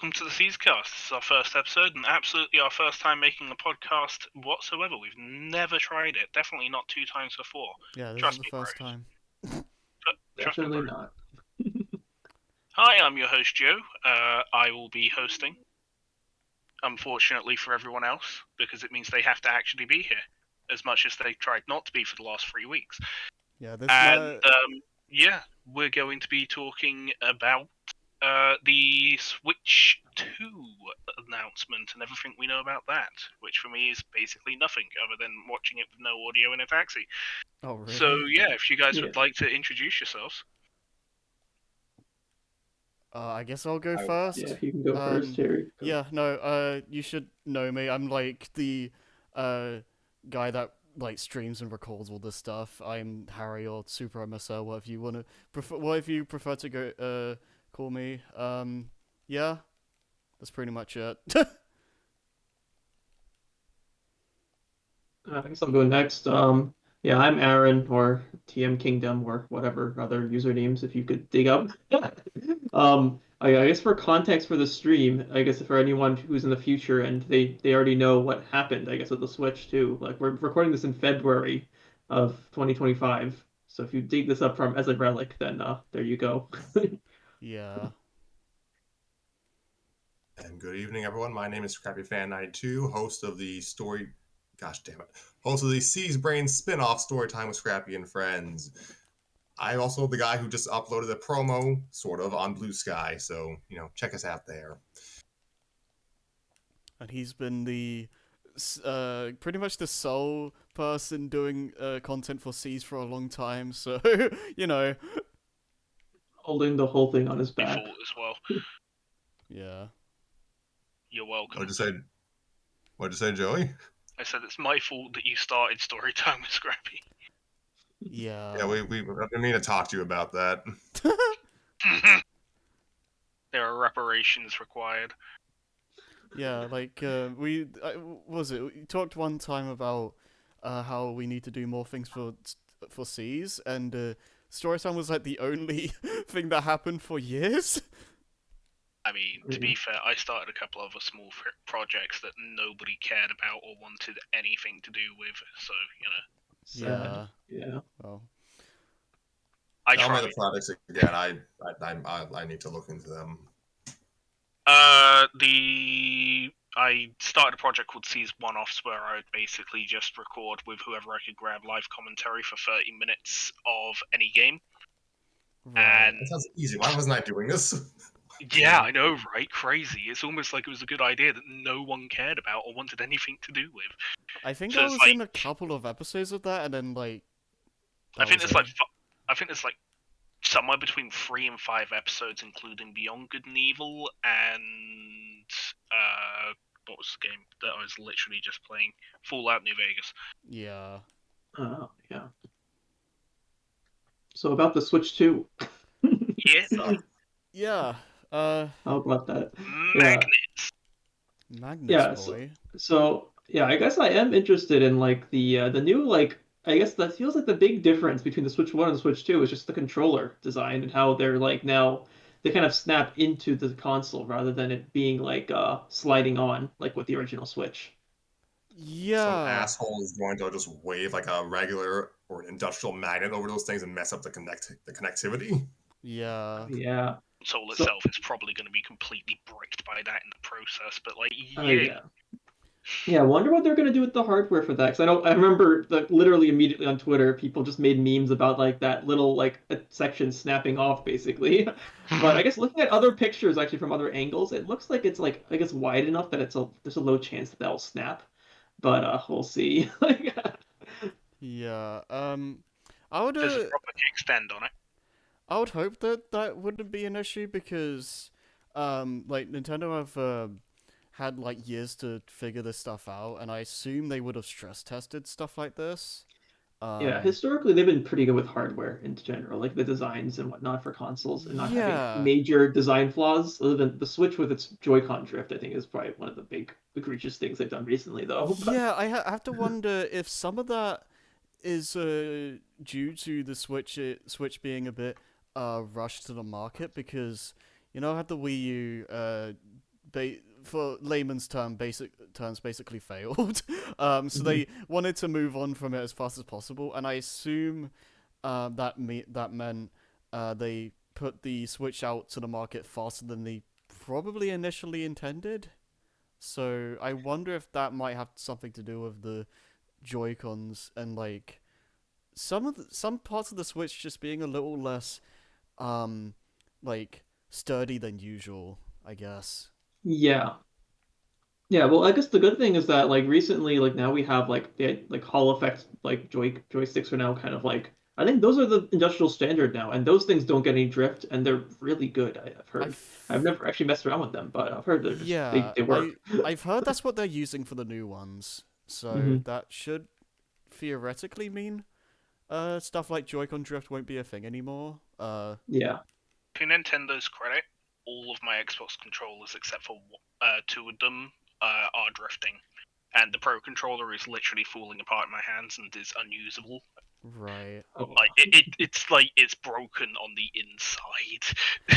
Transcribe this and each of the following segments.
welcome to the SEESCast. This is our first episode, and absolutely our first time making a podcast whatsoever. We've never tried it. Definitely not 2 times before. Yeah, this is Trust the me, first bros. time. Trust me, Definitely bros. not. Hi, I'm your host, Joe. I will be hosting, unfortunately for everyone else, because it means they have to actually be here, as much as they've tried not to be for the last 3 weeks. Yeah, this And, yeah, we're going to be talking about the Switch 2 announcement and everything we know about that, which for me is basically nothing other than watching it with no audio in a taxi. Oh, really? So, yeah, if you guys Yeah. would like to introduce yourselves. I guess I'll go first. Yeah, you can go first, Terry. Go. Yeah, no, you should know me. I'm like the guy that like streams and records all this stuff. I'm Harry or Super MSL, whatever you wanna prefer. Whatever you prefer to go call me. Yeah, that's pretty much it. I guess I'll go next. Yeah, I'm Aaron or TM Kingdom or whatever other usernames if you could dig up. I guess for context for the stream, I guess for anyone who's in the future and they already know what happened, I guess with the Switch too. Like we're recording this in February of 2025. So if you dig this up from as a relic, then there you go. Yeah. And good evening, everyone. My name is Scrappy Fan 92, host of the story. Gosh damn it. Host of the Seas Brain spin off Storytime with Scrappy and Friends. I'm also the guy who just uploaded a promo, sort of, on Blue Sky, so, check us out there. And he's been the pretty much the sole person doing content for Seas for a long time, so you know. Holding the whole thing on his My back. fault as well. Yeah. You're welcome. What'd you say, Joey? I said it's my fault that you started Storytime with Scrappy. Yeah. Yeah, we I've been meaning to talk to you about that. There are reparations required. Yeah, like we talked one time about how we need to do more things for Seas, and Storytime was like the only thing that happened for years. I mean, to be fair, I started a couple of other small projects that nobody cared about or wanted anything to do with, so, Sad. Yeah. Well, I Tell me tried. the products again. I need to look into them. I started a project called Seas One-Offs where I would basically just record with whoever I could grab live commentary for 30 minutes of any game. right. And That sounds easy. Why wasn't I doing this? yeah, I know, right? Crazy. It's almost like it was a good idea that no one cared about or wanted anything to do with. I think So I it's was like, in a couple of episodes of that, and then like I think was there's it. I think there's like somewhere between 3 and 5 episodes, including Beyond Good and Evil and what was the game that I was literally just playing? Fallout New Vegas. Yeah. Yeah. So about the Switch 2. Yeah. Yeah. How about that? Yeah. Magnets. Magnus Yeah. boy. So yeah, I guess I am interested in like the new like I guess that feels like the big difference between the Switch 1 and the Switch 2 is just the controller design and how they're like now they kind of snap into the console rather than it being like sliding on like with the original Switch. Some Yeah. asshole is going to just wave like a regular or an industrial magnet over those things and mess up the connectivity. Yeah. Yeah. Console So itself is probably going to be completely bricked by that in the process, but like, yeah. yeah. Yeah, I wonder what they're gonna do with the hardware for that. Because I remember that literally immediately on Twitter, people just made memes about like that little like section snapping off, basically. But I guess looking at other pictures actually from other angles, it looks like it's like I guess wide enough that there's a low chance that that'll snap. But we'll see. Yeah. I would There's a proper kickstand on it. I would hope that that wouldn't be an issue because like Nintendo have had like years to figure this stuff out, and I assume they would have stress tested stuff like this. Yeah, Um, historically they've been pretty good with hardware in general, like the designs and whatnot for consoles, and not having yeah, major design flaws. Other than the Switch with its Joy-Con drift, I think is probably one of the big egregious things they've done recently, though. But yeah. I have to wonder if some of that is due to the Switch being a bit rushed to the market because you know I had the Wii U for layman's terms, basically failed. So Mhm. they wanted to move on from it as fast as possible, and I assume that meant they put the Switch out to the market faster than they probably initially intended. So I wonder if that might have something to do with the Joy Cons and like some parts of the Switch just being a little less um like sturdy than usual, I guess. Yeah. Yeah, well, I guess the good thing is that like recently, like now we have like the like Hall effect like joysticks are now kind of like I think those are the industrial standard now, and those things don't get any drift, and they're really good. I've heard. I've I've never actually messed around with them, but I've heard they're just Yeah, they work. I've heard that's what they're using for the new ones. So Hmm. that should theoretically mean stuff like Joy-Con drift won't be a thing anymore. Yeah. To Nintendo's credit, all of my Xbox controllers, except for two of them, are drifting, and the Pro controller is literally falling apart in my hands and is unusable. Right. Oh, Like it's like it's broken on the inside,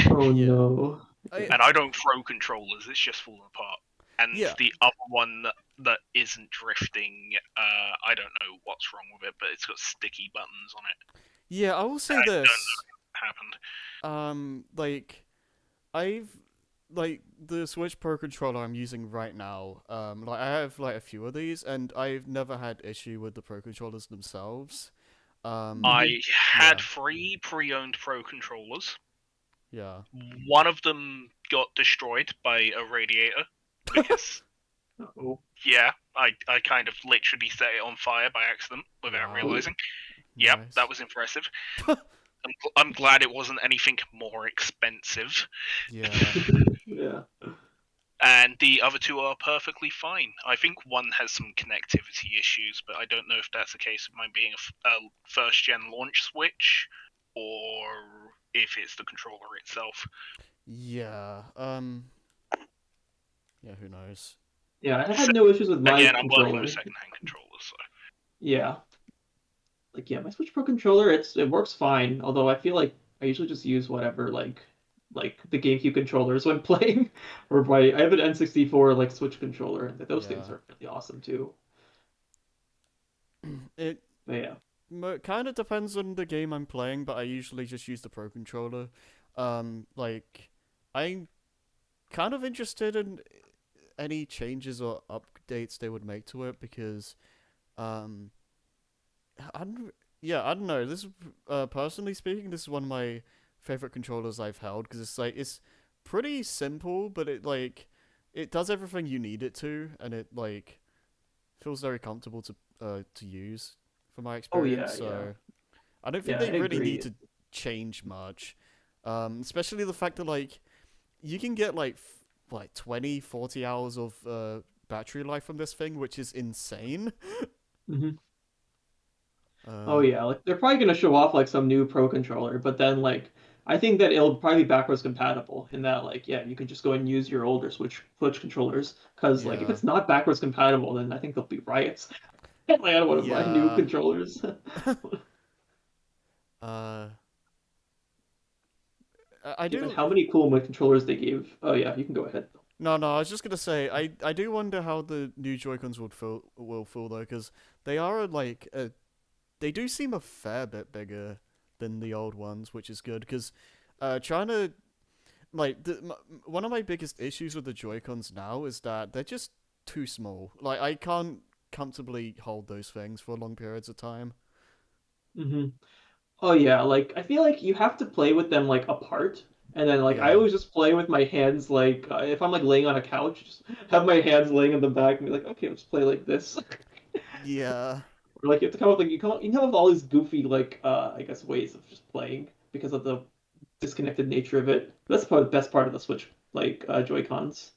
oh Yeah. no. I and I don't throw controllers; it's just falling apart. And yeah. the other one that isn't drifting, I don't know what's wrong with it, but it's got sticky buttons on it. Yeah, I will say I don't know this. what happened. Like I've like the Switch Pro controller I'm using right now. Like I have like a few of these, and I've never had issue with the Pro controllers themselves. Um, Hmm. I had yeah, 3 pre-owned Pro controllers. yeah. One of them got destroyed by a radiator because, Oh. yeah, I kind of literally set it on fire by accident without Wow. Oh. realizing. Yep, that Nice. was impressive. I'm glad it wasn't anything more expensive. Yeah. Yeah. And the other two are perfectly fine. I think one has some connectivity issues, but I don't know if that's a case of mine being a first gen launch Switch or if it's the controller itself. Yeah. Yeah, who knows? Yeah, I So, had no issues with my again, I'm working with controller. secondhand controllers, so Yeah. Like yeah, my Switch Pro controller, it works fine. Although I feel like I usually just use whatever like the GameCube controllers when playing, or my I have an N64 like Switch controller, and those things Yeah. are really awesome too. It But yeah. kind of depends on the game I'm playing, but I usually just use the Pro controller. Like I'm kind of interested in any changes or updates they would make to it because um I don't, yeah, I don't know. This personally speaking, this is one of my favorite controllers I've held because it's pretty simple, but it does everything you need it to, and it like feels very comfortable to use from my Oh experience. yeah, yeah. So I don't think Yeah, I they really need agree. to change much. Especially the fact that like you can get like 20, 40 hours of battery life from this thing, which is insane. Hmm. Oh Uh, yeah, like they're probably gonna show off like some new Pro controller, but then like I think that it'll probably be backwards compatible in that like yeah, you can just go and use your older Switch controllers because like if yeah, it's not backwards compatible, then I think there'll be riots. Like I don't want to buy new yeah. controllers. uh, I Given do. how many cool controllers they gave. Oh yeah, you can go ahead. No, no. I was just gonna say I do wonder how the new Joy Cons will feel though, because they are they do seem a fair bit bigger than the old ones, which is good. Because trying to one of my biggest issues with the Joy Cons now is that they're just too small. Like I can't comfortably hold those things for long periods of time. Hmm. Oh yeah, like I feel like you have to play with them like apart, and then like I Yeah, always just play with my hands like if I'm like laying on a couch, just have my hands laying in the back and be like, okay, let's play like this. yeah, Or like you have to come up like you come up with all these goofy like I guess ways of just playing because of the disconnected nature of it. That's probably the best part of the Switch like Joy Cons.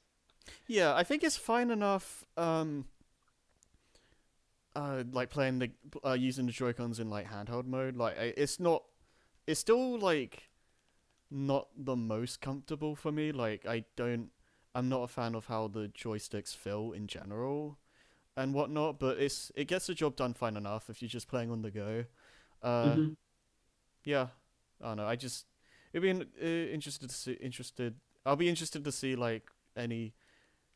yeah. I think it's fine enough. Like playing the using the Joy Cons in like handheld mode. Like it's not. It's still like not the most comfortable for me. Like I don't. I'm not a fan of how the joysticks feel in general and whatnot. But it gets the job done fine enough if you're just playing on the go. Uh, Hmm. yeah. I don't know. I just it'd be interested to see interested. I'll be interested to see like any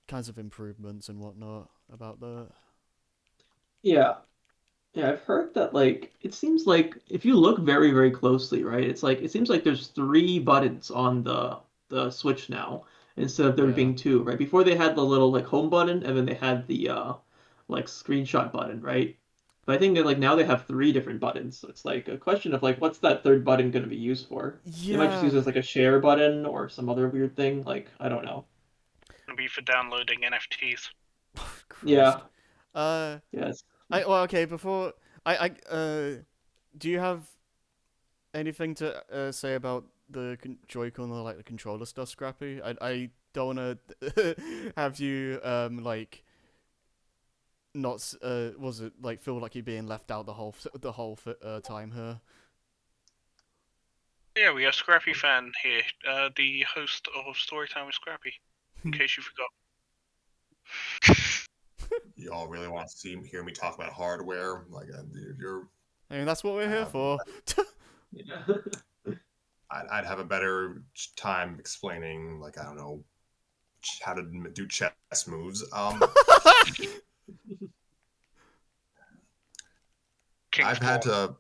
kinds of improvements and whatnot about that. Yeah. Yeah, I've heard that like it seems like if you look very, very closely, right, it's like it seems like there's three buttons on the Switch now instead of there Yeah. being two, right? Before they had the little like home button and then they had the like screenshot button, right? But I think that like now they have three different buttons. So it's like a question of like what's that third button going to be used for? They might just use Yeah. it as like a share button or some other weird thing. Like I don't know. It'll be for downloading NFTs. Christ. Yeah. Uh, Yes. well, okay. Before do you have anything to say about the Joy-Con or like the controller stuff, Scrappy? I don't want to have you like not was it like feel like you're being left out the whole time here. Yeah, we have Scrappy fan here, the host of Storytime with Scrappy. In case you forgot. Y'all really want to hear me talk about hardware? Like, you're. I mean, that's what we're I here have, for. Yeah. I'd have a better time explaining, like, I don't know, how to do chess moves. King's I've had Paw. to.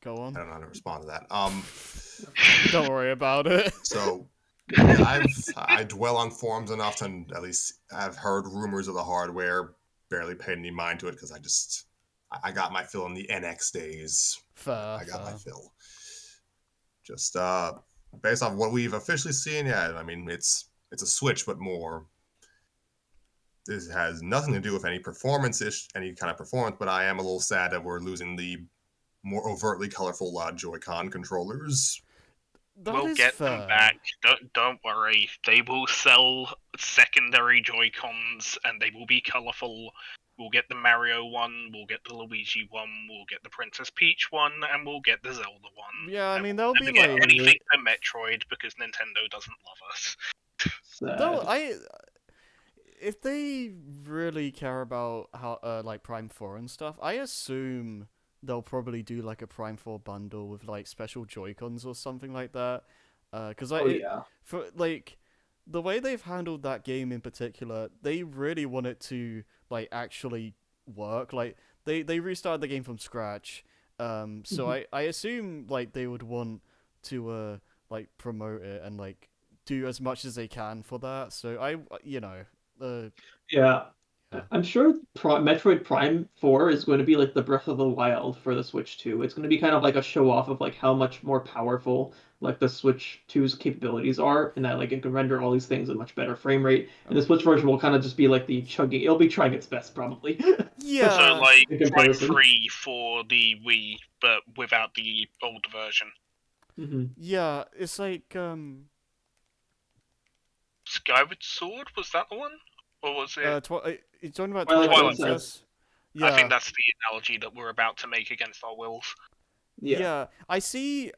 Go on. I don't know how to respond to that. Don't worry about it. So yeah, I dwell on forums enough to at least have heard rumors of the hardware. Barely paid any mind to it because I got my fill in the NX days. Fair, I got my fair. fill. Just based off what we've officially seen, yeah, I mean it's a Switch, but more. This has nothing to do with any any kind of performance. But I am a little sad that we're losing the more overtly colorful Joy-Con controllers. That We'll is get them fair. back. Don't worry. They will sell secondary Joy-Cons, and they will be colourful. We'll get the Mario one, we'll get the Luigi one, we'll get the Princess Peach one, and we'll get the Zelda one. Yeah, I And mean we'll that'll be never get like anything for Metroid because Nintendo doesn't love us. though Sad. I if they really care about how like Prime 4 and stuff, I assume they'll probably do like a Prime 4 bundle with like special Joy-Cons or something like that. Cuz Oh yeah. for like the way they've handled that game in particular, they really want it to like actually work. Like they restarted the game from scratch. So Mhm. I assume like they would want to like promote it and like do as much as they can for that. So uh, Yeah. yeah. I'm sure Metroid Prime 4 is going to be like the Breath of the Wild for the Switch 2. It's going to be kind of like a show off of like how much more powerful like the Switch 2's capabilities are, and that like it can render all these things at a much better frame rate. And the Switch version will kind of just be like the chugging. It'll be trying its best probably So, Yeah, like, in Prime comparison. 3 for the Wii, but without the old version. Hmm. yeah. It's like Skyward Sword, was that the one? Or was it you're talking about Twilight Twilight Twilight Princess. Princess. Princess? I think Yeah, that's the analogy that we're about to make against our wills. Yeah. yeah. I see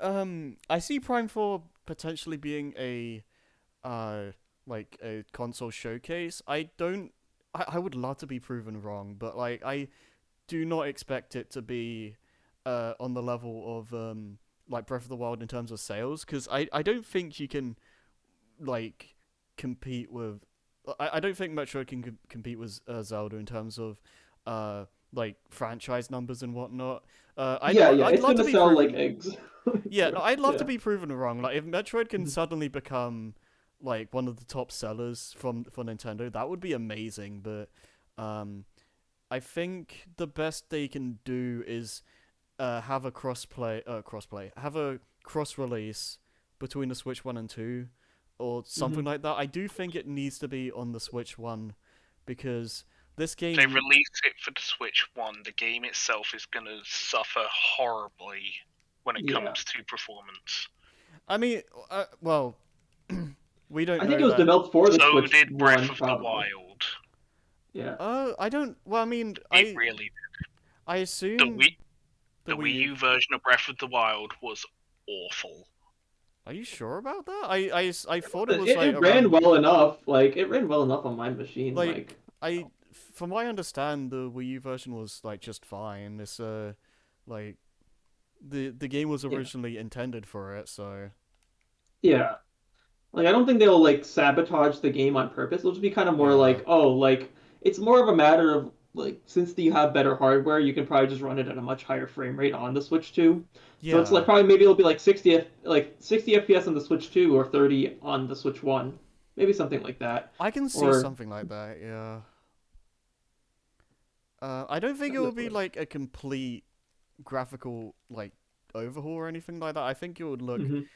Prime 4 potentially being a like a console showcase. I would love to be proven wrong, but like I do not expect it to be on the level of like Breath of the Wild in terms of sales, because I don't think you can like compete with. I don't think Metroid can compete with Zelda in terms of like franchise numbers and whatnot. Yeah, yeah. I'd It's love to gonna be sell like proven. eggs. Yeah, no, I'd love to Yeah. be proven wrong. Like if Metroid can Mhm. suddenly become like one of the top sellers from for Nintendo, that would be amazing. But um, I think the best they can do is have a have a cross release between the Switch 1 and 2 or something Mhm. like that. I do think it needs to be on the Switch 1 because this If they game. release it for the Switch 1, the game itself is going to suffer horribly when it Yeah. comes to performance. I mean, well, we don't I think know it was that. developed for the So Switch did Breath 1, of the probably. Wild. Yeah. I don't. Well, I mean, It really I the assume Wii the the Wii Wii U. U version of Breath of the Wild was awful. Are you sure about that? I thought it It, was like it ran around well enough. Like it ran well enough on my machine. like Like from what I understand, the Wii U version was like just fine. It's like the game was Yeah. originally intended for it, so Yeah. Like I don't think they'll like sabotage the game on purpose. It'll just be kind of more yeah, like, oh, like it's more of a matter of like since you have better hardware, you can probably just run it at a much higher frame rate on the Switch 2. So it's like yeah. probably maybe it'll be like 60 FPS on the Switch 2 or 30 on the Switch 1. Maybe something like that. I can see Or something like that. Yeah. I don't think it will be like a complete graphical like overhaul or anything like that. I think it would look Mhm.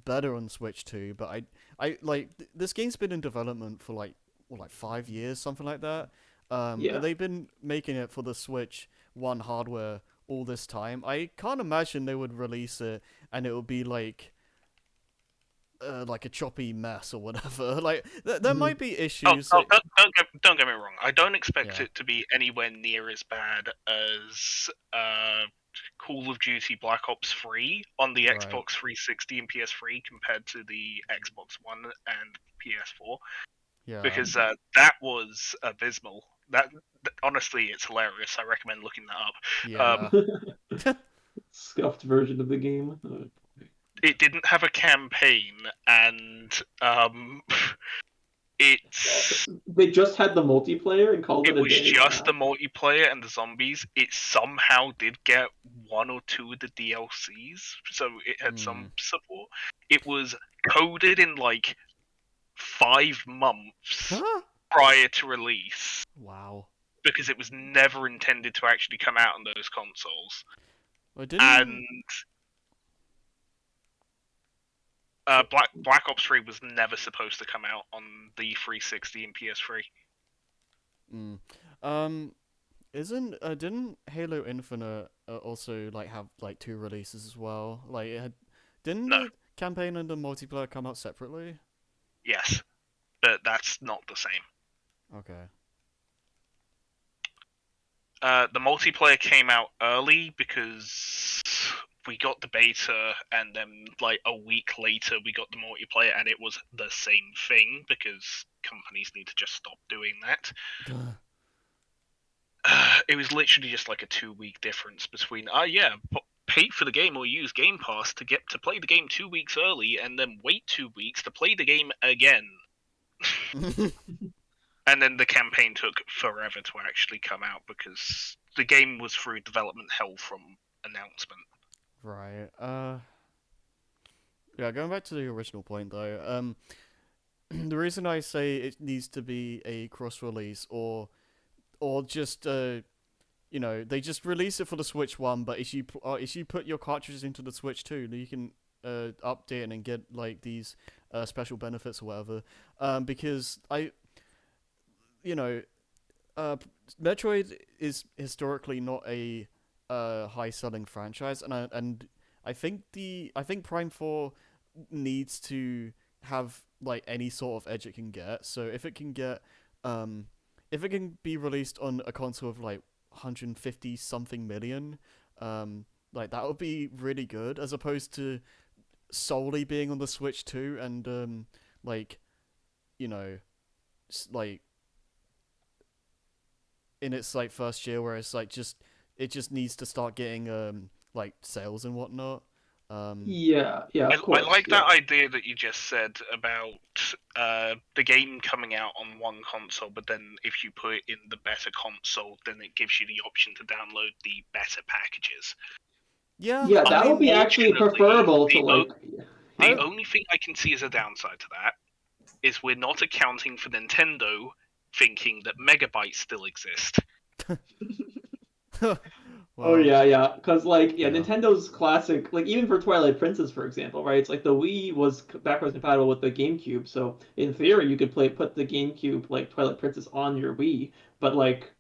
better on Switch 2, but I like this game's been in development for like what, like 5 years, something like that. Yeah. They've been making it for the Switch One hardware all this time. I can't imagine they would release it and it would be like a choppy mess or whatever. Like there Mhm. might be Oh, issues. oh don't get me wrong. I don't expect Yeah, it to be anywhere near as bad as Call of Duty Black Ops 3 on the right. Xbox 360 and PS3 compared to the Xbox One and PS4 Yeah, because that was abysmal. Honestly, it's hilarious. I recommend looking that up. yeah. Scuffed version of the game. It didn't have a campaign, and it's They just had the multiplayer and called it it a was day. just Wow. the multiplayer and the zombies. It somehow did get one or two of the DLCs, so it had Hmm. some support. It was coded in like 5 months prior to release Wow. because it was never intended to actually come out on those consoles. Well, And didn't so, Black Ops 3 was never supposed to come out on the 360 and PS3. mm, um isn't didn't Halo Infinite also like have like two releases as well? Like it had didn't No, the campaign and the multiplayer come out separately? yes, but that's not the same. Okay. The multiplayer came out early because we got the beta, and then like a week later we got the multiplayer, and it was the same thing because companies need to just stop doing that. It was literally just like a 2 week difference between yeah, pay for the game or use Game Pass to get to play the game 2 weeks early, and then wait 2 weeks to play the game again. And then the campaign took forever to actually come out because the game was through development hell from announcement. Right. Yeah, going back to the original point though, the reason I say it needs to be a cross release or just they just release it for the Switch One, but if you put your cartridges into the Switch Two, then you can update it and get like these special benefits or whatever. Because you know, uh, Metroid is historically not a high selling franchise, I think Prime Four needs to have like any sort of edge it can get. So um, if it can be released on a console of like 150 something million, like that would be really good, as opposed to solely being on the Switch 2 and like you know, like in its like first year, where it's like just it just needs to start getting like sales and whatnot. Um, Yeah, yeah, of I course. like that Yeah. idea that you just said about the game coming out on one console, but then if you put it in the better console, then it gives you the option to download the better packages. yeah, Yeah, I that would mean, be actually Unfortunately, preferable to like the I only thing I can see as a downside to that is we're not accounting for Nintendo thinking that megabytes still exist. Oh well, yeah, yeah, because like yeah, yeah, Nintendo's classic like even for Twilight Princess for example, right? It's like the Wii was backwards compatible with the GameCube, so in theory you could put the GameCube like Twilight Princess on your Wii, but like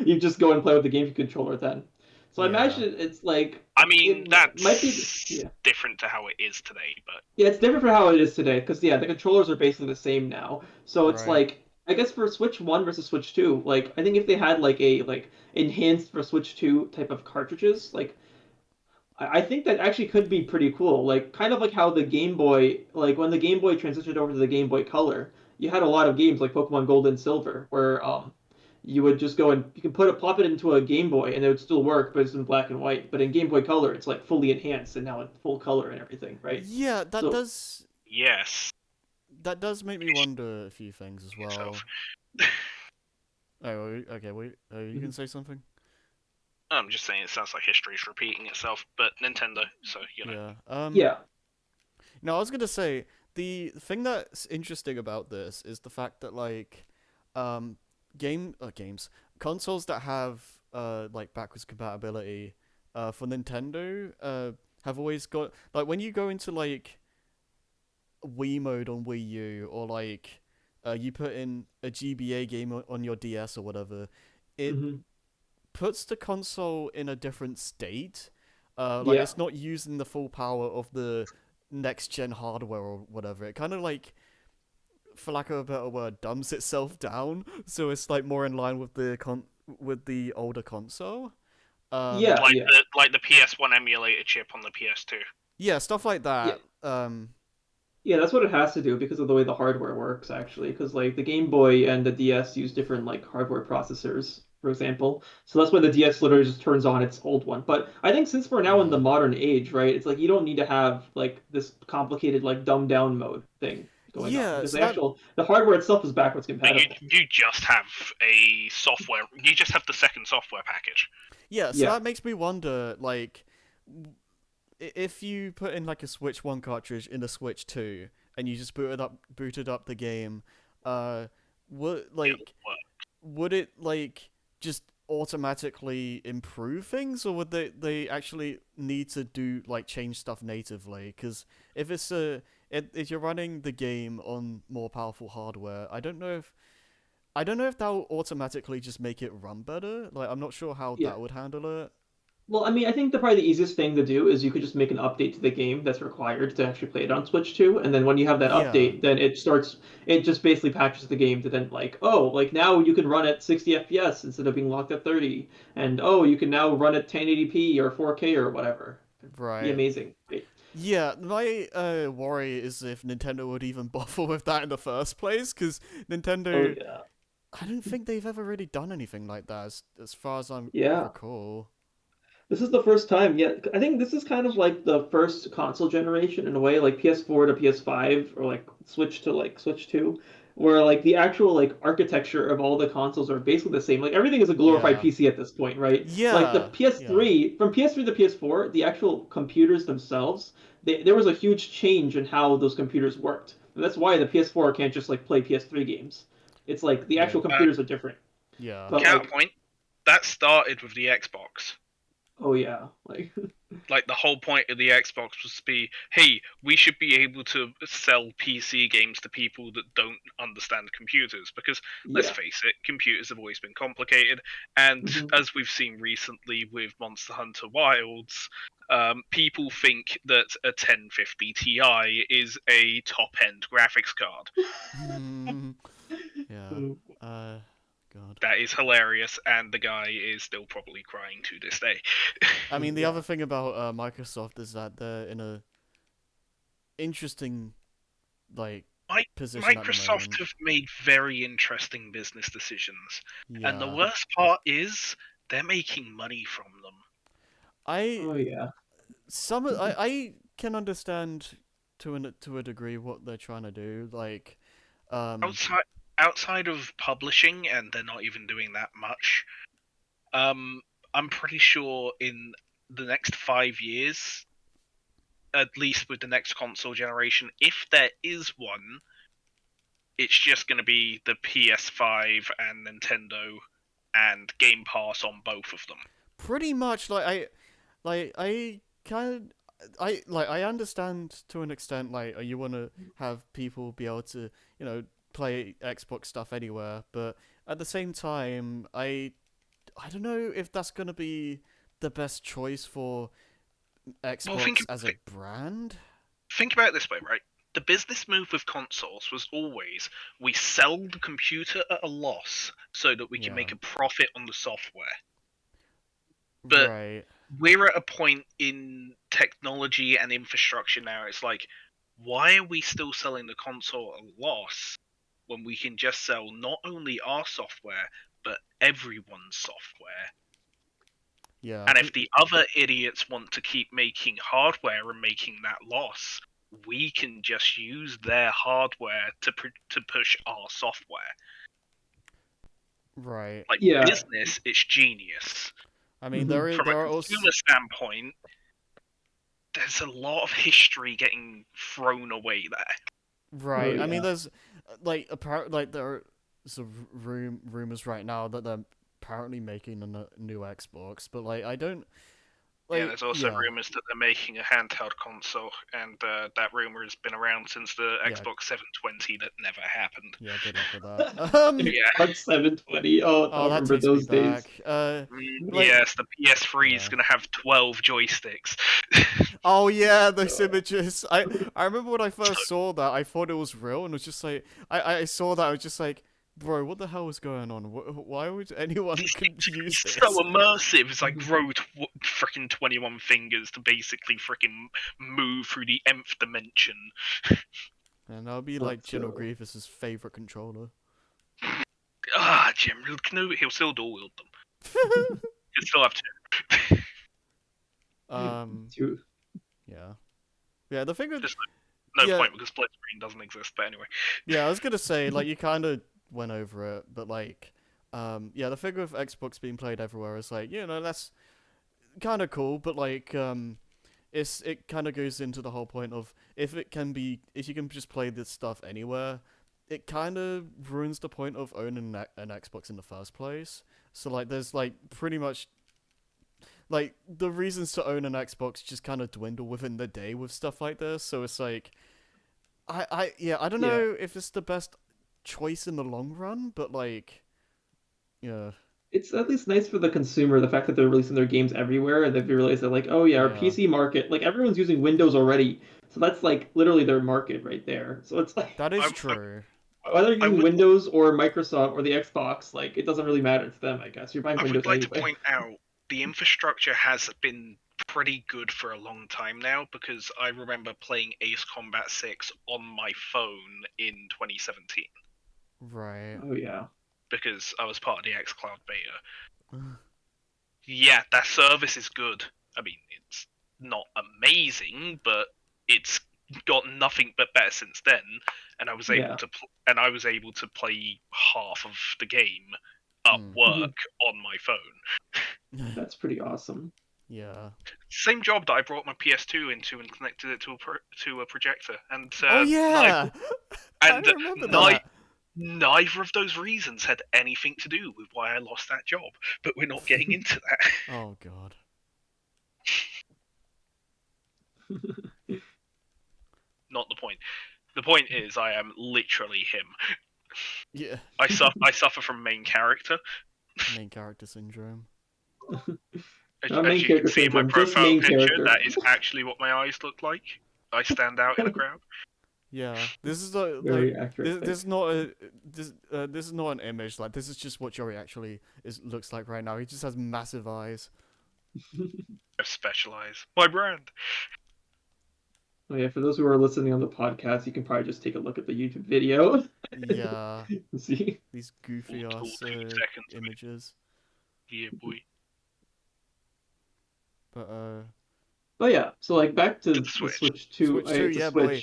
you just go and play with the GameCube controller then. So I yeah, imagine it's like I it mean, might be that's yeah. different to how it is today, but Yeah, it's different from how it is today because yeah, the controllers are basically the same now. So it's right, like I guess for Switch 1 versus Switch 2, like I think if they had like a like enhanced for Switch 2 type of cartridges, like I think that actually could be pretty cool. Like kind of like how the Game Boy, like when the Game Boy transitioned over to the Game Boy Color, you had a lot of games like Pokemon Gold and Silver where you would just go and you can pop it into a Game Boy and it would still work, but it's in black and white. But in Game Boy Color, it's like fully enhanced and now it's full color and everything, right? Yeah, So Yes, that does make me wonder a few things as well. itself. Oh, okay. Wait, you can say something. I'm just saying it sounds like history's repeating itself, but Nintendo, so you know. Yeah. yeah. No, I was gonna say the thing that's interesting about this is the fact that like, um, games consoles that have like backwards compatibility for Nintendo have always got like when you go into like Wii mode on Wii U or like you put in a GBA game on your DS or whatever, it Hmm. puts the console in a different state. Like Yeah. it's not using the full power of the next gen hardware or whatever. It kind of like, for lack of a better word, dumbs itself down, so it's like more in line with the older console. Yeah. Like Yeah. the PS1 emulator chip on the PS2. Yeah, stuff like Yeah. that. Yeah, that's what it has to do because of the way the hardware works, actually. Because like the Game Boy and the DS use different like hardware processors, for example. So that's why the DS literally just turns on its old one. But I think since we're now in the Yeah, modern age, right, it's like you don't need to have like this complicated like dumbed down mode thing going on yeah. because So that the hardware itself is backwards But you compatible. you just have a software. You just have the second software package. yeah, so Yeah. that makes me wonder, like, if you put in like a Switch One cartridge in a Switch Two, and you just booted up the game, uh, would It'll like work. would it like just automatically improve things, or would they actually need to do like change stuff natively? Because if it's if you're running the game on more powerful hardware, I don't know if that will automatically just make it run better. Like I'm not sure how Yeah. that would handle it. Well, I mean, I think probably the easiest thing to do is you could just make an update to the game that's required to actually play it on Switch 2, and then when you have that Yeah, update, then it just basically patches the game to then like, oh, like now you can run at 60 FPS instead of being locked at 30, and oh, you can now run at 1080p or 4K or whatever. Be right. amazing. Right? Yeah, my worry is if Nintendo would even bother with that in the first place, because Oh Nintendo, yeah, I don't think they've ever really done anything like that, as far as I yeah. recall. This is the first time, yeah. I think this is kind of like the first console generation in a way, like PS4 to PS5 or like Switch 2, where like the actual like architecture of all the consoles are basically the same. Like everything is a glorified Yeah, PC at this point, right? Like the yeah, PS3, from PS3 to PS4, the actual computers themselves, there was a huge change in how those computers worked. And that's why the PS4 can't just like play PS3 games. It's like the yeah, actual computers are different. yeah, But like, Counterpoint. That started with the Xbox. oh yeah, like Like the whole point of the Xbox was to be, hey, we should be able to sell PC games to people that don't understand computers. Because let's yeah. face it, computers have always been complicated, and Hmm. as we've seen recently with Monster Hunter Wilds, people think that a 1050 Ti is a top-end graphics card. yeah. God. That is hilarious, and the guy is still probably crying to this day. I mean, the Yeah. other thing about Microsoft is that they're in a interesting like position at the Microsoft moment. have made very interesting business decisions, and the Yeah, worst part is they're making money from them. I Oh yeah. I can understand to a degree what they're trying to do. Like, um, Outside outside of publishing, and they're not even doing that much. I'm pretty sure in the next 5 years, at least with the next console generation, if there is one, it's just going to be the PS5 and Nintendo and Game Pass on both of them. pretty much I kind of I understand to an extent like you want to have people be able to play Xbox stuff anywhere, but at the same time I don't know if that's gonna be the best choice for Well, Xbox as a brand. think about it this way, right? The business move with consoles was always we sell the computer at a loss so that we can Yeah, make a profit on the software. But right. we're at a point in technology and infrastructure now. It's like, why are we still selling the console at a loss when we can just sell not only our software but everyone's software. Yeah. And if the other idiots want to keep making hardware and making that loss, we can just use their hardware to push our software. Right. Like Yeah. business, it's genius. I mean, Mhm. From a there are consumer also standpoint, there's a lot of history getting thrown away there. right. Oh, I mean, yeah. there's there are sort of rumors right now that they're apparently making a new Xbox, but like I don't Yeah, like there's also yeah. rumors that they're making a handheld console, and that rumor has been around since the Yeah. Xbox 720 that never happened. Yeah, good luck with that. Yeah. Xbox 720. Oh, I Oh, that remember takes me those days. back. Like, Yes, the PS3 is yeah. going to have 12 joysticks. Oh yeah, those images. I remember when I first saw that, I thought it was real, and was just like, I saw that, I was just like, bro, what the hell is going on? Why would anyone use It's this? so immersive. It's like grow freaking 21 fingers to basically freaking move through the nth dimension. And that'll be like General Grievous's favorite controller. Jim, he'll still dual wield them. He'll still have to. Two. Yeah. Yeah, the thing with Just no yeah, point because split screen doesn't exist. But anyway. yeah, I was gonna say like you kind of went over it, but like, yeah, the thing with Xbox being played everywhere is like that's kind of cool, but like it kind of goes into the whole point of if you can just play this stuff anywhere, it kind of ruins the point of owning an Xbox in the first place. So like there's like pretty much like the reasons to own an Xbox just kind of dwindle within the day with stuff like this. So it's like I don't know if it's the best choice in the long run, but like yeah. It's at least nice for the consumer, the fact that they're releasing their games everywhere, and they've realized that, like, oh yeah, our PC market, like everyone's using Windows already, so that's like literally their market right there. So it's like That is true. whether you're using Windows or Microsoft or the Xbox, like it doesn't really matter to them, I guess. You're buying I Windows would like anyway. to point out the infrastructure has been pretty good for a long time now because I remember playing Ace Combat 6 on my phone in 2017 Right. Oh yeah. because I was part of the xCloud beta. Yeah, that service is good. I mean, it's not amazing, but it's got nothing but better since then. And I was able to play half of the game at work on my phone. That's pretty awesome. Yeah. Same job that I brought my PS2 into and connected it to a projector. And oh yeah. I remember that. Neither of those reasons had anything to do with why I lost that job, but we're not getting into that. Oh god. Not the point. The point is, I am literally him. Yeah. I suffer from main character. Main character syndrome. As main you character can see in my syndrome, just profile main picture, character. that is actually what my eyes look like. I stand out in the crowd. Yeah, this is a, Very like accurate. this is not a this is not an image. Like this is just what Joey actually looks like right now. He just has massive eyes. I specialize. My brand. Oh yeah, for those who are listening on the podcast, you can probably just take a look at the YouTube video. Yeah. See these goofy ass images. Yeah, boy. But yeah, so like back to the Switch. Switch 2. Switch 2, yeah, boy.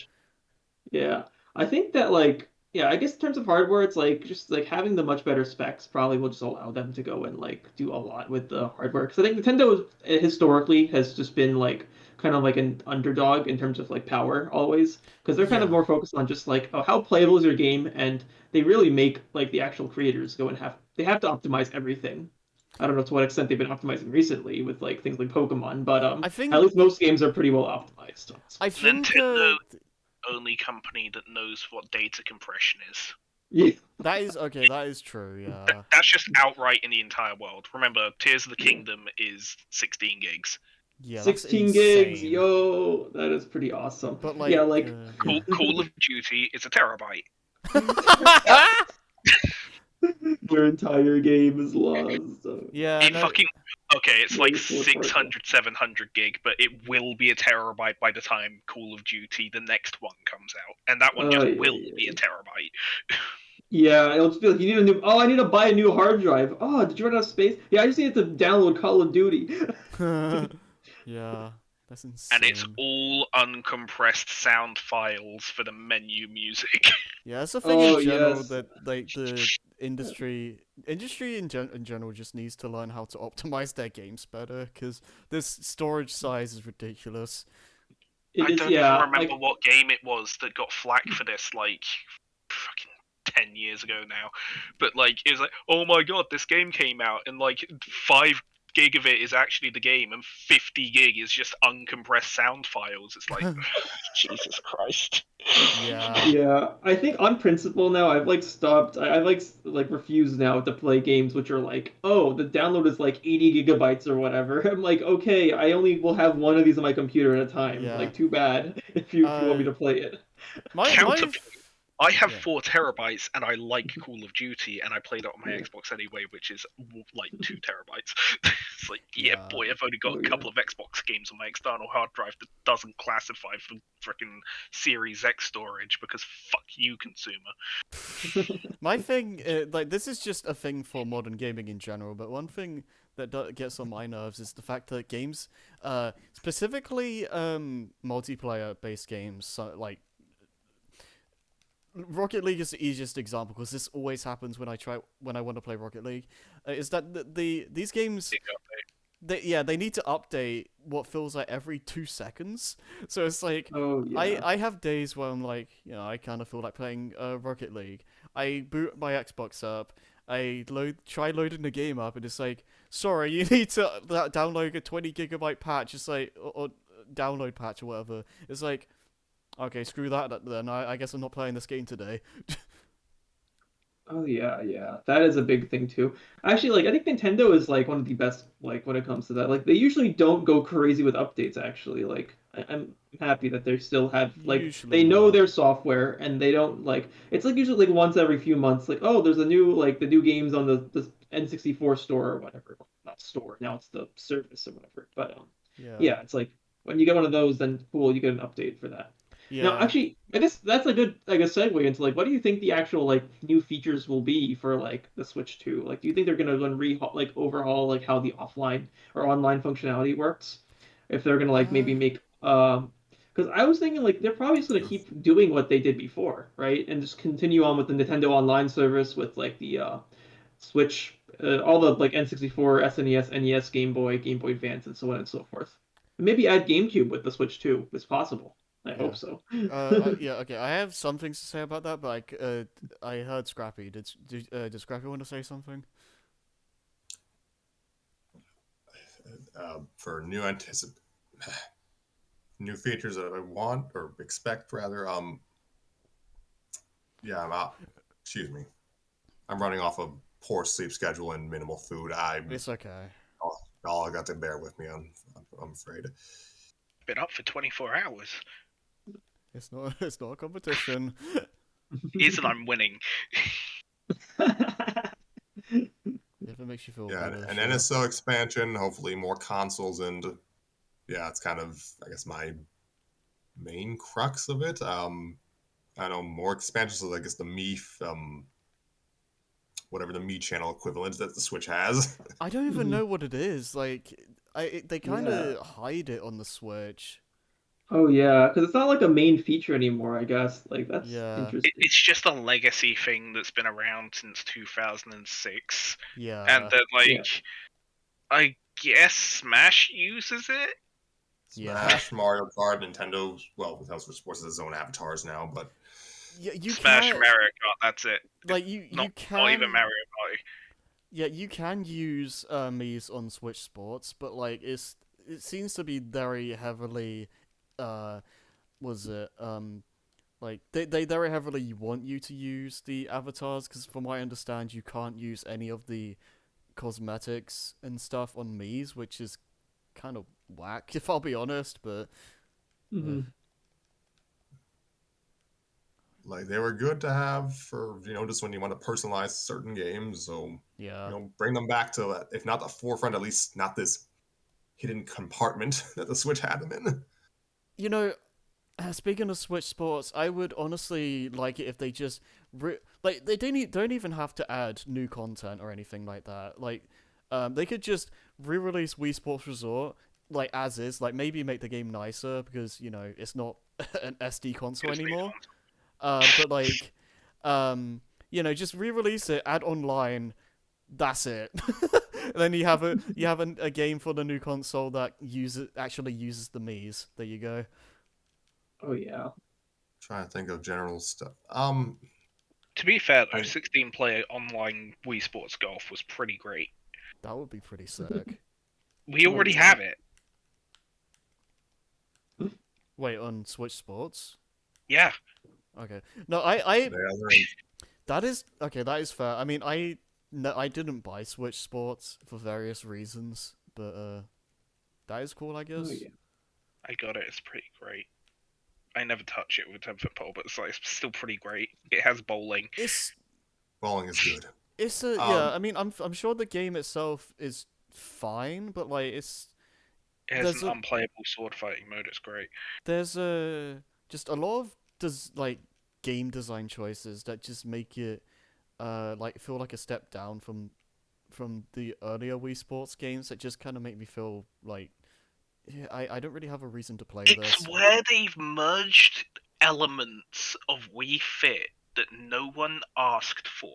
Yeah, I think that like I guess in terms of hardware, it's like just like having the much better specs probably will just allow them to go and like do a lot with the hardware. Because I think Nintendo historically has just been like kind of like an underdog in terms of like power always, because they're kind of more focused on just like, oh, how playable is your game, and they really make like the actual creators go and they have to optimize everything. I don't know to what extent they've been optimizing recently with like things like Pokemon, but I think at least most games are pretty well optimized. I think Nintendo only company that knows what data compression is. Yeah. That is okay. That is true. Yeah. That's just outright in the entire world. Remember, Tears of the Kingdom is 16 gigs. Yeah, 16 gigs, yo, that is pretty awesome. But like, yeah, like Call of Duty is a terabyte. Your entire game is lost. So. Yeah, it's like 600, 700 gig, but it will be a terabyte by the time Call of Duty, the next one, comes out, and that one will be a terabyte. Yeah, it'll just be like you need a new. Oh, I need to buy a new hard drive. Oh, did you run out of space? Yeah, I just need to download Call of Duty. Yeah, that's And it's insane. all uncompressed sound files for the menu music. Yeah, it's a thing in Oh general yes. that like the industry in general just needs to learn how to optimize their games better because this storage size is ridiculous. It I is. don't even Yeah. remember what game it was that got flack for this, like, fucking 10 years ago now. But, like, it was like, oh my god, this game came out, and, like, 5 gig of it is actually the game, and 50 gig is just uncompressed sound files. It's like, Jesus Christ. Yeah, Yeah, I think on principle now I've like stopped. I've like refused now to play games which are like, oh, the download is like 80 gigabytes or whatever. I'm like, okay, I only will have one of these on my computer at a time. yeah. Like, too bad if you want me Uh, to play it. my Counter I have yeah. 4 terabytes, and I like Call of Duty, and I played it on my Xbox anyway, which is like 2 terabytes. It's like, yeah, Yeah. boy, I've only got Oh a yeah. couple of Xbox games on my external hard drive that doesn't classify for freaking Series X storage because fuck you, consumer. My thing, like, this is just a thing for modern gaming in general, but one thing that gets on my nerves is the fact that games, specifically multiplayer-based games, so, like Rocket League is the easiest example because this always happens when I want to play Rocket League. Is that these games they need to update what feels like every 2 seconds. So it's like Oh I yeah. I have days where I'm like, I kind of feel like playing Rocket League. I boot my Xbox up. I try loading the game up, and it's like, sorry, you need to download a 20 gigabyte patch. It's like or download patch or whatever. It's like, okay, screw that then. I guess I'm not playing this game today. Oh yeah, yeah. That is a big thing too. Actually, like I think Nintendo is like one of the best like when it comes to that. Like they usually don't go crazy with updates actually. Like I'm happy that they still have like Usually they know not. their software and they don't like it's like usually like once every few months like oh there's a new like the new games on the N64 store or whatever. Not store, now it's the service or whatever. But Yeah. yeah, it's like when you get one of those then cool, you get an update for that. Now, Yeah. actually, I guess that's a good like a segue into like what do you think the actual like new features will be for like the Switch 2? Like, do you think they're gonna like overhaul like how the offline or online functionality works? If they're gonna like Uh, maybe make because I was thinking like they're probably just gonna keep doing what they did before, right? And just continue on with the Nintendo Online service with like the Switch, all the like N64, SNES, NES, Game Boy Advance, and so on and so forth. And maybe add GameCube with the Switch 2 if possible. I yeah. hope so. Yeah, okay. I have some things to say about that, but I heard Scrappy. Did Scrappy want to say something? For new features that I want or expect rather. Yeah, I'm out. Excuse me. I'm running off a poor sleep schedule and minimal food. It's okay. All I got to bear with me. I'm afraid. Been up for 24 hours. It's not. It's not a competition. Is that I'm winning. If it makes you feel Yeah, better, an sure. NSO expansion, hopefully more consoles, and yeah, it's kind of I guess my main crux of it. I know more expansions of I guess the Me, whatever the Me channel equivalent that the Switch has. I don't even know what it is. Like, they kind Yeah. of hide it on the Switch. Oh yeah, because it's not like a main feature anymore, I guess. Like that's Yeah. interesting. It's just a legacy thing that's been around since 2006. And Yeah. then, Yeah. like, I guess Smash uses it? Yeah. Smash, Mario Kart, Nintendo. Well, Nintendo Switch Sports has its own avatars now, but Yeah. You Smash can and Mario Kart, that's it. like you Not, you not even can Mario Party. yeah you can use Mii's on Switch Sports, but like it seems to be very heavily uh was it like they very heavily want you to use the avatars because from what I understand you can't use any of the cosmetics and stuff on Mii's, which is kind of whack if I'll be honest. But Hmm. like they were good to have for just when you want to personalize certain games. So yeah, bring them back to if not the forefront, at least not this hidden compartment that the Switch had them in. you know Speaking of Switch Sports, I would honestly like it if they just like they don't even have to add new content or anything like that. Like, they could just re-release Wii Sports Resort like as is. Like maybe make the game nicer because it's not an SD console Just need anymore. on. But like, just re-release it, add online. That's it. And then you have a game for the new console that actually uses the Mii's. There you go. Oh yeah. Trying to think of general stuff. To be fair though, I 16-player online Wii Sports Golf was pretty great. That would be pretty sick. We Oh already yeah. have it. Wait, on Switch Sports? Yeah. Okay. No, I they're that is okay. That is fair. I mean, no, I didn't buy Switch Sports for various reasons, but that is cool, I Oh guess. yeah. I got it. It's pretty great. I never touch it with 10-foot pole, but it's still pretty great. It has bowling. It's bowling is good. it's a yeah. I mean, I'm sure the game itself is fine, but like It has there's an a unplayable sword fighting mode. It's great. there's a just a lot of like game design choices that just make it like feel like a step down from the earlier Wii Sports games that just kind of make me feel like yeah, I don't really have a reason to play It's this. where they've merged elements of Wii Fit that no one asked for.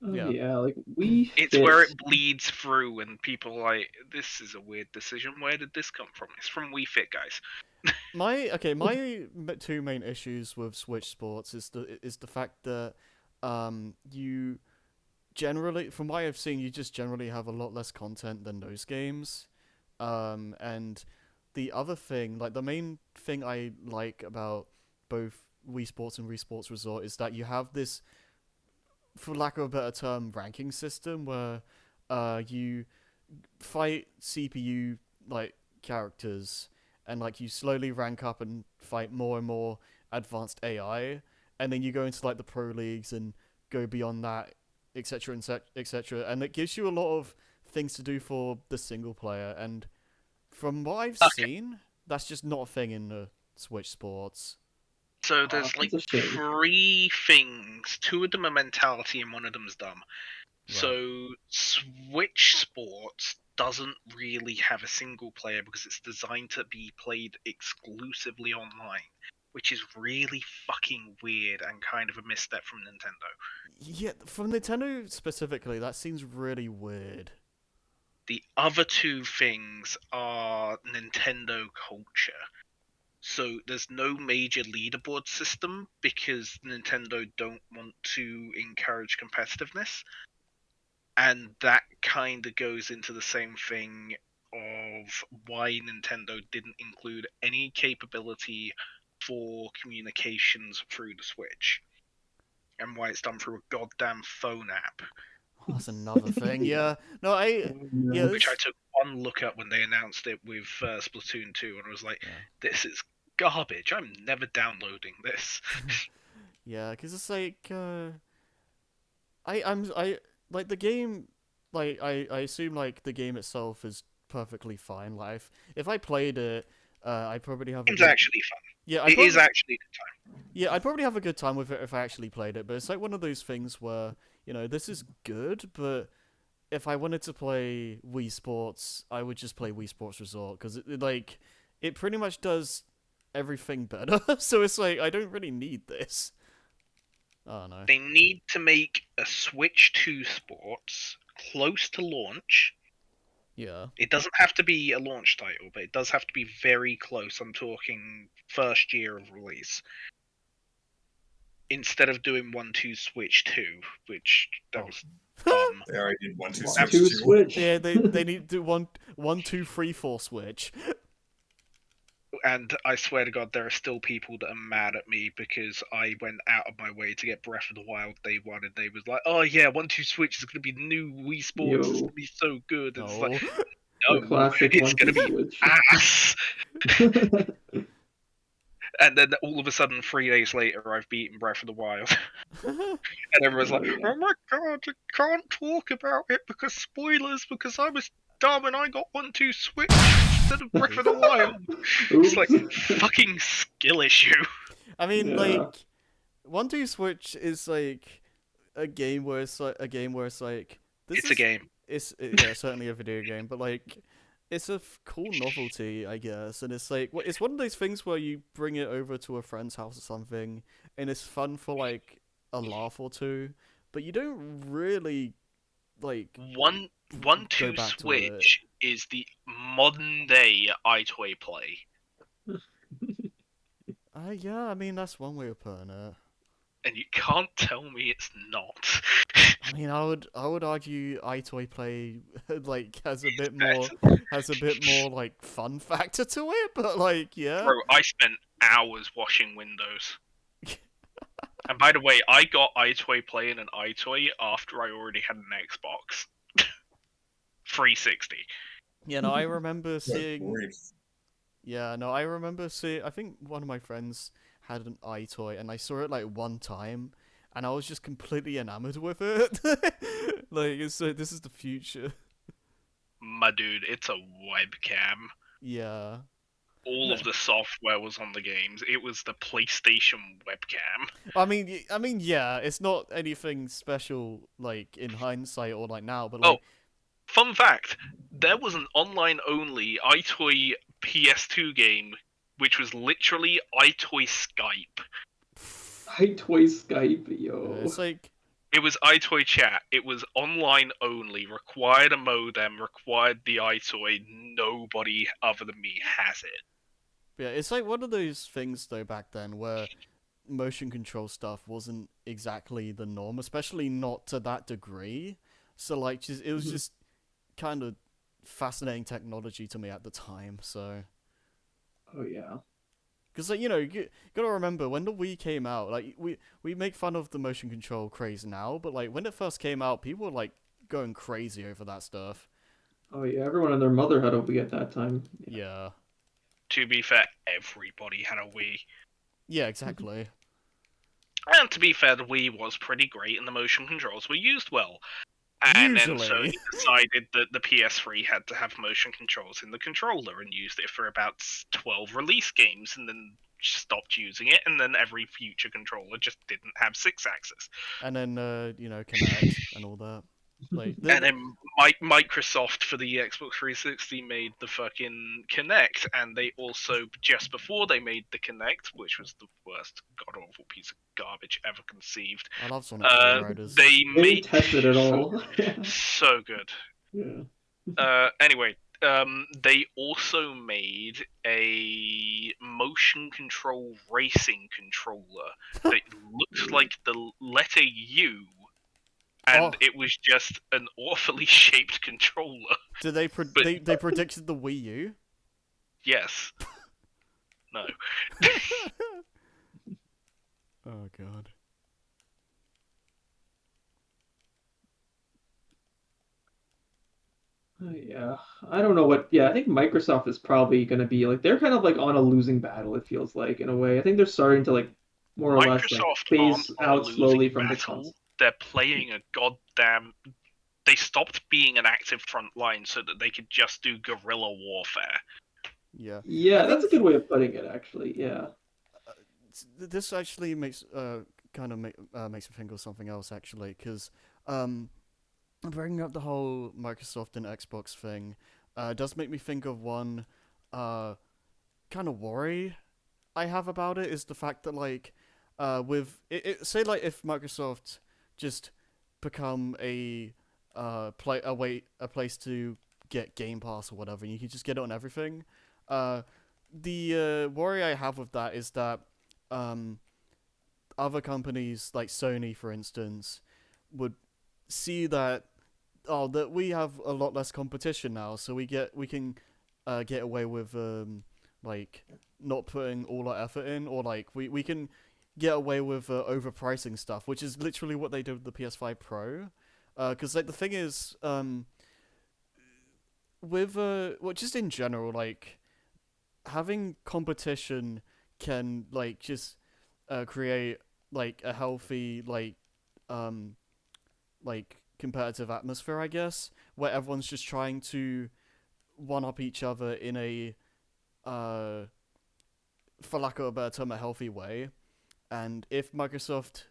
Oh Yeah. yeah. Like we It's fit. where it bleeds through, and people are like, "This is a weird decision. Where did this come from?" It's from Wii Fit, guys. My two main issues with Switch Sports is the fact that you generally, from what I've seen, you just generally have a lot less content than those games. And the other thing, like the main thing I like about both Wii Sports and Wii Sports Resort is that you have this, for lack of a better term, ranking system where you fight CPU like characters and like you slowly rank up and fight more and more advanced AI, and then you go into like the pro leagues and go beyond that, etc. and etc. And it gives you a lot of things to do for the single player. And from what I've Okay, seen, that's just not a thing in the Switch Sports. so Aw, there's like that's a shame. 3 things. 2 of them are mentality, and 1 of them's dumb. Right. So Switch Sports doesn't really have a single player because it's designed to be played exclusively online, which is really fucking weird and kind of a misstep from Nintendo. Yeah, from Nintendo specifically, that seems really weird. The other 2 things are Nintendo culture. So there's no major leaderboard system because Nintendo don't want to encourage competitiveness. And that kind of goes into the same thing of why Nintendo didn't include any capability for communications through the Switch, and why it's done through a goddamn phone app, Oh, that's another thing. Yeah. No, yeah, Yeah. which I this took one look at when they announced it with Splatoon 2, and I was like, yeah. this is garbage. I'm never downloading this. Yeah, because it's like I like the game, like I assume like the game itself is perfectly fine. Like if I played it, I'd probably have a It's good actually fun. yeah. It is actually a good time. Yeah, I'd probably have a good time with it if I actually played it. But it's like one of those things where this is good, but if I wanted to play Wii Sports, I would just play Wii Sports Resort because it pretty much does everything better. So it's like I don't really need this. I don't know. They need to make a Switch 2 Sports close to launch. Yeah. It doesn't have to be a launch title, but it does have to be very close. I'm talking first year of release. Instead of doing 1-2 Switch 2, which that Oh. was dumb. They already did 1-2 One, Switch two, 2. switch. Yeah, they need to do 1, 2, 3, 4 switch. And I swear to God, there are still people that are mad at me because I went out of my way to get Breath of the Wild Day 1, and they was like, "Oh yeah, 1-2 Switch is going to be the new Wii Sports. It's Yo, going to be so good." And it's like, No. the no, classic it's going to 1-2 be switch. ass. And then all of a sudden, 3 days later, I've beaten Breath of the Wild, and everyone's Oh like, yeah. "Oh my God, I can't talk about it because spoilers. Because I was dumb and I got 1-2 Switch." instead of Breath of the Wild. It's like fucking skill issue. I mean, Yeah. like, 1-2 Switch is like a game where it's like this It's a is game. yeah, certainly a video game, but like it's a cool novelty, I guess, and it's like it's one of those things where you bring it over to a friend's house or something, and it's fun for like a laugh or two, but you don't really like One go 2 back to it. Switch is the modern day iToy play. Yeah, I mean that's one way of putting it. And you can't tell me it's not. I mean, I would argue iToy Play like has a bit better. more like fun factor to it, but like yeah. Bro, I spent hours washing windows. And by the way, I got iToy Play and an iToy after I already had an Xbox 360. Yeah, no, I remember Good seeing. grief. Yeah, no, I remember seeing. I think one of my friends had an iToy, and I saw it like one time, and I was just completely enamored with it. Like, it's this is the future. My dude, it's a webcam. Yeah. All No. of the software was on the games. It was the PlayStation webcam. I mean, yeah, it's not anything special like in hindsight or like now, but Oh, like, fun fact, there was an online-only iToy PS2 game, which was literally iToy Skype. iToy Skype, yo. it's like, It was iToy Chat. It was online only, required a modem, required the iToy. Nobody other than me has it. yeah, it's like one of those things though back then where motion control stuff wasn't exactly the norm, especially not to that degree. So like, it was just kind of fascinating technology to me at the time. So, Oh yeah. because like you gotta remember when the Wii came out, like we make fun of the motion control craze now, but like when it first came out, people were like going crazy over that stuff. Oh yeah. Everyone and their mother had a Wii at that time. Yeah, To be fair, everybody had a Wii. yeah, exactly. And to be fair, the Wii was pretty great and the motion controls were used well. And then Usually. Sony decided that the PS3 had to have motion controls in the controller and used it for about 12 release games and then stopped using it. And then every future controller just didn't have 6-axis. And then Kinect and all that. Like And then Microsoft for the Xbox 360 made the fucking Kinect, and they also, just before they made the Kinect, which was the worst god awful piece of garbage ever conceived, I love Sonic Flow Riders. they They made didn't test it at all. so good. Yeah. Anyway, they also made a motion control racing controller that looked like the letter U, and Oh. it was just an awfully shaped controller. Did they But- they predicted the Wii U? Yes. No. Oh god. Yeah, I don't know what. Yeah, I think Microsoft is probably going to be like they're kind of like on a losing battle. It feels like in a way. I think they're starting to like more or less like Microsoft phase aren't on a out slowly losing from the battle. console. They're playing a goddamn. They stopped being an active front line so that they could just do guerrilla warfare. Yeah. Yeah, I that's a think- good way of putting it. Actually, yeah. This actually makes kind of makes me think of something else actually, because bringing up the whole Microsoft and Xbox thing does make me think of one kind of worry I have about it, is the fact that like with say like if Microsoft just become a place to get Game Pass or whatever, and you can just get it on everything. The worry I have with that is that other companies like Sony, for instance, would see that that we have a lot less competition now, so we can get away with like not putting all our effort in, or like we can get away with overpricing stuff, which is literally what they did with the PS5 Pro. Because like the thing is, with well, just in general, like having competition can like just create like a healthy like competitive atmosphere, I guess, where everyone's just trying to one up each other in a for lack of a better term, a healthy way. And if Microsoft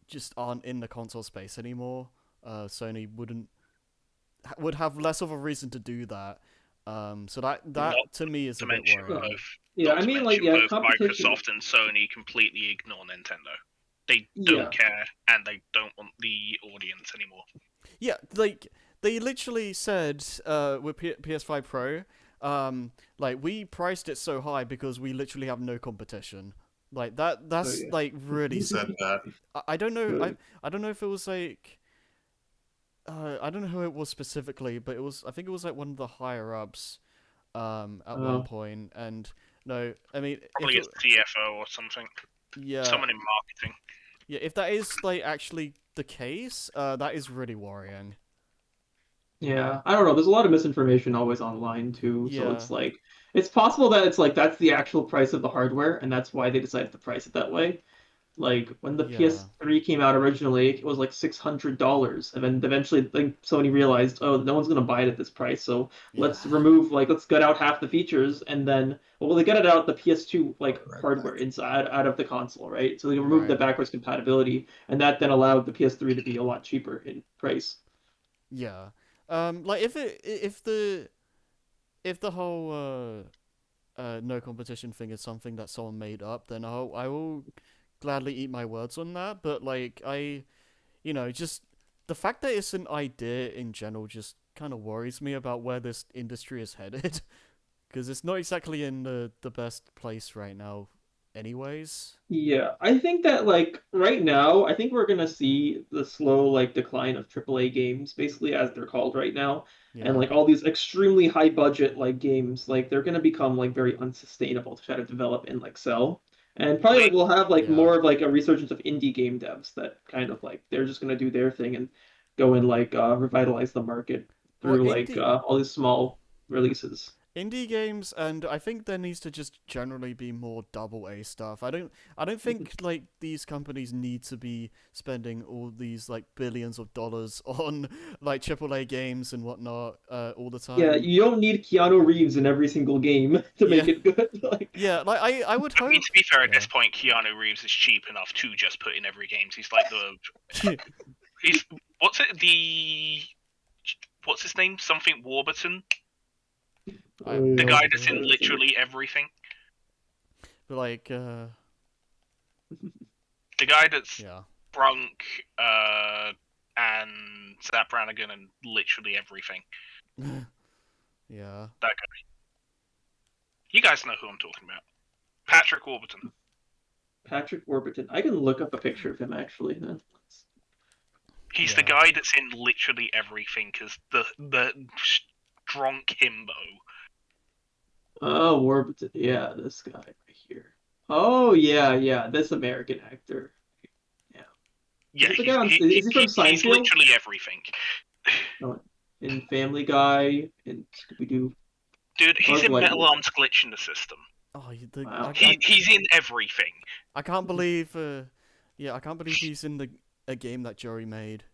just aren't in the console space anymore, Sony would have less of a reason to do that. So that Not to me is to a bit mention Yeah. worrying. Yeah, not I to mean, like, mention yeah, both competition. Microsoft and Sony completely ignore Nintendo. They Yeah. don't care, and they don't want the audience anymore. Yeah, like they literally said with PS5 Pro, like we priced it so high because we literally have no competition. Like that. Oh That's yeah. like really. He said that. I don't know. Good. I don't know if it was like. I don't know who it was specifically, but it was. I think it was like one of the higher ups. At one Oh. point, and no, I mean, Probably a CFO or something. yeah, Someone in marketing. yeah, if that is like actually the case, that is really worrying. Yeah, I don't know. There's a lot of misinformation always online too, so Yeah, it's like it's possible that it's like that's the actual price of the hardware, and that's why they decided to price it that way. Like when the yeah, PS3 came out originally, it was like $600, and then eventually like Sony realized, oh, no one's gonna buy it at this price, so yeah, let's gut out half the features, and then well they gutted out the PS2 I'll be like right hardware back. inside out of the console, right? So they removed the right, backwards compatibility, and that then allowed the PS3 to be a lot cheaper in price. yeah. Like if the whole no competition thing is something that someone made up, then I will gladly eat my words on that. But like just the fact that it's an idea in general just kind of worries me about where this industry is headed. Because it's not exactly in the best place right now, anyways. Yeah, I think that like right now, I think we're gonna see the slow like decline of AAA games, basically as they're called right now, and Yeah, like all these extremely high budget like games, like they're gonna become like very unsustainable to try to develop and like sell. And probably like Wait, we'll have like yeah. more of like a resurgence of indie game devs that kind of like they're just gonna do their thing and go and like revitalize the market Well, through like all these small releases. indie games, and I think there needs to just generally be more double A stuff. I don't think like these companies need to be spending all these like billions of dollars on like AAA games and whatnot all the Yeah, time. you don't need Keanu Reeves in every single game to Yeah, make it good. Like, yeah. Like I would I mean, hope. to be fair, at Yeah. this point, Keanu Reeves is cheap enough to just put in every game. He's like he's what's it what's his name? Something Warburton, I have the no guy that's idea. in literally everything. But like The guy that's yeah. Brunk, and Zap Brannigan and literally everything. Yeah. That guy. You guys know who I'm talking about. Patrick Warburton. Patrick Warburton. I can look up a picture of him actually. Then. He's the Yeah. guy that's in literally everything because the drunk himbo. Oh, Warburton. Yeah, this guy right here. Oh yeah, yeah, this American actor. Yeah. Is Yeah, this the guy on? Is he from he's Seinfeld? literally everything. No, in Family Guy, in Scooby Doo. Dude, he's Buzz in Metal Lightyear. Arm's Glitch in the System. Oh, Wow. He's in everything. I can't believe. Yeah, I can't believe he's in a game that Joey made.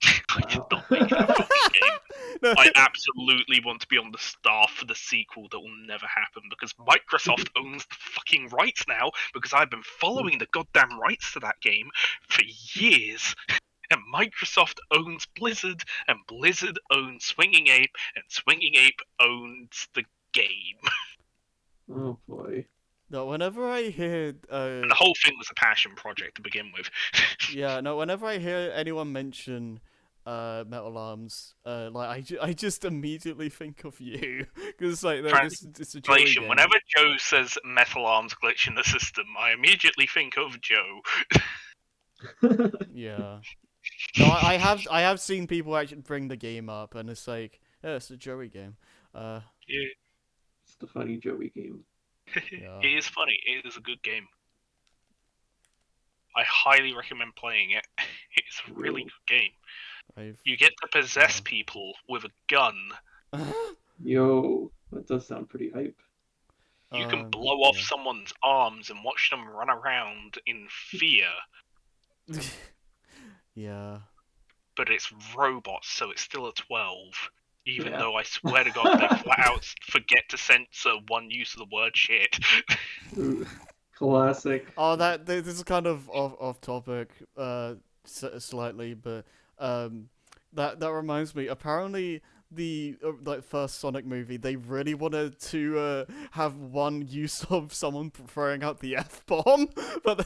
I did Wow. not make a fucking game. No. I absolutely want to be on the staff for the sequel that will never happen because Microsoft owns the fucking rights now because I've been following the goddamn rights to that game for years. And Microsoft owns Blizzard, and Blizzard owns Swinging Ape, and Swinging Ape owns the game. Oh boy. No, whenever I hear And the whole thing was a passion project to begin with. yeah, no, whenever I hear anyone mention Metal Arms, I just immediately think of you because like no, this it's a Joey Translation, game. whenever Joe says Metal Arms glitch in the system, I immediately think of Joe. Yeah. No, I have seen people actually bring the game up, and it's like, yeah, it's a Joey game. Yeah. It's the funny Joey game. Yeah. It is funny. It is a good game. I highly recommend playing it. It's a really good game. You get to possess people with a gun. Yo, that does sound pretty hype. You can blow off someone's arms and watch them run around in fear. Yeah. But it's robots, so it's still a 12. Even Yeah. though I swear to God, they flat out forget to censor one use of the word shit. Ooh, classic. Oh, this is kind of off topic, slightly, but that reminds me. Apparently, the like first Sonic movie, they really wanted to have one use of someone throwing out the F bomb, but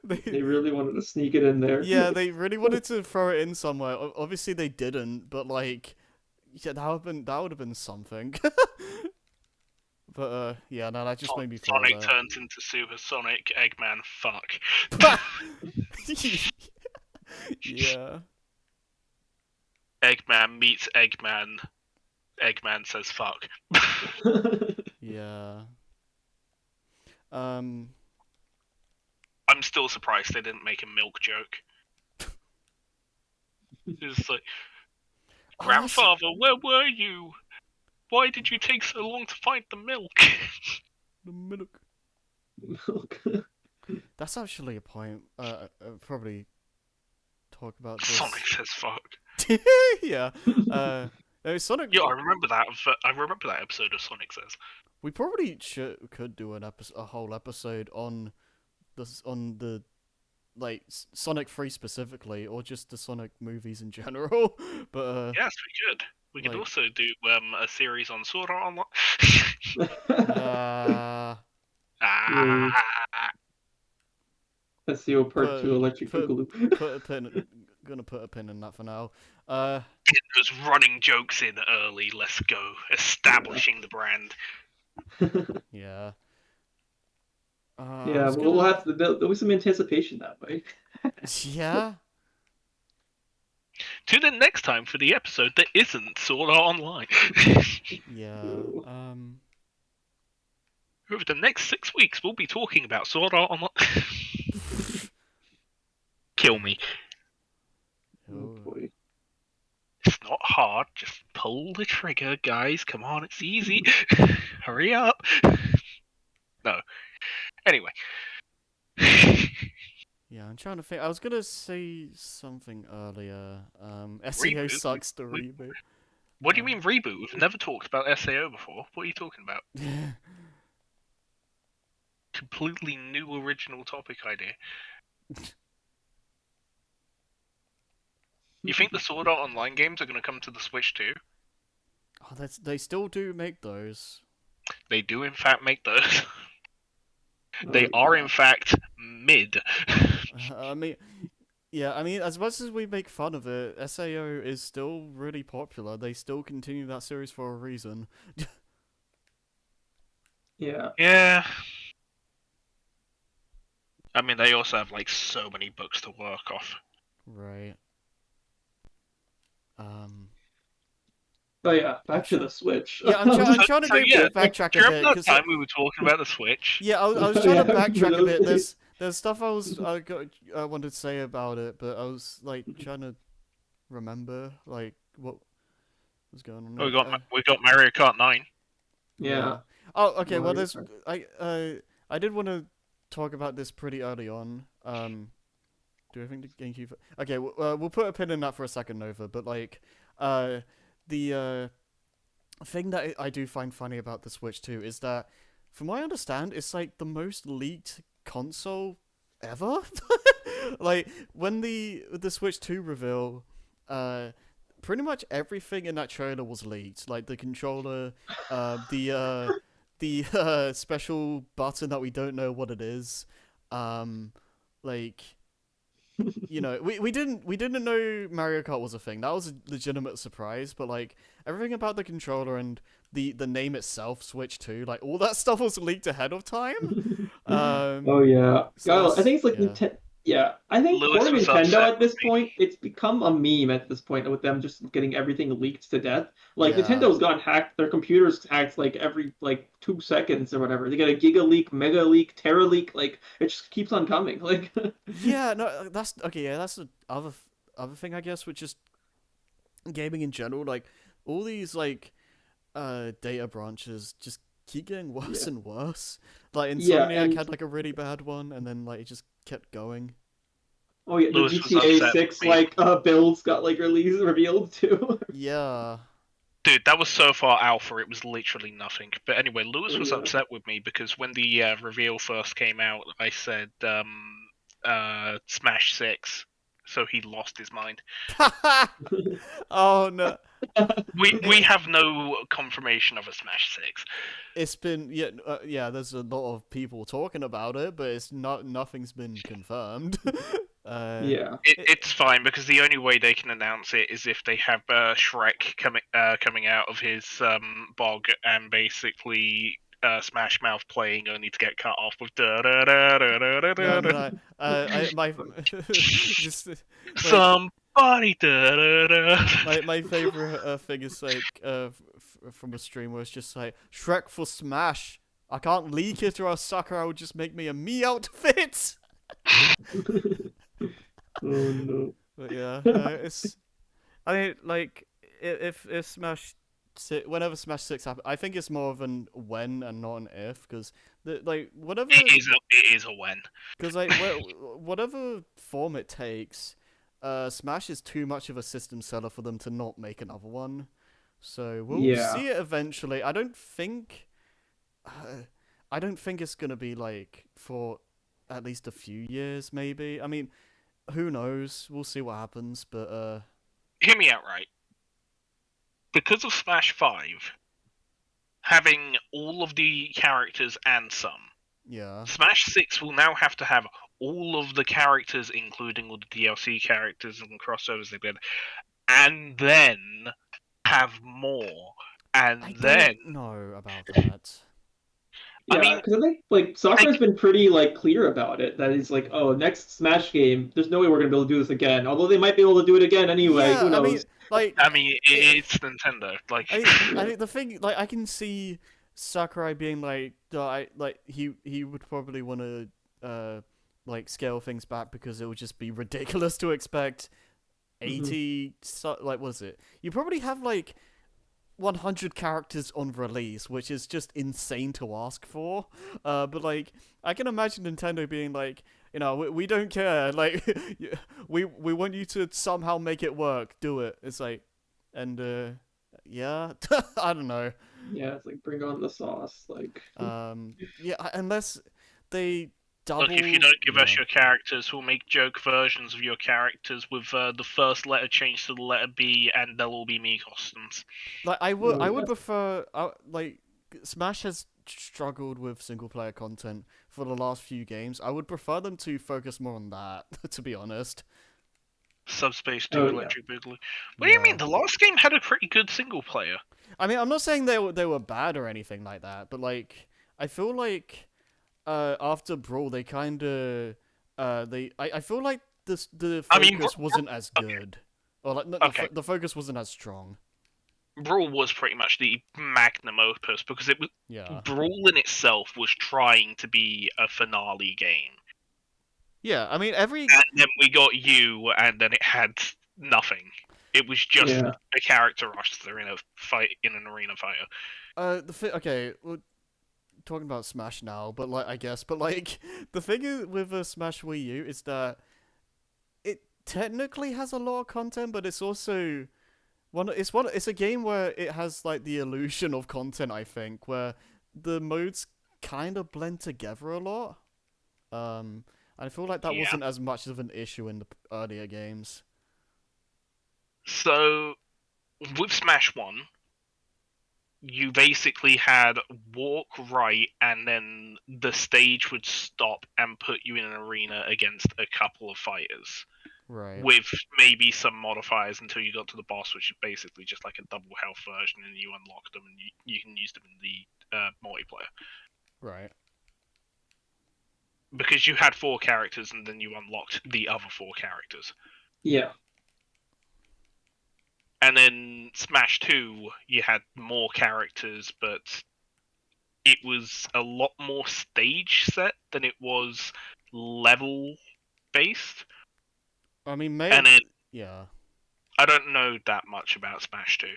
They really wanted to sneak it in there. yeah, they really wanted to throw it in somewhere. Obviously, they didn't, but like, yeah, that would have been something. But yeah, no, that just made me thought Sonic of turns into Supersonic Eggman. Fuck. that. Yeah. Eggman meets Eggman. Eggman says fuck. Yeah. Um. I'm still surprised they didn't make a milk joke. It's like, Oh, that's- grandfather, where were you? Why did you take so long to find the milk? the milk. Milk. That's actually a point. Probably talk about this. Sonic says fuck. Yeah. No, Sonic. Yeah, I remember that. I remember that episode of Sonic Says. We probably could do a whole episode on the like Sonic 3 specifically, or just the Sonic movies in general. But Yes, we could. We could like- also do a series on Sword Art Online. SEO Part 2 put- Electric put- Boogaloo. put a pin. Gonna put a pin in that for now. Those running jokes in early. Let's go. Establishing the brand. Yeah. Yeah, we'll have to. There'll be some anticipation that way. Yeah. Tune in next time for the episode that isn't Sword Art Online. Yeah. Ooh. Over the next 6 weeks, we'll be talking about Sword Art Online. Kill me. Oh boy. It's not hard. Just pull the trigger, guys. Come on, it's easy. Hurry up. No. Anyway. Yeah, I'm trying to think. I was gonna say something earlier. SEO Reboot? sucks to reboot. What do you mean reboot? We've never talked about SAO before. What are you talking about? Completely new original topic idea. You think the Sword Art Online games are going to come to the Switch too? Oh, they still do make those. They do in fact make those. They Oh, are yeah. in fact mid. I mean, yeah, I mean, as much as we make fun of it, SAO is still really popular. They still continue that series for a reason. Yeah. Yeah. I mean, they also have like so many books to work off. Right. But yeah, back to the Switch. Yeah, I'm trying to So, go yeah, backtrack Do you a remember bit that time we were talking about the Switch? yeah, I was trying to Yeah, backtrack a those bit. days. There's stuff I wanted to say about it, but I was like trying to remember like what was going on. We got Mario Kart 9. Yeah. Oh, okay. Well, Mario there's Kart. I did want to talk about this pretty early on. Do I think the GameCube? Okay, we'll put a pin in that for a second, Nova. But like, the thing that I do find funny about the Switch too is that, from what I understand, it's like the most leaked console ever. Like when the Switch 2 reveal, pretty much everything in that trailer was leaked. Like the controller, the special button that we don't know what it is. Like, you know, we didn't know Mario Kart was a thing. That was a legitimate surprise. But like everything about the controller and the name itself, Switch 2, like all that stuff was leaked ahead of time. Oh yeah. so God, I think it's like yeah. Nintendo. Yeah, I think Lewis for was Nintendo upset at this with me. point, it's become a meme at this point with them just getting everything leaked to death. Like Yeah. Nintendo's gotten hacked, their computers hacked like every like 2 seconds or whatever. They get a giga leak, mega leak, tera leak. Like it just keeps on coming. Like Yeah, no, that's okay. Yeah, that's the other thing, I guess, which is gaming in general. Like all these like data branches just keep getting worse Yeah. and worse. Like Yeah, Insomniac and- had like a really bad one, and then like it just kept going. oh yeah, the Lewis was GTA upset 6 with me. like builds got like revealed too. Yeah, Dude, that was so far alpha, it was literally nothing. But anyway, Lewis was Yeah. upset with me because when the reveal first came out, I said Smash 6, so he lost his mind. Oh no. We have no confirmation of a Smash 6. It's been yeah. There's a lot of people talking about it, but it's not nothing's been confirmed. Yeah. It's fine because the only way they can announce it is if they have Shrek coming out of his bog and basically Smash Mouth playing, only to get cut off with da da da da da da No, da. no. My just like Somebody da da da. my favorite thing is like from a stream where it's just like Shrek for Smash. I can't leak it or else Sakura will just make me a me outfit. Oh no. But yeah, it's. I mean, like if Smash, whenever Smash 6 happens, I think it's more of an when and not an if, because like whatever, It is a when. because like whatever form it takes, Smash is too much of a system seller for them to not make another one. So we'll Yeah. see it eventually. I don't think it's gonna be like for at least a few years, maybe. I mean, who knows? We'll see what happens, but Hear me out right. Because of Smash 5 having all of the characters and some, yeah. Smash 6 will now have to have all of the characters, including all the DLC characters and crossovers they did, and then have more. And I then, don't know about that. I Yeah, mean, because I think like Sakura's been pretty like clear about it. That he's like, oh, next Smash game, there's no way we're gonna be able to do this again. Although they might be able to do it again anyway. Yeah, Who knows? it's Nintendo. Like, I mean, the thing, like, I can see Sakurai being like, he would probably want to, like, scale things back because it would just be ridiculous to expect Mhm. 80, like, what is it? You probably have like 100 characters on release, which is just insane to ask for. But like, I can imagine Nintendo being like, we don't care. Like, we want you to somehow make it work. Do it. It's like, and yeah, I don't know. Yeah, it's like bring on the sauce. Like, Yeah, unless they double. look, if you don't give us Yeah. your characters, we'll make joke versions of your characters with the first letter changed to the letter B, and they'll all be me costumes. Like oh I yeah, would prefer like Smash has struggled with single player content for the last few games. I would prefer them to focus more on that, to be honest. Subspace 2 oh yeah. Electric Boogaloo. What do you mean? Yeah. The last game had a pretty good single player. I mean, I'm not saying they were bad or anything like that, but like I feel like after Brawl they kind of I feel like the I mean, focus wasn't as good. Or like okay, the focus wasn't as strong. Brawl was pretty much the magnum opus because it was Yeah. Brawl in itself was trying to be a finale game, Yeah, I mean every and then we got you, and then it had nothing. It was just Yeah. a character roster in a fight in an arena fighter. okay, well, talking about Smash now, but like I guess, but like the thing is with Smash Wii U is that it technically has a lot of content, but it's also it's a game where it has like the illusion of content. I think where the modes kind of blend together a lot. I feel like that Yeah. wasn't as much of an issue in the earlier games. So with Smash One, you basically had walk right, and then the stage would stop and put you in an arena against a couple of fighters, Right. with maybe some modifiers until you got to the boss, which is basically just like a double health version, and you unlock them and you can use them in the multiplayer. Right. Because you had 4 characters and then you unlocked the other 4 characters. Yeah. And then Smash 2, you had more characters, but it was a lot more stage set than it was level based. I mean, And then yeah. I don't know that much about Smash 2.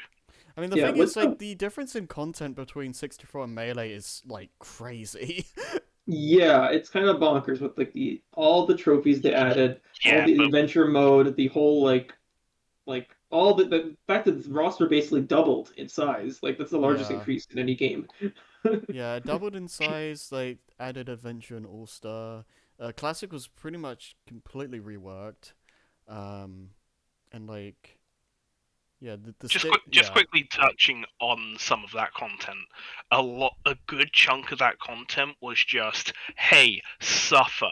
I mean, the Yeah, thing with is, like, the difference in content between 64 and Melee is, like, crazy. Yeah, it's kind of bonkers with like all the trophies they added, all Yeah, the but adventure mode, the whole like all the fact that the roster basically doubled in size, like that's the largest Yeah. increase in any game. Yeah, doubled in size, like added Adventure and All Star. Classic was pretty much completely reworked. Um, and like, yeah, the stick, Just yeah, quickly touching on some of that content. A good chunk of that content was just, hey, suffer.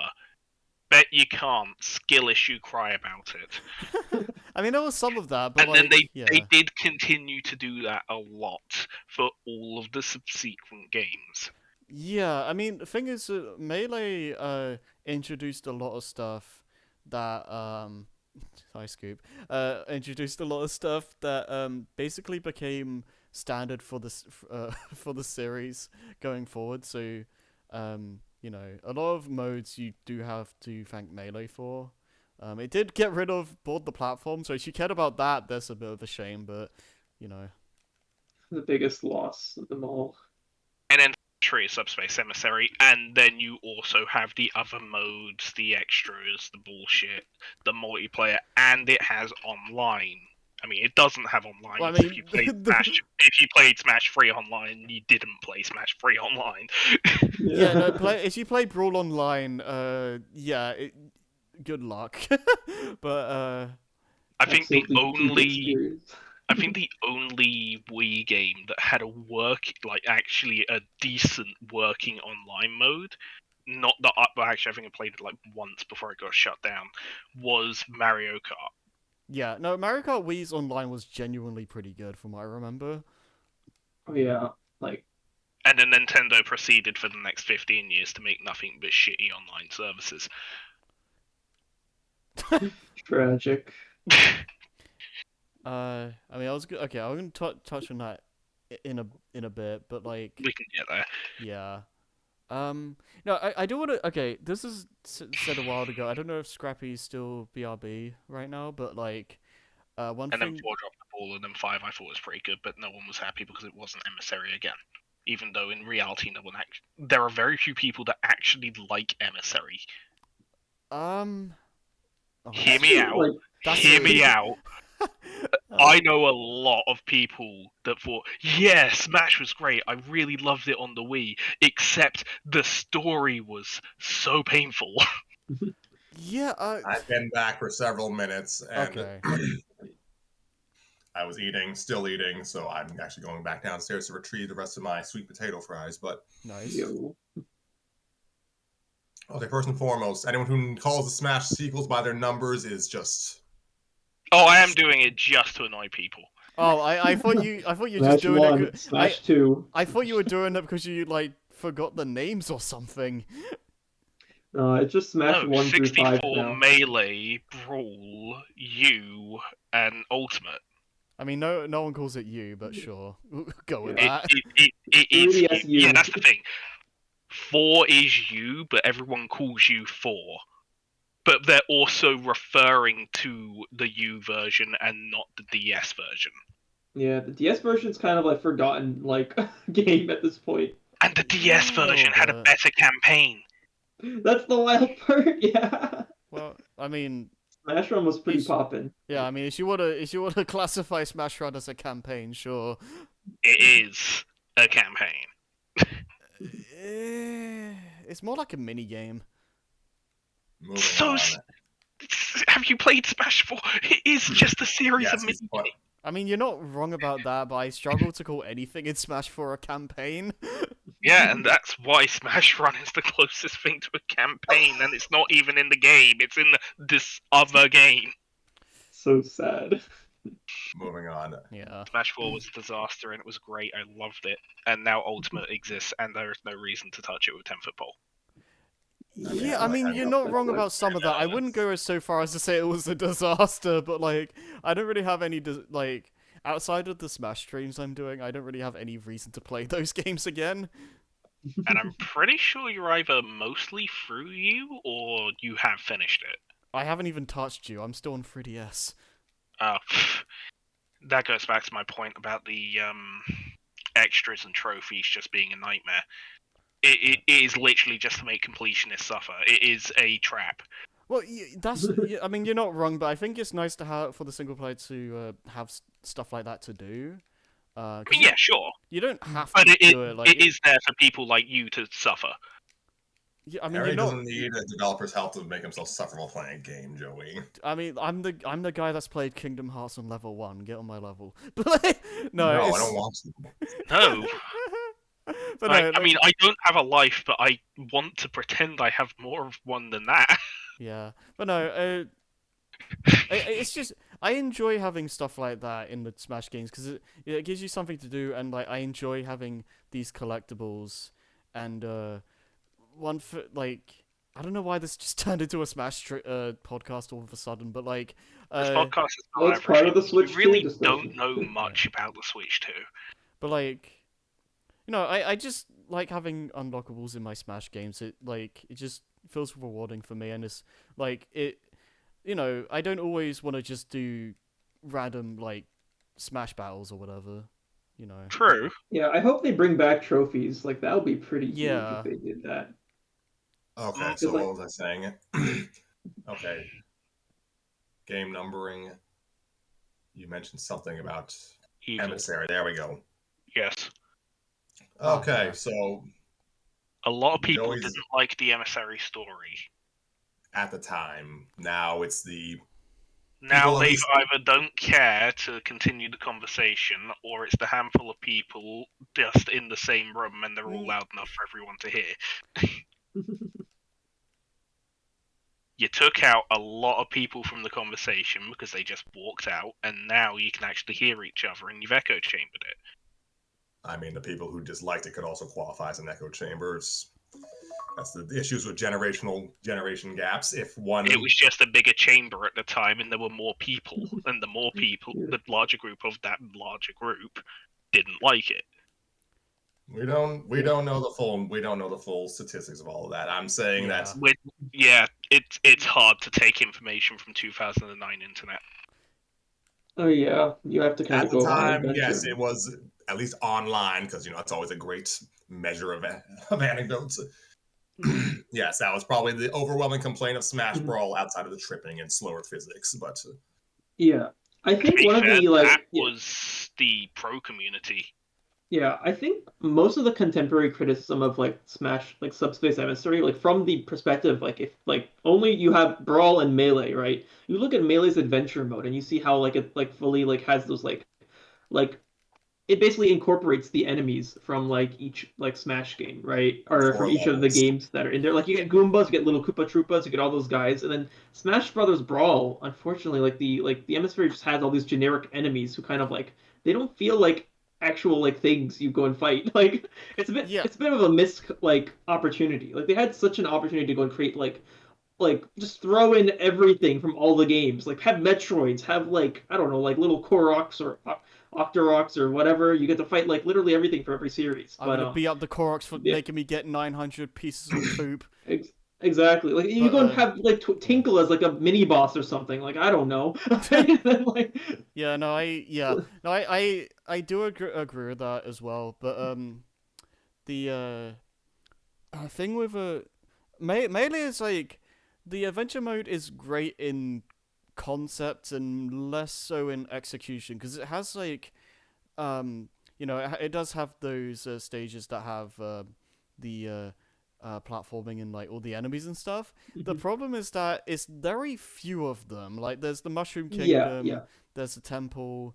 Bet you can't. Skill issue, cry about it. I mean, there was some of that, but And then like, they yeah, did continue to do that a lot for all of the subsequent games. yeah. I mean, the thing is, Melee introduced a lot of stuff that hi Scoop, introduced a lot of stuff that basically became standard for this for the series going forward. So, you know, a lot of modes you do have to thank Melee for. It did get rid of board the platform, so if you cared about that, that's a bit of a shame. But you know, The biggest loss of them all. And then Tree Subspace Emissary, and then you also have the other modes, the extras, the bullshit, the multiplayer, and it has online. I mean, it doesn't have online well, I because if you mean, played Smash, if you played Smash 3 online, you didn't play Smash 3 online. yeah, no, Yeah. play if you play Brawl Online, yeah, good luck. But I think the Absolutely peak only experience. I think the only Wii game that had actually a decent working online mode, not that but actually I think I played it like once before it got shut down, was Mario Kart. yeah, no, Mario Kart Wii's online was genuinely pretty good from what I remember. Oh yeah, like And then Nintendo proceeded for the next 15 years to make nothing but shitty online services. tragic. I mean, I was okay. I'm gonna touch on that in a bit, but like, We can get there. yeah. No, I do want to. Okay, this is said a while ago. I don't know if Scrappy's still BRB right now, but like, one And then thing. 4 dropped the ball, and then 5 I thought was pretty good, but no one was happy because it wasn't Emissary again. Even though in reality, no one there are very few people that actually like Emissary. Um. Oh, Hear It's me true, out. like that's Hear me out. uh, I know a lot of people that thought, yeah, Smash was great. I really loved it on the Wii, except the story was so painful. yeah. I've been back for several minutes and Okay. I was eating, still eating, so I'm actually going back downstairs to retrieve the rest of my sweet potato fries. But Nice. yo. okay, first and foremost, anyone who calls the Smash sequels by their numbers is just Oh, I am doing it just to annoy people. Oh, I thought you were just Smash doing it. one, Smash two. I thought you were doing it because you like forgot the names or something. It's just Smash No, one through five 64 now. Melee, Brawl, U, and Ultimate. I mean, no one calls it you, but sure, we'll go with Yeah. It, that. it is you. 3DS Yeah, U. that's the thing. 4 is you, but everyone calls you 4. But they're also referring to the U version and not the DS version. Yeah, the DS version's kind of like forgotten like game at this point. And the DS Yeah, a little version had a bit. better campaign. That's the wild part. Yeah. Well, I mean, Smash Run was pretty He's- poppin'. yeah, I mean, if you wanna classify Smash Run as a campaign, sure. It is a campaign. It's more like a mini game. moving So, on. have you played Smash 4? It is just a series of Yes, mini he's put, I mean, you're not wrong about that, but I struggle to call anything in Smash for a campaign. Yeah, and that's why Smash Run is the closest thing to a campaign, and it's not even in the game, it's in this other game. So sad. moving on. Yeah. Smash 4 was a disaster and it was great, I loved it. And now Ultimate exists, and there is no reason to touch it with 10-foot pole. Yeah, I mean, you're not wrong about some of that. I wouldn't go so far as to say it was a disaster, but like, I don't really have any like outside of the Smash streams I'm doing. I don't really have any reason to play those games again. And I'm pretty sure you're either mostly through you or you have finished it. I haven't even touched you. I'm still on 3DS. Uh, that goes back to my point about the extras and trophies just being a nightmare. It is literally just to make completionists suffer. It is a trap. Well, I mean, you're not wrong, but I think it's nice to have for the single player to have stuff like that to do. I Because mean, yeah, sure, you don't have but to do it like it is there for people like you to suffer. I mean, you're Harry not. doesn't need a developer's help to make himself suffer while playing a game, Joey. I mean, I'm the guy that's played Kingdom Hearts on level 1. Get on my level. But like, no, No, I it's. don't want to. No, But no, I like, mean, I don't have a life, but I want to pretend I have more of one than that. yeah, but no, it's just I enjoy having stuff like that in the Smash games because it gives you something to do, and like I enjoy having these collectibles, and one for like I don't know why this just turned into a podcast all of a sudden, but like This podcast is Well, not it's part of the everything. We Switch 2 really discussion. don't know much about the Switch 2. but like I just like having unlockables in my Smash games. It just feels rewarding for me, and it's like it. I don't always want to just do random like Smash battles or whatever. You know. True. Yeah, I hope they bring back trophies. Like that would be pretty huge if Yeah. they did that. Okay, Mm. so Because what like, was I saying? Okay, game numbering. You mentioned something about Evil. emissary. There we go. Yes. Okay, yeah. so A lot of people Joey's didn't like the emissary story. at the time. Now it's the Now people of they these. either don't care to continue the conversation, or it's the handful of people just in the same room and they're all loud enough for everyone to hear. You took out a lot of people from the conversation because they just walked out, and now you can actually hear each other and you've echo chambered it. I mean, the people who disliked it could also qualify as an echo chambers. That's the issues with generation gaps. If one, It was just a bigger chamber at the time, and there were more people, and the more people, Yeah. the larger group of that larger group didn't like it. we don't know the full statistics of all of that. I'm saying Yeah. that Yeah, it's hard to take information from 2009 internet. oh yeah, you have to kind at of the go on time, adventure. yes, it was at least online because it's always a great measure of anecdotes. Yes, that was probably the overwhelming complaint of Smash Mhm. Brawl outside of the tripping and slower physics. But Yeah, I And to think be one of fair, the that like yeah. was the pro community. Yeah, I think most of the contemporary criticism of like Smash, like Subspace Emissary, like from the perspective, like if like only you have Brawl and Melee, right? You look at Melee's adventure mode and you see how like it like fully like has those like it basically incorporates the enemies from like each like Smash game, right? Or four from each of the levels. games that are in there. Like you get Goombas, you get little Koopa Troopas, you get all those guys, and then Smash Brothers Brawl, unfortunately, like the Emissary just has all these generic enemies who kind of like they don't feel like actual like things you go and fight. Like Yeah. it's a bit of a missed like opportunity. Like they had such an opportunity to go and create like just throw in everything from all the games. Like have Metroids, have like I don't know, like little Koroks or Octoroks or whatever. You get to fight like literally everything for every series. I'm But gonna beat up the Koroks for yeah, making me get 900 pieces of poop. exactly. Like you But go and have like yeah. Tinkle as like a mini boss or something. Like I don't know. Like, Yeah, no, I do agree with that as well. But the thing with Melee is like the adventure mode is great in concept and less so in execution because it has like it does have those stages that have the platforming and like all the enemies and stuff. The problem is that it's very few of them. Like there's the Mushroom yeah, Kingdom, yeah. there's the temple.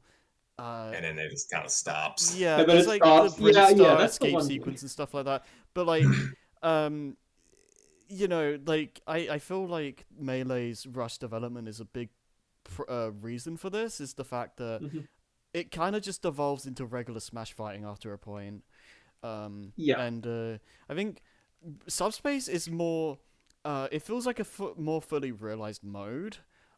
And then it just kind of stops. Yeah, And then there's it like the stops. Yeah, yeah. Brimstar That's the escape one thing. sequence and stuff like that. But like, um, like I feel like Melee's rush development is a big reason for this. Is the fact that Mhm. it kind of just devolves into regular Smash fighting after a point. Yeah, And I think Subspace is more. It feels like a more fully realized mode.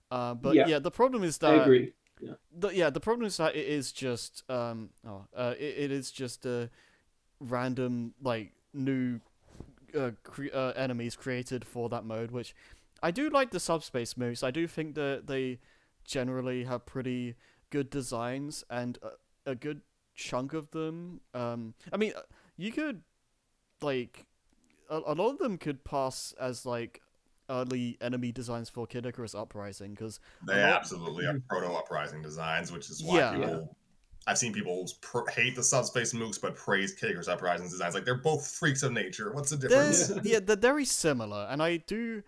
But yeah. yeah, the problem is I that agree. Yeah. the problem is that it is just it is just random like new enemies created for that mode, which I do like the subspace moves. I do think that they generally have pretty good designs and a good chunk of them. I mean, you could like a lot of them could pass as like early enemy designs for Kid Icarus Uprising, because a They lot. absolutely have proto uprising designs, which is why Yeah, Yeah. people. I've seen people hate the subspace mooks, but praise Kager's uprising designs. Like they're both freaks of nature. What's the difference? they're very similar, and I do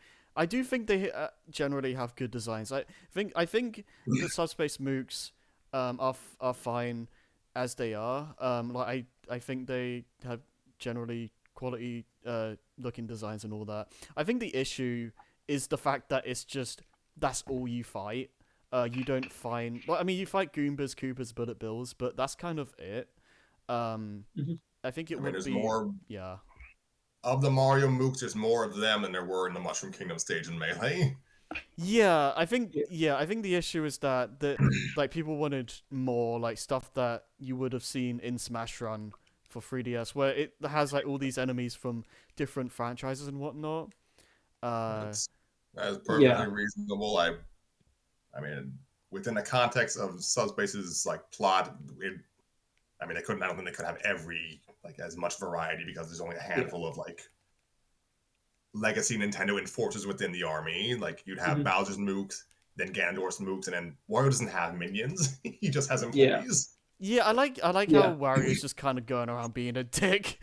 think they generally have good designs. I think the subspace mooks are fine as they are. I think they have generally quality looking designs and all that. I think the issue is the fact that it's just that's all you fight. You don't find. Well, I mean, you fight Goombas, Koopas, Bullet Bills, but that's kind of it. Um, Mhm. I think it I mean, would there's be more yeah. of the Mario mooks. There's more of them than there were in the Mushroom Kingdom stage in Melee. I think the issue is that like people wanted more like stuff that you would have seen in Smash Run for 3DS, where it has like all these enemies from different franchises and whatnot. Uh, That is perfectly Yeah. reasonable. I mean, within the context of Subspace's like plot, I mean, they couldn't. I don't think they could have every like as much variety because there's only a Yeah. handful of like legacy Nintendo enforcers within the army. Like you'd have Mhm. Bowser's mooks, then Ganondorf's mooks, and then Wario doesn't have minions. He just has Yeah. employees. yeah, I like how Yeah. Wario's just kind of going around being a dick.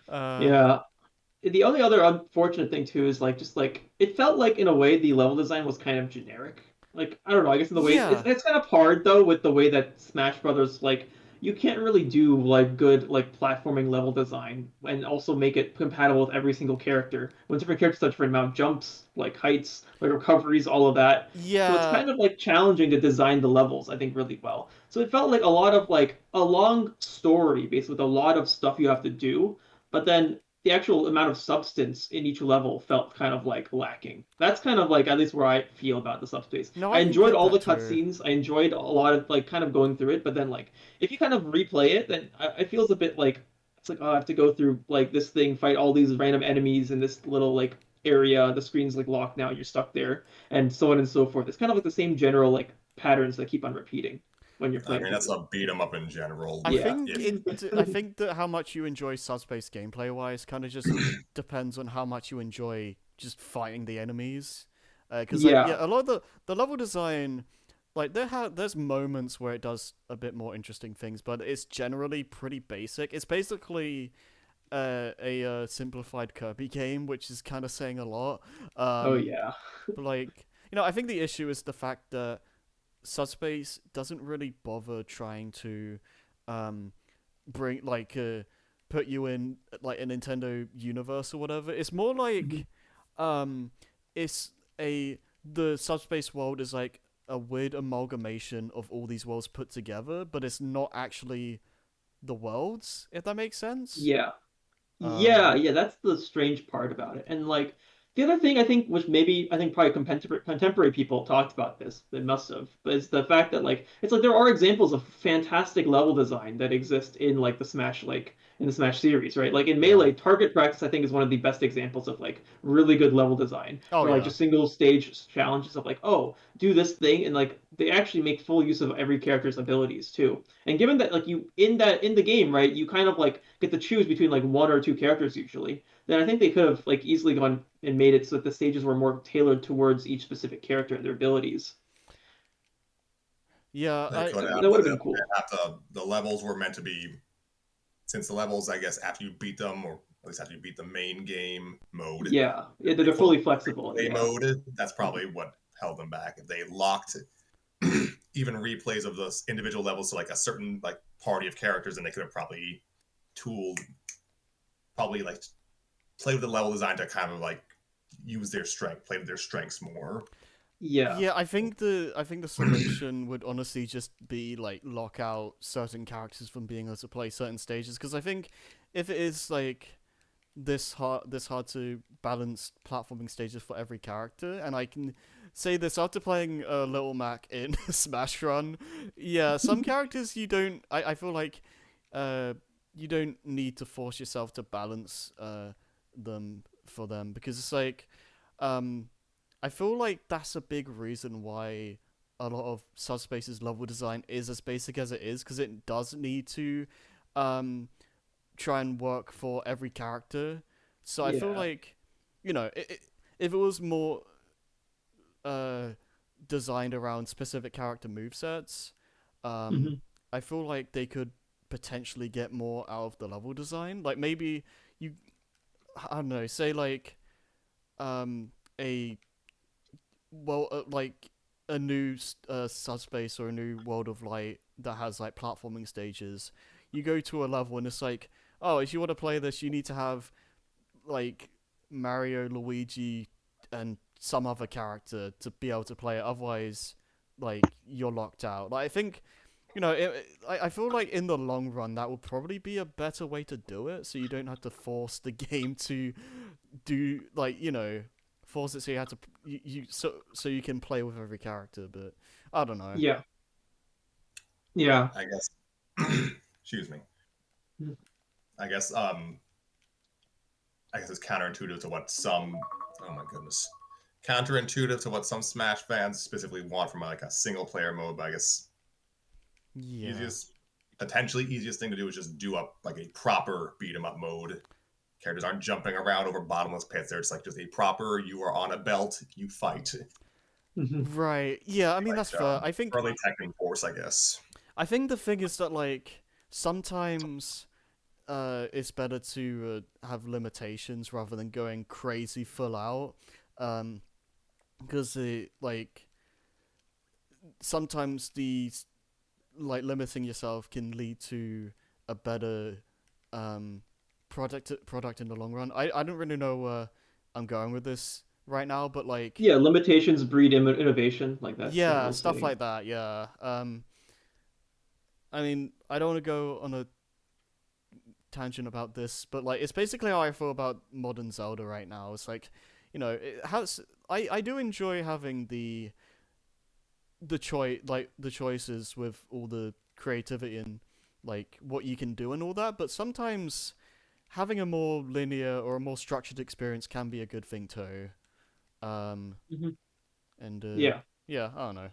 uh, Yeah. The only other unfortunate thing too is like just like it felt like in a way the level design was kind of generic. Like I don't know, I guess in the way yeah, it's kind of hard though with the way that Smash Brothers like you can't really do like good like platforming level design and also make it compatible with every single character when different characters have different amount of jumps, like heights, like recoveries, all of that. So it's yeah, kind of like challenging to design the levels, I think, really well. So it felt like a lot of like a long story based with a lot of stuff you have to do, but then the actual amount of substance in each level felt kind of like lacking. That's kind of like at least where I feel about the subspace. no, I I can enjoyed get all the that too. cutscenes. I enjoyed a lot of like kind of going through it, but then like if you kind of replay it, then it feels a bit like it's like oh I have to go through like this thing, fight all these random enemies in this little like area. The screen's like locked now, you're stuck there, and so on and so forth. It's kind of like the same general like patterns that keep on repeating when you're I playing mean, through that's this. a beat 'em up in general. I Yeah. think If I think that how much you enjoy subspace gameplay wise kind of just depends on how much you enjoy just fighting the enemies. Because like Yeah. yeah, a lot of the level design, like there's moments where it does a bit more interesting things, but it's generally pretty basic. It's basically a simplified Kirby game, which is kind of saying a lot. Oh Um, yeah. but like I think the issue is the fact that subspace doesn't really bother trying to um bring like put you in like a Nintendo universe or whatever. It's more Mhm. like um it's a the subspace world is like a weird amalgamation of all these worlds put together, but it's not actually the worlds, if that makes sense. Yeah. Yeah, Um yeah, that's the strange part about it. And like the other thing I think, which maybe I think probably contemporary people talked about this, they must have, but it's the fact that like it's like there are examples of fantastic level design that exist in like the Smash like in the Smash series, right? Like in yeah. Melee, Target Practice I think is one of the best examples of like really good level design, Oh where like yeah. just single stage challenges of like, oh, do this thing, and like they actually make full use of every character's abilities too. And given that like you in the game, right, you kind of like get to choose between like one or two characters usually, then I think they could have like easily gone and made it so that the stages were more tailored towards each specific character and their abilities. Yeah, they could have, That would but have been cool. the levels were meant to be since the levels, I guess, after you beat them, or at least after you beat the main game mode, Yeah, yeah, they they're quote fully flexible. replay Yeah, mode. That's probably what held them back. If they locked even replays of those individual levels to like a certain like party of characters, and they could have probably tooled, probably like play with the level design to kind of like use their strength, play with their strengths more. yeah, yeah, I think the solution would honestly just be like lock out certain characters from being able to play certain stages, because I think if it is like this hard to balance platforming stages for every character, and I can say this after playing Little Mac in Smash Run. Yeah, some characters I feel like uh you don't need to force yourself to balance them for them, because it's like um I feel like that's a big reason why a lot of Subspace's level design is as basic as it is, because it does need to um try and work for every character. So I feel yeah, like if it was more uh designed around specific character movesets, um, Hmm. I feel like they could potentially get more out of the level design. Like maybe you, I don't know, say like a like a new subspace or a new world of light that has like platforming stages. You go to a level and it's like, oh, if you want to play this, you need to have like Mario, Luigi, and some other character to be able to play it. Otherwise, like you're locked out. Like I think, I feel like in the long run that would probably be a better way to do it. So you don't have to force the game to do like force it so you have to so you can play with every character. But I don't know. Yeah, yeah. I guess. Excuse me. I guess I guess it's counterintuitive to what some. Oh my goodness. Counterintuitive to what some Smash fans specifically want from like a single player mode. But I guess Yeah. easiest, potentially easiest thing to do is just do up like a proper beat 'em up mode. Characters aren't jumping around over bottomless pits. There's like just a proper. You are on a belt. You fight. Hmm. Right. Yeah. I mean that's Like fair. I think early Tekken Force, I guess. I think the thing is that like sometimes it's better to have limitations rather than going crazy full out. Um, because like sometimes the like limiting yourself can lead to a better um product in the long run. I don't really know where I'm going with this right now, but like Yeah, limitations breed innovation. Like that's the yeah, whole stuff saying. like that. Yeah. I mean, I don't want to go on a tangent about this, but like it's basically how I feel about modern Zelda right now. It's like, it has I do enjoy having the choices with all the creativity and like what you can do and all that, but sometimes having a more linear or a more structured experience can be a good thing too. Um Hmm. and Yeah. yeah, I don't know.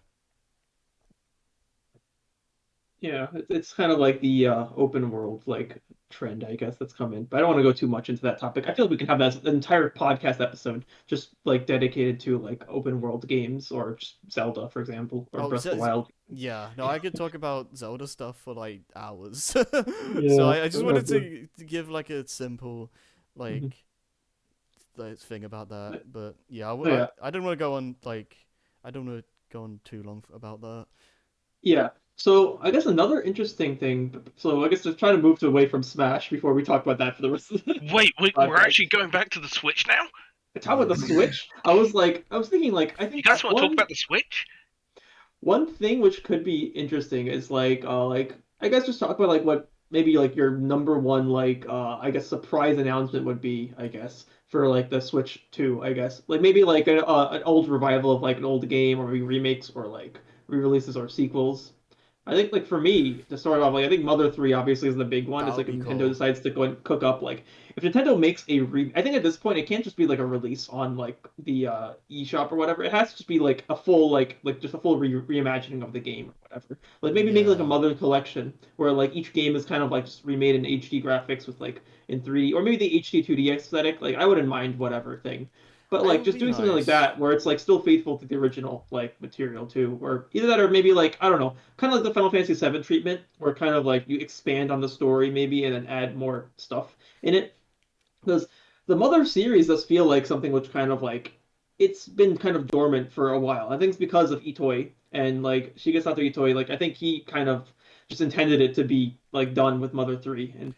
Yeah, it's kind of like the open world like trend, I guess, that's coming. But I don't want to go too much into that topic. I feel like we can have that an entire podcast episode just like dedicated to like open world games or just Zelda, for example, or Oh, Breath of the Wild. yeah, no, I could talk about Zelda stuff for like hours. So Yeah, I just wanted whatever. to give like a simple Hmm. like thing about that. But yeah, Oh yeah, I don't want to go on like I don't want to go on too long about that. yeah. So I guess another interesting thing. So I guess to try to move away from Smash before we talk about that for the rest of the Wait, we're podcast. actually going back to the Switch now. Talk about the Switch. I was thinking like I You think guys want to talk one about the Switch? One thing which could be interesting is like I guess just talk about like what maybe like your number one like I guess surprise announcement would be, I guess, for like the Switch 2, I guess. Like maybe like an old revival of like an old game, or maybe remakes or like re-releases or sequels. I think like for me to start off, like I think Mother 3 obviously is the big one. That It's would like if be Nintendo cool. decides to go and cook up like if Nintendo makes I think at this point it can't just be like a release on like the eShop or whatever. It has to just be like a full like just a full reimagining of the game or whatever. Like maybe make like a Yeah. Mother collection where like each game is kind of like just remade in HD graphics with like in 3D, or maybe the HD 2D aesthetic. Like I wouldn't mind whatever thing. But It like would just be doing something like nice. that where it's like still faithful to the original like material too, or either that or maybe like I don't know, kind of like the Final Fantasy VII treatment, where kind of like you expand on the story maybe and then add more stuff in it. Because the Mother series does feel like something which kind of like it's been kind of dormant for a while. I think it's because of Itoi and like Shigesato Itoi. Like I think he kind of just intended it to be like done with Mother 3, and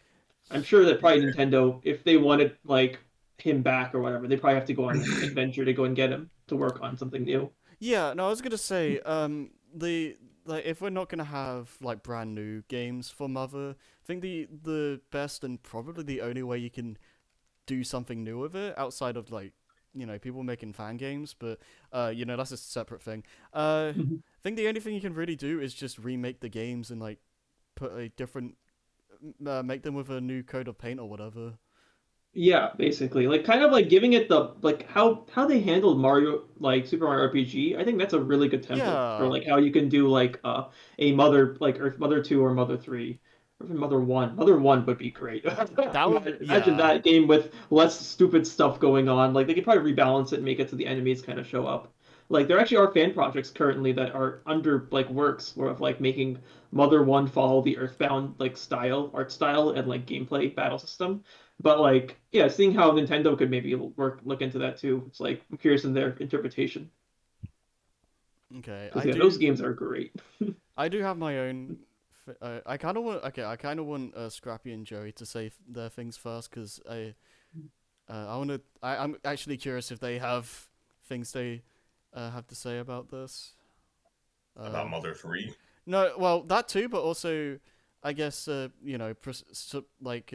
I'm sure that probably Nintendo, if they wanted like him back or whatever, they probably have to go on an adventure to go and get him to work on something new. Yeah, no, I was gonna say, the like if we're not gonna have like brand new games for Mother, I think the best and probably the only way you can do something new with it outside of like people making fan games, but that's a separate thing. Mhm. I think the only thing you can really do is just remake the games and like put a different make them with a new coat of paint or whatever. Yeah, basically, like kind of like giving it the like how they handled Mario like Super Mario RPG. I think that's a really good template for Yeah, like how you can do like a Mother like or Mother 2 or Mother 3. Or even Mother 1. Mother 1 would be great. Imagine yeah. that game with less stupid stuff going on. Like they could probably rebalance it and make it so the enemies kind of show up. Like there actually are fan projects currently that are under like works where of like making Mother 1 follow the Earthbound like art style and like gameplay battle system. But like yeah, seeing how Nintendo could maybe look into that too. It's like I'm curious in their interpretation. Okay, Because yeah, those games are great. I do have my own. I kind of want. Okay, I kind of want Scrappy and Joey to say their things first because I want to. I'm actually curious if they have things they have to say about this. About Mother 3. No, well that too, but also, I guess like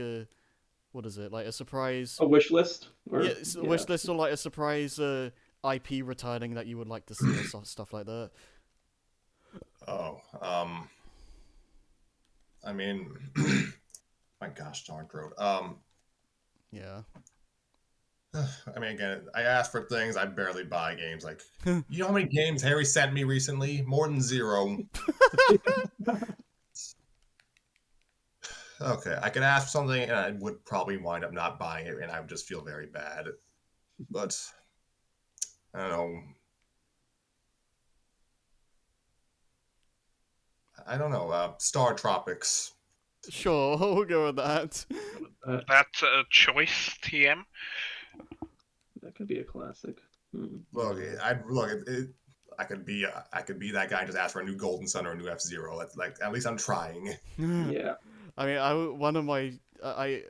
what is it like a surprise? A wish list Yeah, or it's a wish list or like a surprise IP returning that you would like to see or stuff like that. Oh, I mean, my gosh, darn throat. Yeah. I mean, again, I ask for things. I barely buy games. Like, you know how many games Harry sent me recently? More than 0. Okay, I could ask for something, and I would probably wind up not buying it, and I would just feel very bad. But I don't know. I don't know. Star Tropics. Sure, we'll go with that. That's a choice, TM. That could be a classic. Look, I could be that guy and just ask for a new Golden Sun or a new F-Zero. That's like at least I'm trying. Yeah. I mean, one of my I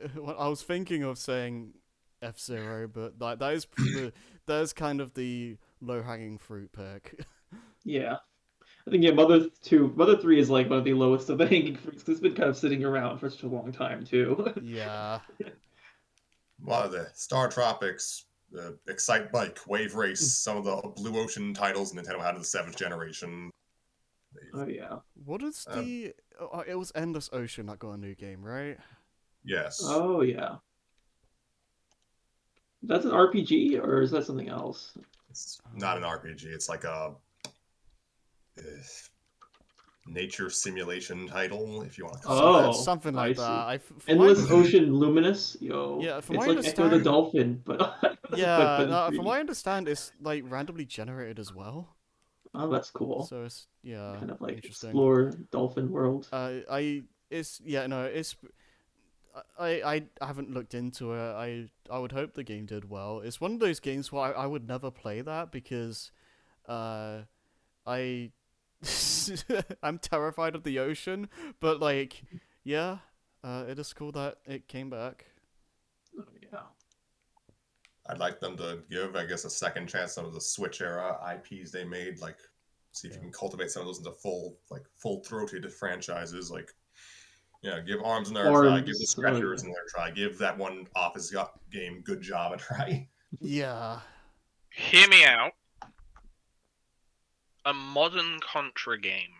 was thinking of saying F-Zero, but that is that is kind of the low hanging fruit pick. Yeah. I think Mother 3 is like one of the lowest of the hanging fruits 'cause it's been kind of sitting around for such a long time too. Yeah. A lot of the Star Tropics, Excite Bike, Wave Race, some of the Blue Ocean titles Nintendo had in the 7th generation. Oh yeah. What is the? It was Endless Ocean that got a new game, right? Yes. Oh yeah. That's an RPG or is that something else? It's not an RPG. It's like a nature simulation title, if you want to call it that. Something I like see. that. Endless Ocean Luminous, yo. Yeah, from It's what I like Echo the understand. Dolphin, but Yeah, but in from 3D. what I understand, it's like randomly generated as well. Oh, that's cool. So it's Kind of like interesting. explore Dolphin World. It's no, it's I haven't looked into it. I would hope the game did well. It's one of those games where I would never play that because I I'm terrified of the ocean, but like yeah, it is cool that it came back. Oh yeah. I'd like them to give, I guess, a second chance some of the Switch era IPs they made. Like, see if you can cultivate some of those into full-throated franchises. Like, give Arms and their try, give the Arms. Oh Stretchers yeah. and their try, give that one Office game Good Job a try. Yeah. Hear me out. A modern Contra game.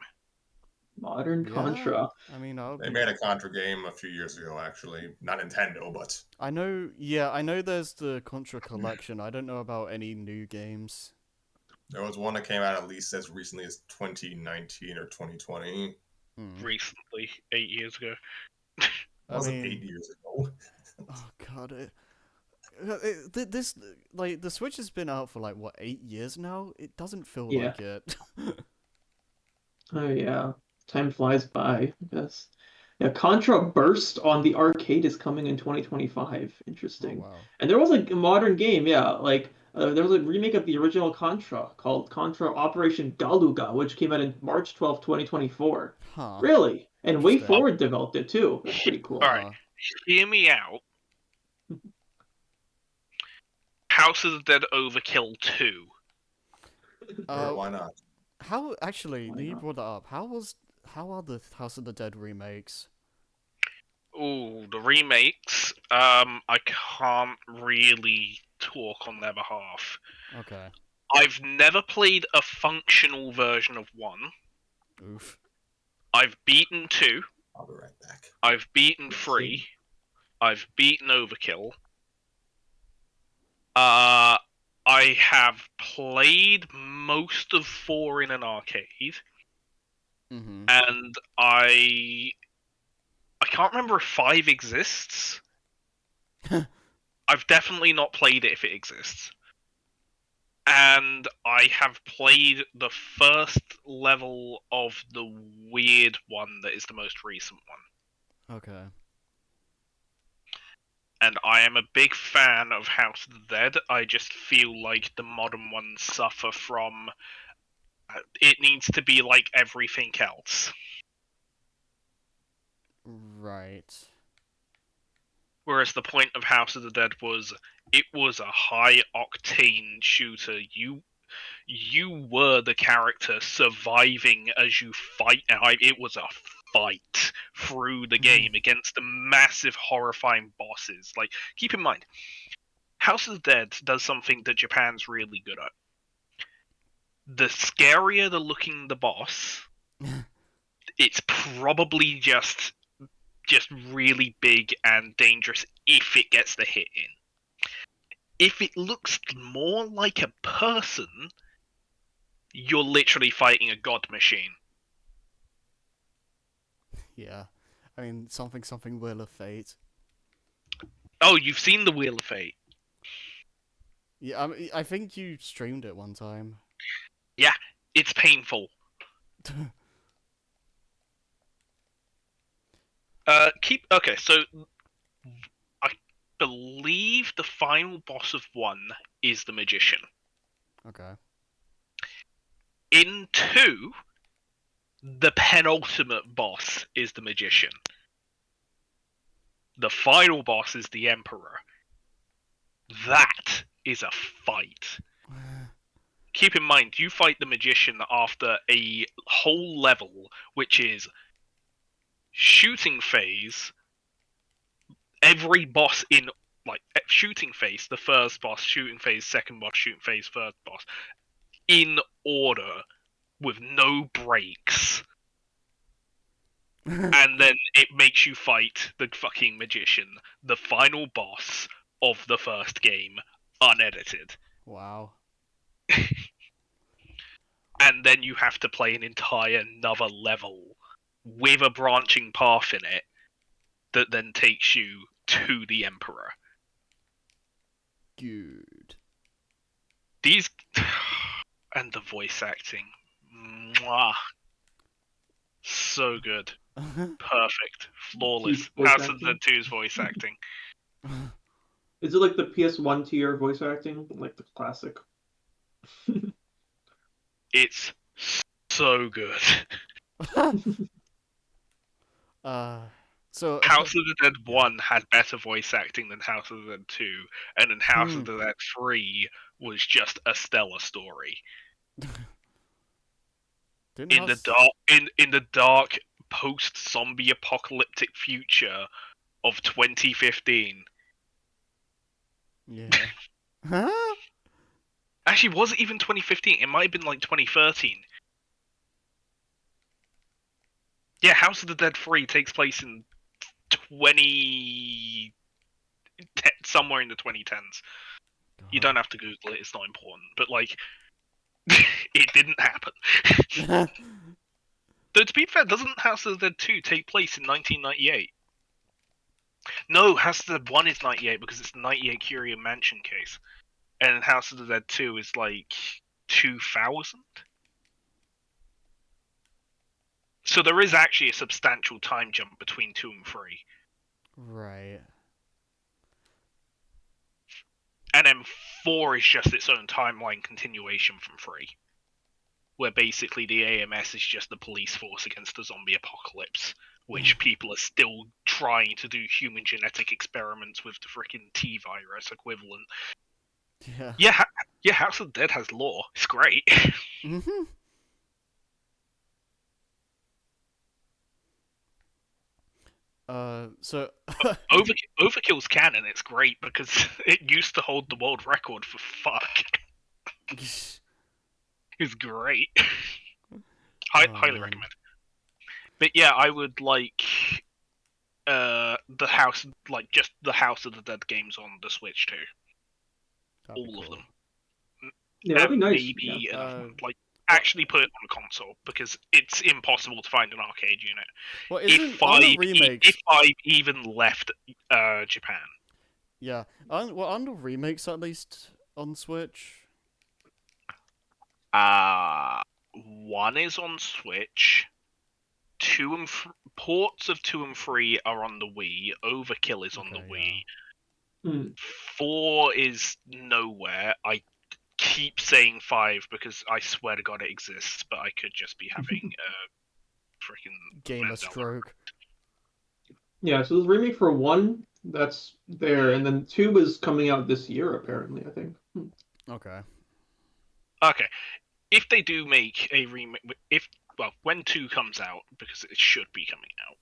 Modern Yeah. Contra. I mean, They made a Contra game a few years ago, actually. Not Nintendo, but I know. Yeah, I know. There's the Contra collection. I don't know about any new games. there was one that came out at least as recently as 2019 or 2020. Recently, 8 years ago. It I wasn't mean, 8 years ago. oh god, this like the Switch has been out for like what 8 years now. It doesn't feel Yeah. like it. Oh yeah. Time flies by, I guess. Yeah, Contra Burst on the arcade is coming in 2025. Oh Interesting. wow. And there was a modern game, yeah, like there was a remake of the original Contra called Contra Operation Galuga, which came out in March 12th, 2024. Huh. Really? And Interesting. WayForward developed it too. That's pretty cool. Alright, hear me out. House of the Dead Overkill 2. Sure, why not? How actually? Why You not? brought that up. How are the House of the Dead remakes? Ooh, the remakes. I can't really talk on their behalf. Okay. I've never played a functional version of 1. Oof. I've beaten 2. I'll be right back. I've beaten Let's 3. see. I've beaten Overkill. I have played most of 4 in an arcade, Mm-hmm. and I can't remember if 5 exists. I've definitely not played it if it exists. And I have played the first level of the weird one that is the most recent one. Okay. And I am a big fan of House of the Dead. I just feel like the modern ones suffer from it needs to be like everything else. Right. Whereas the point of House of the Dead was it was a high octane shooter. You were the character surviving as you fight. It was a fight through the game against the massive, horrifying bosses. Like, keep in mind, House of the Dead does something that Japan's really good at. The scarier the looking the boss, it's probably just really big and dangerous if it gets the hit in. If it looks more like a person, you're literally fighting a god machine. Yeah. I mean, something Wheel of Fate. Oh, you've seen the Wheel of Fate. Yeah, I think you streamed it one time. Yeah, it's painful. Okay, so I believe the final boss of 1 is the Magician. Okay. In 2, the penultimate boss is the Magician. The final boss is the Emperor. That is a fight. Keep in mind, you fight the Magician after a whole level, which is shooting phase. Every boss in shooting phase, the first boss, shooting phase, second boss, shooting phase, third boss, in order with no breaks. And then it makes you fight the fucking Magician, the final boss of the first game, unedited. Wow. And then you have to play an entire another level with a branching path in it that then takes you to the Emperor. Good. These and the voice acting, mwah, so good, perfect, flawless. Huge voice House of the acting. 2's voice acting. Is it like the PS1 tier voice acting, like the classic? It's so good. So House of the Dead 1 had better voice acting than House of the Dead 2, and then House of the Dead 3 was just a stellar story. In the dark post zombie apocalyptic future of 2015. Yeah. Huh? Actually, was it even 2015? It might have been like 2013. Yeah, House of the Dead 3 takes place in somewhere in the 2010s. You don't have to Google it, it's not important. But, like, it didn't happen. Though, to be fair, doesn't House of the Dead 2 take place in 1998? No, House of the Dead 1 is 98 because it's the 98 Curia Mansion case. And House of the Dead 2 is, like, 2000? So there is actually a substantial time jump between 2 and 3. Right. And then 4 is just its own timeline continuation from 3. Where basically the AMS is just the police force against the zombie apocalypse, which people are still trying to do human genetic experiments with the freaking T-virus equivalent. Yeah. Yeah, House of the Dead has lore. It's great. Mm-hmm. So Overkill's canon. It's great because it used to hold the world record for fuck. It's great. Highly man. recommend. But yeah, I would like the house, like just the House of the Dead games on the Switch too. That'd be All of cool. them. Yeah, that'd be nice. Maybe Yeah. like actually put it on a console because it's impossible to find an arcade unit. Well, If isn't aren't the remakes? if 5 even left Japan. Yeah, aren't the remakes at least on Switch? One is on Switch. Ports of 2 and 3 are on the Wii. Overkill is on the Okay, Wii. Hmm. 4 is nowhere. I keep saying 5 because I swear to God it exists, but I could just be having freaking Gamer Mandela. stroke. Yeah, so there's a remake for 1 that's there, and then 2 is coming out this year, apparently, I think. Okay. Okay, if they do make a remake, when 2 comes out, because it should be coming out,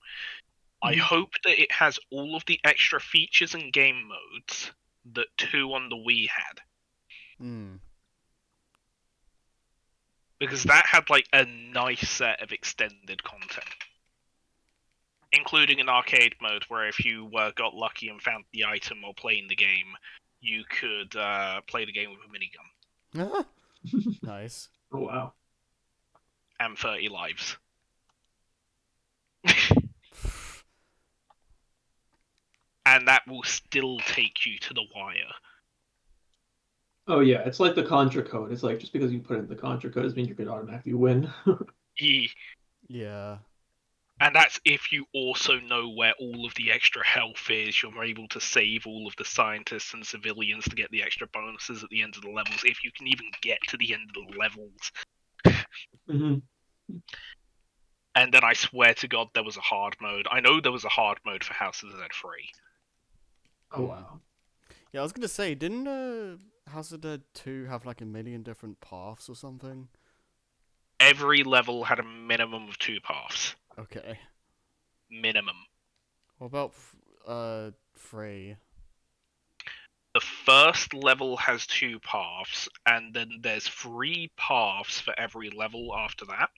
I Mhm. hope that it has all of the extra features and game modes that 2 on the Wii had. Hmm. Because that had like a nice set of extended content, including an arcade mode where if you got lucky and found the item while playing the game, you could play the game with a minigun Nice. Oh, wow. and 30 lives. And that will still take you to the wire. Oh, yeah, it's like the Contra code. It's like, just because you put in the Contra code doesn't mean you can automatically win. Yeah. And that's if you also know where all of the extra health is. You're able to save all of the scientists and civilians to get the extra bonuses at the end of the levels, if you can even get to the end of the levels. Mhm. And then I swear to God there was a hard mode. I know there was a hard mode for House of the Dead 3. Oh, wow. Yeah, I was gonna say, didn't House of the Dead 2 have like a million different paths or something? Every level had a minimum of 2 paths. Okay. Minimum. What about 3? The first level has 2 paths, and then there's 3 paths for every level after that.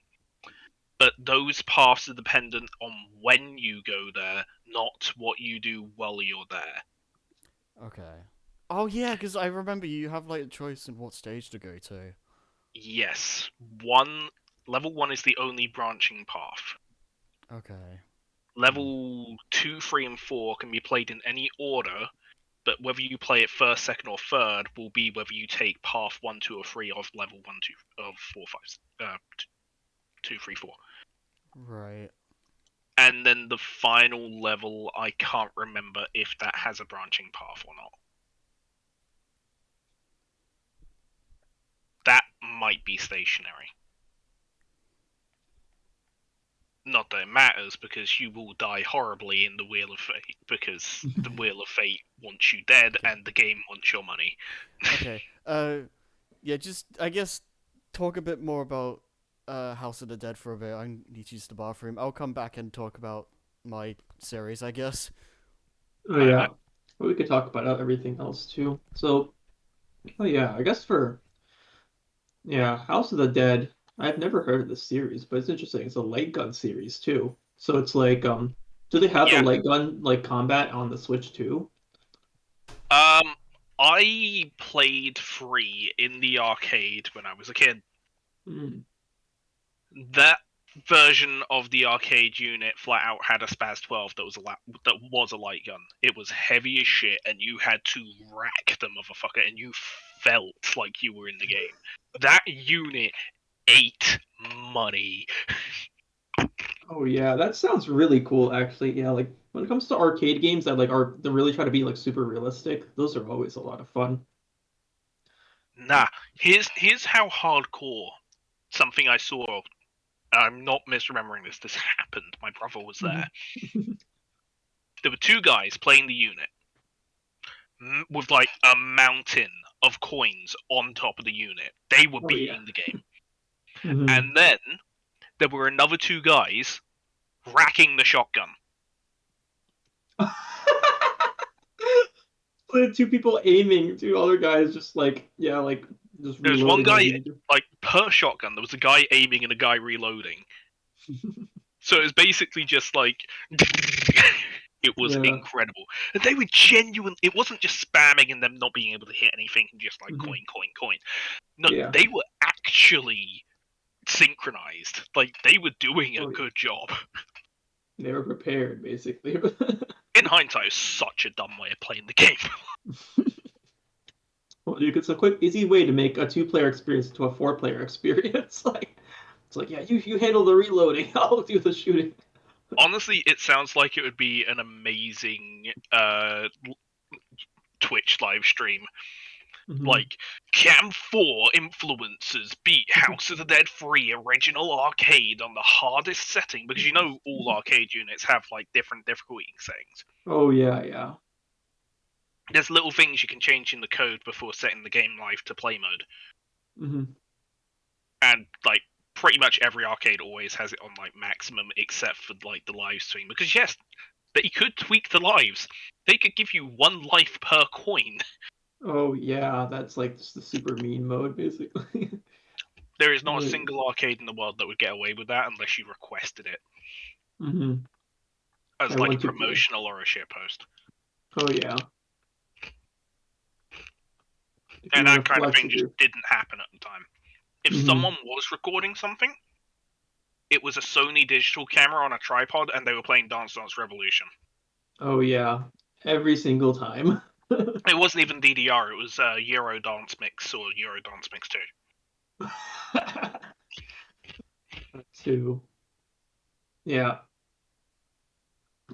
But those paths are dependent on when you go there, not what you do while you're there. Okay. Oh yeah, because I remember you have like a choice in what stage to go to. Yes, level 1 is the only branching path. Okay. Level 2, 3, and 4 can be played in any order, but whether you play it first, second, or third will be whether you take path 1, 2, or 3 of level 1, 2, of 4, 5, 2, 3, 4. Right. And then the final level, I can't remember if that has a branching path or not. That might be stationary. Not that it matters, because you will die horribly in the Wheel of Fate, because the Wheel of Fate wants you dead Okay. and the game wants your money. Okay. Yeah, just I guess talk a bit more about House of the Dead for a bit. I need to use the bathroom. I'll come back and talk about my series, I guess. Oh, yeah. Well, we could talk about everything else, too. So, oh, yeah, I guess yeah, House of the Dead, I've never heard of this series, but it's interesting. It's a light gun series, too. So it's like, do they have the Yeah. light gun, like, combat on the Switch, too? I played 3 in the arcade when I was a kid. Hmm. That version of the arcade unit flat out had a Spaz 12 that was a light gun. It was heavy as shit, and you had to rack the motherfucker, and you felt like you were in the game. That unit ate money. Oh, yeah, that sounds really cool, actually. Yeah, like, when it comes to arcade games that, like, they really try to be, like, super realistic, those are always a lot of fun. Nah, here's how hardcore something I saw. I'm not misremembering this. This happened. My brother was there. There were 2 guys playing the unit with like a mountain of coins on top of the unit. They were Oh, yeah. beating the game. Mhm. And then there were another 2 guys racking the shotgun. The 2 people aiming, 2 other guys just like, yeah, like, just There was one reloading as guy, you do. like, per shotgun. There was a guy aiming and a guy reloading. So it was basically just like it was Yeah. incredible. And they were genuine. It wasn't just spamming and them not being able to hit anything and just like Mhm. coin, coin, coin. No, Yeah. they were actually synchronized. Like, they were doing a Oh, yeah. good job. They were prepared, basically. In hindsight, it's such a dumb way of playing the game. Well, it's a quick, easy way to make a 2-player experience into a 4-player experience. It's like, yeah, you handle the reloading, I'll do the shooting. Honestly, it sounds like it would be an amazing Twitch live stream. Like, Cam 4 influencers beat House of the Dead 3 original arcade on the hardest setting, because you know all arcade units have like different difficulty settings. Oh yeah. There's little things you can change in the code before setting the game live to play mode. And like pretty much every arcade always has it on like maximum except for like the live stream, because yes, they could tweak the lives. They could give you 1 life per coin. Oh yeah, that's like just the super mean mode, basically. There is not a Right. single arcade in the world that would get away with that unless you requested it as I like a want to play. promotional or a shit post. Oh yeah. If you And want that to kind of flex thing with just your didn't happen at the time. If someone was recording something, it was a Sony digital camera on a tripod and they were playing Dance Dance Revolution. Oh yeah, every single time. It wasn't even DDR, it was Euro Dance Mix or Euro Dance Mix 2. 2. Yeah.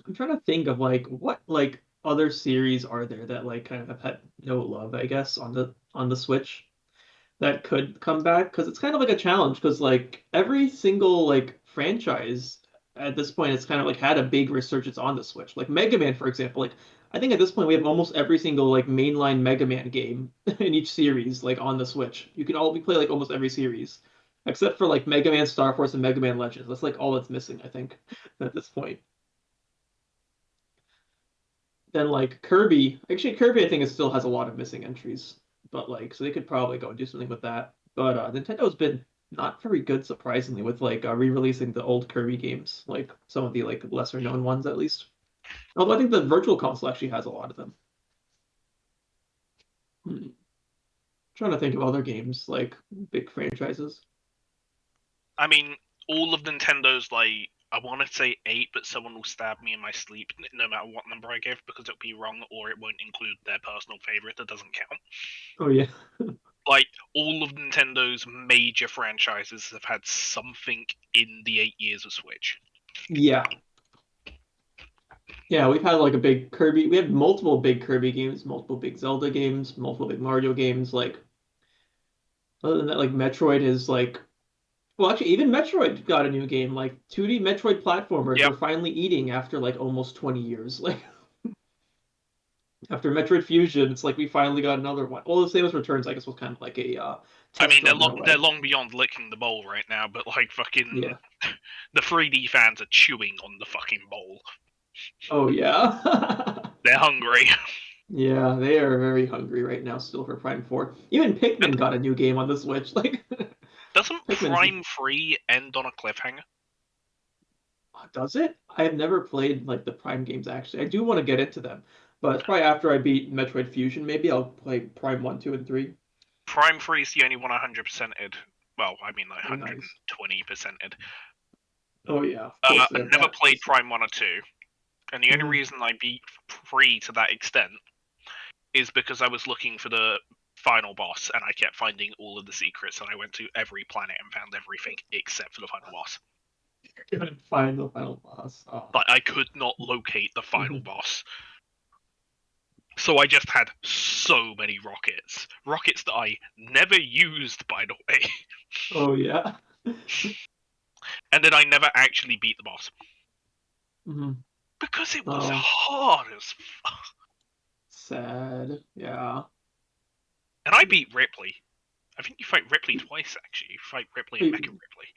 I'm trying to think of like what like other series are there that like kind of have had no love, I guess, on the Switch that could come back, because it's kind of like a challenge, because like every single like franchise at this point it's kind of like had a big resurgence on the Switch. Like Mega Man, for example, like I think at this point we have almost every single like mainline Mega Man game in each series like on the Switch. We play like almost every series except for like Mega Man Star Force and Mega Man Legends. That's like all that's missing, I think, at this point. Then like Kirby, actually Kirby I think still has a lot of missing entries, but like so they could probably go and do something with that. But Nintendo's been not very good, surprisingly, with like re-releasing the old Kirby games, like some of the like lesser known ones at least. Although I think the Virtual Console actually has a lot of them. Trying to think of other games like big franchises. I mean, all of Nintendo's like, I want to say 8, but someone will stab me in my sleep no matter what number I give, because it'll be wrong or it won't include their personal favorite that doesn't count. Oh yeah. Like, all of Nintendo's major franchises have had something in the 8 years of Switch. Yeah. Yeah, we've had like a big Kirby. We have multiple big Kirby games, multiple big Zelda games, multiple big Mario games. Like other than that, like Metroid is like, well, actually, even Metroid got a new game. Like 2D Metroid platformers, Yep. we're finally eating after like almost 20 years. Like after Metroid Fusion, it's like we finally got another one. Well, the Samus Returns, I guess, was kind of like a I test mean, run in a they're way. long beyond licking the bowl right now, but like fucking Yeah. the 3D fans are chewing on the fucking bowl. Oh yeah. They're hungry. Yeah, they are very hungry right now still for Prime 4. Even Pikmin got a new game on the Switch. Like Doesn't Pikmin's Prime 3 end on a cliffhanger? does it? I have never played like the Prime games actually. I do want to get into them, but it's probably after I beat Metroid Fusion. Maybe I'll play Prime 1, 2, and 3. Prime 3 is the only one 100%ed. Well, I mean like Oh, nice. 120%ed. Oh yeah, of course they I've have never that. played Prime 1 or 2, and the only Mhm. reason I beat 3 to that extent is because I was looking for the final boss, and I kept finding all of the secrets, and I went to every planet and found everything except for the final boss. Couldn't find the final boss. Oh. But I could not locate the final Mhm. boss. So I just had so many rockets. Rockets that I never used, by the way. Oh yeah. And then I never actually beat the boss. Mhm. Because it was Oh, hard as fuck. sad. Yeah. And I beat Ripley. I think you fight Ripley twice, actually. You fight Ripley and Wait, Mecha Ripley.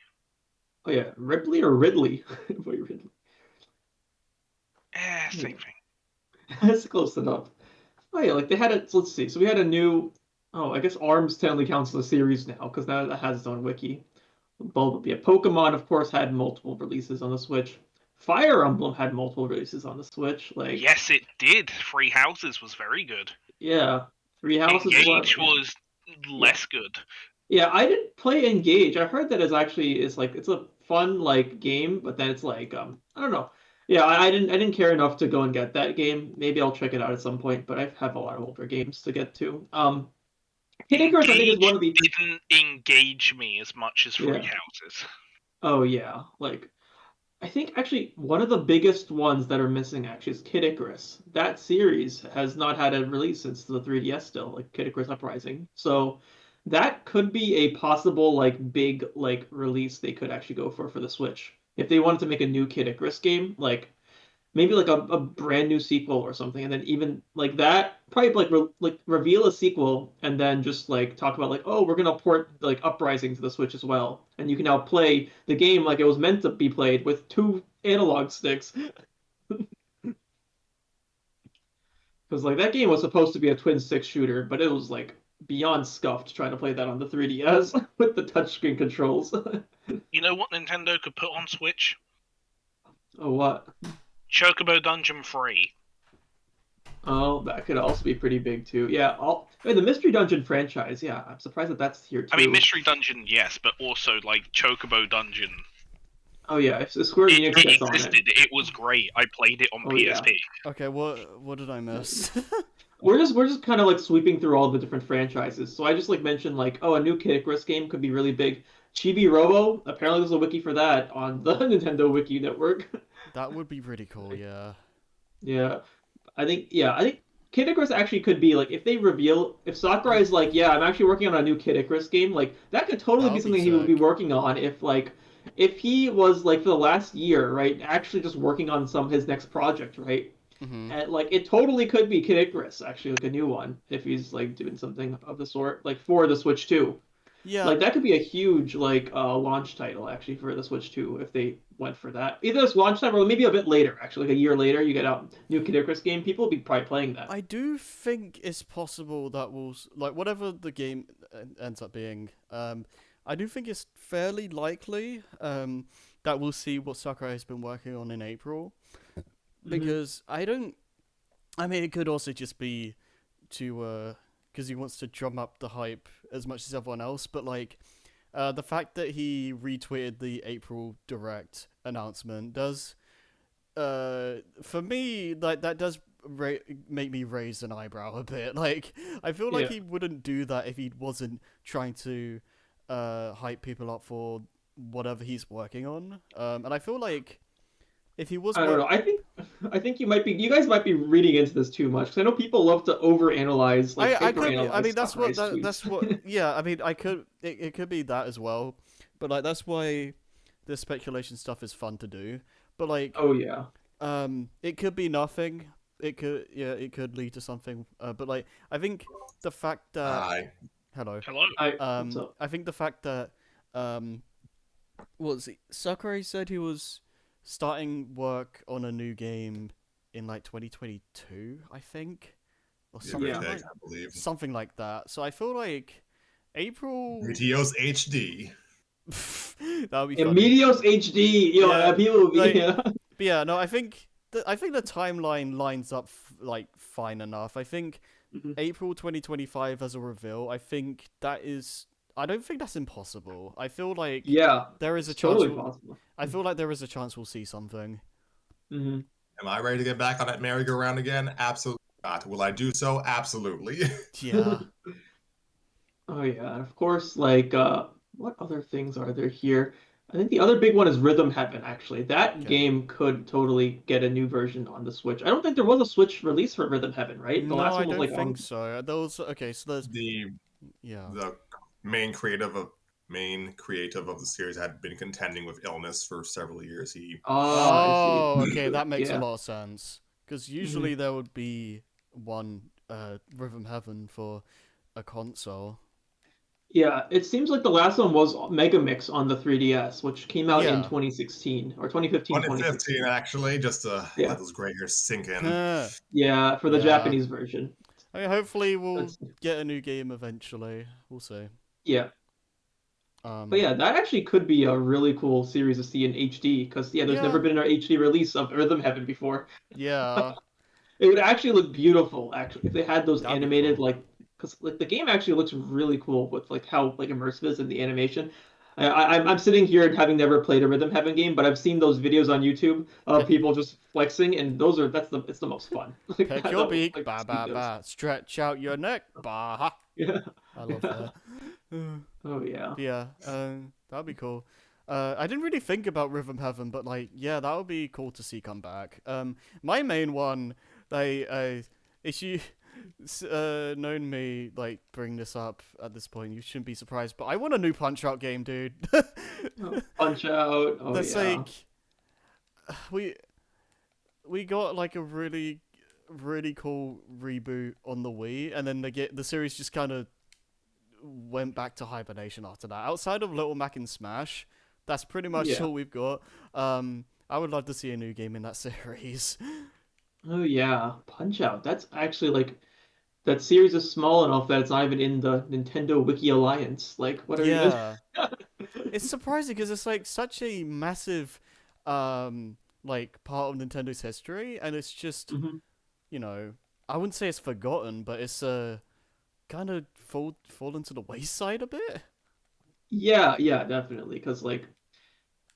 oh yeah, Ripley or Ridley? Wait, Ridley. Same Yeah. thing. That's close enough. Oh yeah, like they had a. So let's see. So we had a new. Oh, I guess Arms technically counts as a series now because now that has its own wiki. Yeah, Pokemon, of course, had multiple releases on the Switch. Fire Emblem had multiple releases on the Switch. Like, Yes, it did. Three Houses was very good. yeah, Three Houses was Engage was yeah, less good. Yeah, I didn't play Engage. I heard that it's like it's a fun like game, but then it's like I don't know. Yeah, I didn't care enough to go and get that game. Maybe I'll check it out at some point, but I have a lot of older games to get to. Kid Icarus I think is one Engage of the didn't engage me as much as Free yeah. Houses. Oh yeah, like I think actually one of the biggest ones that are missing actually is Kid Icarus. That series has not had a release since the 3DS still, like Kid Icarus Uprising. So that could be a possible like big like release they could actually go for the Switch. If they wanted to make a new Kid Icarus game, like maybe like a brand new sequel or something, and then even like that probably like reveal a sequel and then just like talk about like, oh, we're gonna port like Uprising to the Switch as well, and you can now play the game like it was meant to be played with two analog sticks, because like that game was supposed to be a twin stick shooter, but it was like beyond scuffed trying to play that on the 3DS with the touchscreen controls. You know what Nintendo could put on Switch? Oh, what? Chocobo Dungeon 3. Oh, that could also be pretty big too. Yeah, the Mystery Dungeon franchise. Yeah, I'm surprised that that's here I mean, too. Mystery Dungeon, yes, but also like Chocobo Dungeon. Oh yeah, if Square Enix It gets on it. existed. It was great. I played it on Oh yeah. PSP. Okay, what did I miss? We're just kind of like sweeping through all the different franchises. So I just like mentioned like, oh, a new Kid Icarus game could be really big. Chibi Robo, apparently there's a wiki for that on the Nintendo Wiki network. That would be pretty cool, yeah. Yeah. I think Kid Icarus actually could be like if Sakurai is like, yeah, I'm actually working on a new Kid Icarus game, like that could totally That be would be something he would be sick. working on if he was like for the last year, right, actually just working on some his next project, right? Mm-hmm. And like it totally could be Kid Icarus, actually, like a new one, if he's like doing something of the sort, like for the Switch 2. Yeah, Like that could be a huge like launch title actually for the Switch 2 if they went for that. Either this launch time or maybe a bit later, actually, like a year later, you get out new Kid Icarus game. People will be probably playing that. I do think it's possible that like whatever the game ends up being, I do think it's fairly likely that we'll see what Sakurai has been working on in April, Hmm. because I don't. I mean, it could also just be to because he wants to drum up the hype as much as everyone else, but like the fact that he retweeted the April Direct announcement does for me, like that does make me raise an eyebrow a bit. Like, I feel like Yeah, he wouldn't do that if he wasn't trying to hype people up for whatever he's working on. And I feel like if he was I don't work, know. I think you guys might be reading into this too much because I know people love to overanalyze, like I could be. I hyperanalyze mean, Sakurai's tweets. that's what. Yeah, I mean, I could. It could be that as well, but like that's why this speculation stuff is fun to do. But like, Oh yeah. it could be nothing. It could, yeah, it could lead to something. But like, I think the fact that I hello, Hello. What's up? I think the fact that what was it? Sakurai said he was starting work on a new game in like 2022, I think, or give or Yeah. take, I believe. something like that. So I feel like April. GTO's HD. That would be Yeah, funny. Meteos HD, Yeah, people will be like, yeah. but yeah, no, I think the timeline lines up like fine enough. I think Mhm. April 2025 as a reveal. I think that is. I don't think that's impossible. I feel like Yeah, there is a it's chance. totally possible. I feel like there is a chance we'll see something. Hmm. Am I ready to get back on that merry-go-round again? Absolutely not. Will I do so? Absolutely. Yeah. Oh yeah, and of course, like what other things are there here? I think the other big one is Rhythm Heaven, actually. That Okay. game could totally get a new version on the Switch. I don't think there was a Switch release for Rhythm Heaven, right? The No, last I one was don't like think on so. There was okay. So there's the yeah. the main creative of the series had been contending with illness for several years. He Ah, I see. Oh, okay, that makes a Yeah. lot of sense. Because Hmm. usually there would be one Rhythm Heaven for a console. Yeah, it seems like the last one was Mega Mix on the 3DS, which came out in Yeah. 2016 or 2015, 2015 2016. actually, just to Yeah. let those gray hairs sink in. Huh. Yeah, for the Yeah. Japanese version. I mean, hopefully we'll That's get a new game eventually. We'll see. yeah. But Um. yeah, that actually could be a really cool series to see in HD because yeah, there's never Yeah. been an HD release of Rhythm Heaven before. Yeah. It would actually look beautiful, actually, if they had those That'd be animated cool. like because like the game actually looks really cool with like how like immersive it is in the animation. I'm sitting here having never played a Rhythm Heaven game, but I've seen those videos on YouTube of Pick people just flexing, and it's the most fun. Like pick that your was beak, like ba seeing ba those. ba. Stretch out your neck, ba ha. Yeah. I love that. Oh yeah. Yeah, that'd be cool. I didn't really think about Rhythm Heaven, but like, yeah, that would be cool to see come back. My main one, if you known me like bring this up at this point, you shouldn't be surprised. But I want a new Punch Out game, dude. Oh, Punch Out. Oh That's yeah. like we we got like a really cool reboot on the Wii, and then the series just kind of went back to hibernation after that. Outside of Little Mac and Smash, that's pretty much Yeah. all we've got. I would love to see a new game in that series. Oh yeah. Punch Out. That's actually like that series is small enough that it's not even in the Nintendo Wiki Alliance. Like, what are you? Yeah, it's surprising because it's like such a massive, like part of Nintendo's history, and it's just Mhm. you know, I wouldn't say it's forgotten, but it's kind of fallen to the wayside a bit. Yeah, yeah, definitely. Because like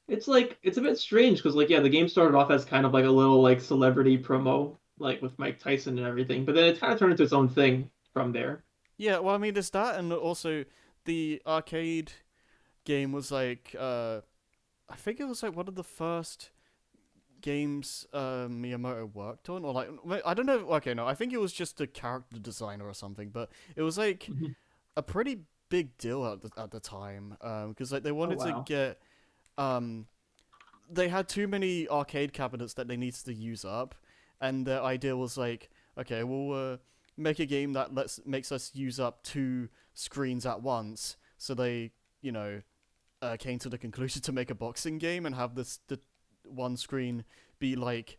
it's a bit strange because like yeah, the game started off as kind of like a little like celebrity promo, like with Mike Tyson and everything, but then it kind of turned into its own thing from there. Yeah, well, I mean, there's that, and also the arcade game was like, I think it was like one of the first games Miyamoto worked on, or like I don't know. Okay, no, I think it was just a character designer or something, but it was like Mhm. a pretty big deal at the time, because like they Oh wanted to wow. get um they had too many arcade cabinets that they needed to use up, and their idea was like, okay, we'll make a game that makes us use up two screens at once. So they, you know, came to the conclusion to make a boxing game and have the one screen be like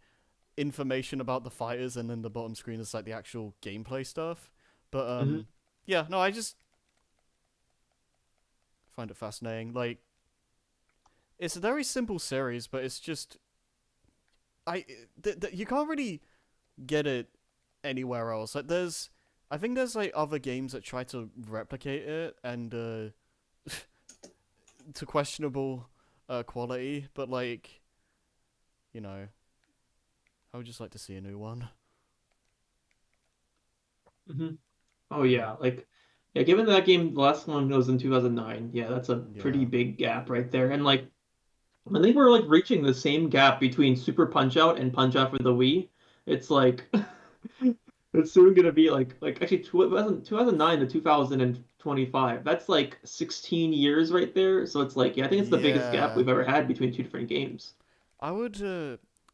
information about the fighters, and then the bottom screen is like the actual gameplay stuff. But Hmm. yeah, no, I just find it fascinating. Like, it's a very simple series, but it's just you can't really get it anywhere else. Like, I think there's like other games that try to replicate it, and to questionable quality, but like, you know, I would just like to see a new one. Hmm. Oh Yeah, yeah, like yeah, given that game, the last one was in 2009. Yeah, that's a pretty yeah, big gap right there. And like I think we're like reaching the same gap between Super Punch Out and Punch Out for the Wii. It's like it's soon gonna be like actually 2009 to 2025. That's like 16 years right there. So it's like yeah, I think it's the biggest gap yeah. we've ever had between two different games. I would.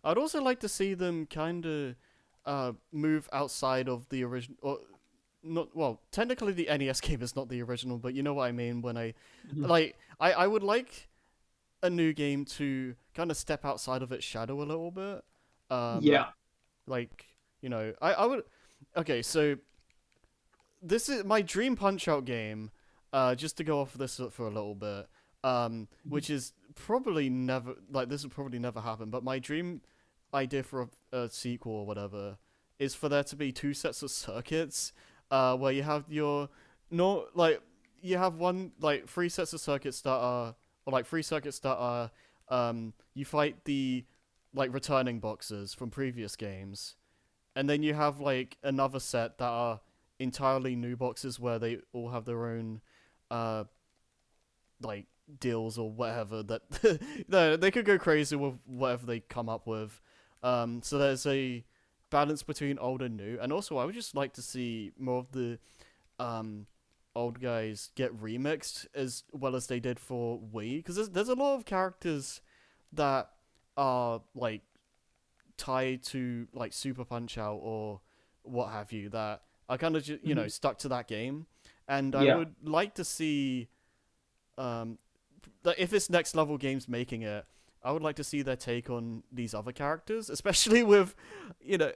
I'd also like to see them kind of move outside of the original. Or not. Well, technically, the NES game is not the original, but you know what I mean when Mhm. I would like a new game to kind of step outside of its shadow a little bit. Um, Yeah. like I would. Okay, so this is my dream Punch Out game. Just to go off this for a little bit. Which is probably never like this will probably never happen. But my dream idea for a sequel or whatever is for there to be two sets of circuits. Where you have your no like you have one like three sets of circuits that are or like three circuits that are you fight the like returning boxes from previous games, and then you have like another set that are entirely new boxes where they all have their own uh like deals or whatever that no, they could go crazy with whatever they come up with. So there's a balance between old and new, and also I would just like to see more of the um old guys get remixed as well as they did for Wii, because there's a lot of characters that are like tied to like Super Punch Out or what have you that are kind of just Mhm. stuck to that game, and I Yeah. would like to see if it's next level games making it, I would like to see their take on these other characters, especially with you know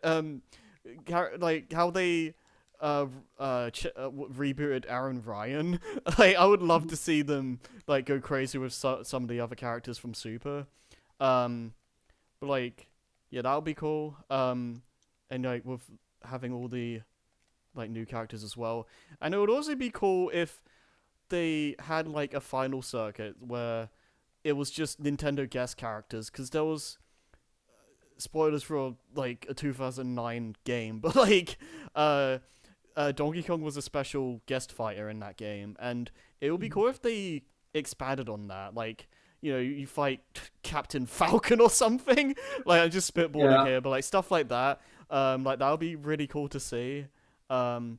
like how they rebooted Aaron Ryan. Like, I would love Mhm. to see them like go crazy with some of the other characters from Super. Um, but like, yeah, that would be cool. And like with having all the like new characters as well. And it would also be cool if they had like a final circuit where it was just Nintendo guest characters, because there was spoilers for like a 2009 game, but like uh, Donkey Kong was a special guest fighter in that game, and it would be cool if they expanded on that. Like, you fight Captain Falcon or something. Like, I'm just spitballing Yeah. here, but like stuff like that. Like that would be really cool to see. Like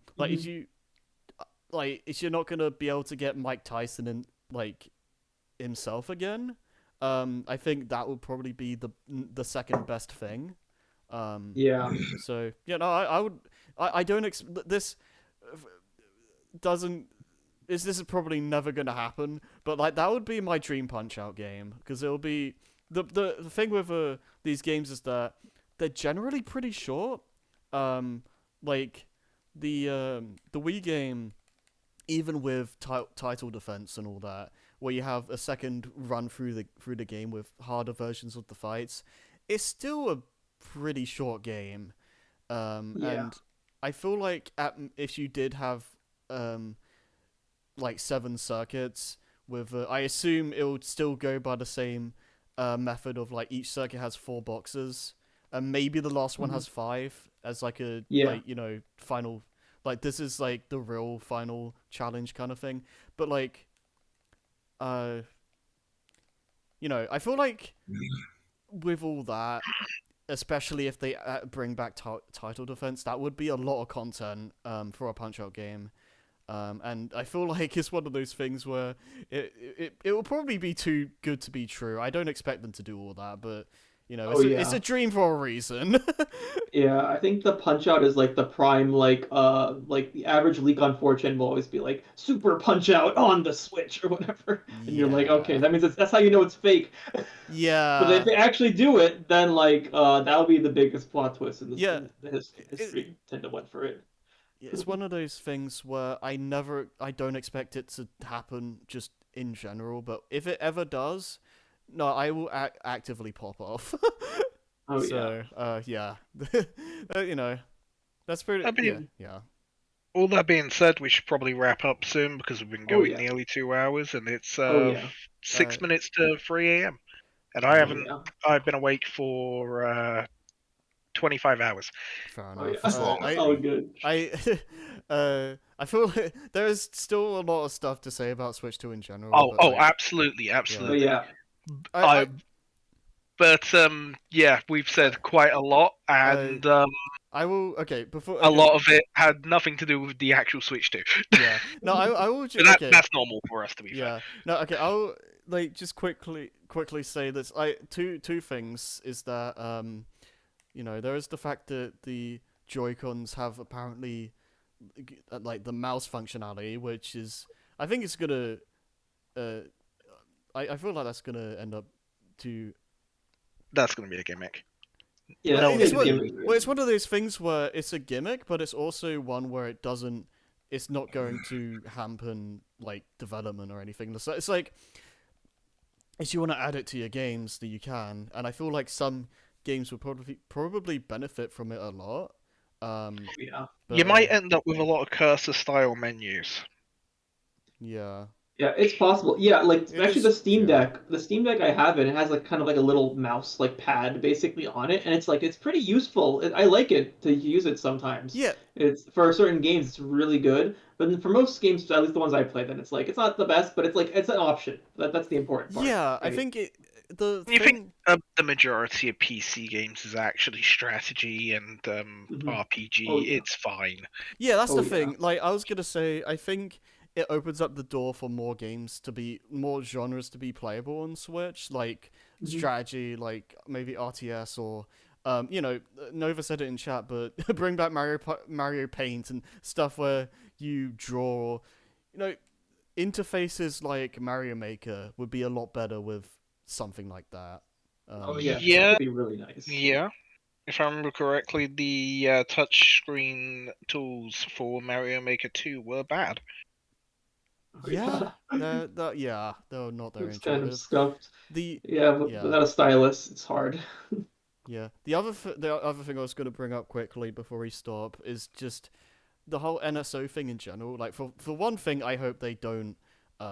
if you're not gonna be able to get Mike Tyson in like himself again, I think that would probably be the second best thing. Yeah. So yeah, no, I would. I don't this doesn't. This is probably never gonna happen, but like that would be my dream Punch Out game, because it'll be the thing with these games is that they're generally pretty short. Like the Wii game, even with title defense and all that, where you have a second run through the game with harder versions of the fights, it's still a pretty short game. Yeah. And I feel like if you did have like 7 circuits with, I assume it would still go by the same method of like each circuit has 4 boxes, and maybe the last one has 5 as like a Yeah. like final. Like this is like the real final challenge kind of thing, but like, I feel like with all that, especially if they bring back title defense, that would be a lot of content for a Punch Out game. And I feel like it's one of those things where it will probably be too good to be true. I don't expect them to do all that, but it's a dream for a reason. Yeah, I think the Punch Out is like the prime, like the average leak on 4chan will always be like Super Punch Out on the Switch or whatever, and you're like, okay, that means that's how you know it's fake. But if Yeah. they actually do it, then like that'll be the biggest plot twist in Yeah. the history. Nintendo went for it. It's one of those things where I don't expect it to happen just in general, but if it ever does, no, I will actively pop off. Oh So, yeah, that's pretty. I mean, Yeah. all that being said, we should probably wrap up soon because we've been Oh, going yeah. nearly 2 hours, and it's Oh yeah. 6 minutes to 3 a.m. And I Oh haven't. yeah. I've been awake for 25 hours. Fair Oh enough. yeah. That's long. Oh good. I feel like there is still a lot of stuff to say about Switch 2 in general. Oh, but, like, absolutely, Oh absolutely. yeah. But yeah, we've said quite a lot, and I will. Okay, before a lot of it had nothing to do with the actual Switch 2. Yeah. No, I will. But Okay. that's normal for us, to be Yeah. No. Okay. I'll like just quickly say this. Two things is that there is the fact that the Joy-Cons have apparently like the mouse functionality, which is, I think it's gonna I feel like that's gonna end up to. That's going to be a gimmick. Yeah. No, it's it's one of those things where it's a gimmick, but it's also one where it's not going to hamper like development or anything. So it's like, if you want to add it to your games, that you can, and I feel like some games would probably benefit from it a lot. Yeah. But, You might end up with a lot of cursor-style menus. Yeah. Yeah, it's possible. Yeah, like especially the Steam yeah. Deck. The Steam Deck I have it has like kind of like a little mouse like pad basically on it, and it's pretty useful. I like it to use it sometimes. Yeah. It's for certain games it's really good, but then for most games, at least the ones I play, then it's like it's not the best, but it's an option. That's the important part. Yeah, I right? think You think the majority of PC games is actually strategy and RPG? Oh, yeah. It's fine. Yeah, that's Oh, the yeah. thing. Like, I was gonna say, I think it opens up the door for more more genres to be playable on Switch, like strategy, like maybe RTS or, Nova said it in chat, but bring back Mario Paint and stuff where you draw, interfaces like Mario Maker would be a lot better with something like that. Oh yeah, Yeah. that would be really nice. Yeah. If I remember correctly, the touchscreen tools for Mario Maker 2 were bad. Oh, Yeah, they're not very It's kind of intuitive. scuffed. Yeah, but without a stylus, it's hard. Yeah. The other thing I was going to bring up quickly before we stop is just the whole NSO thing in general. Like for one thing, I hope they don't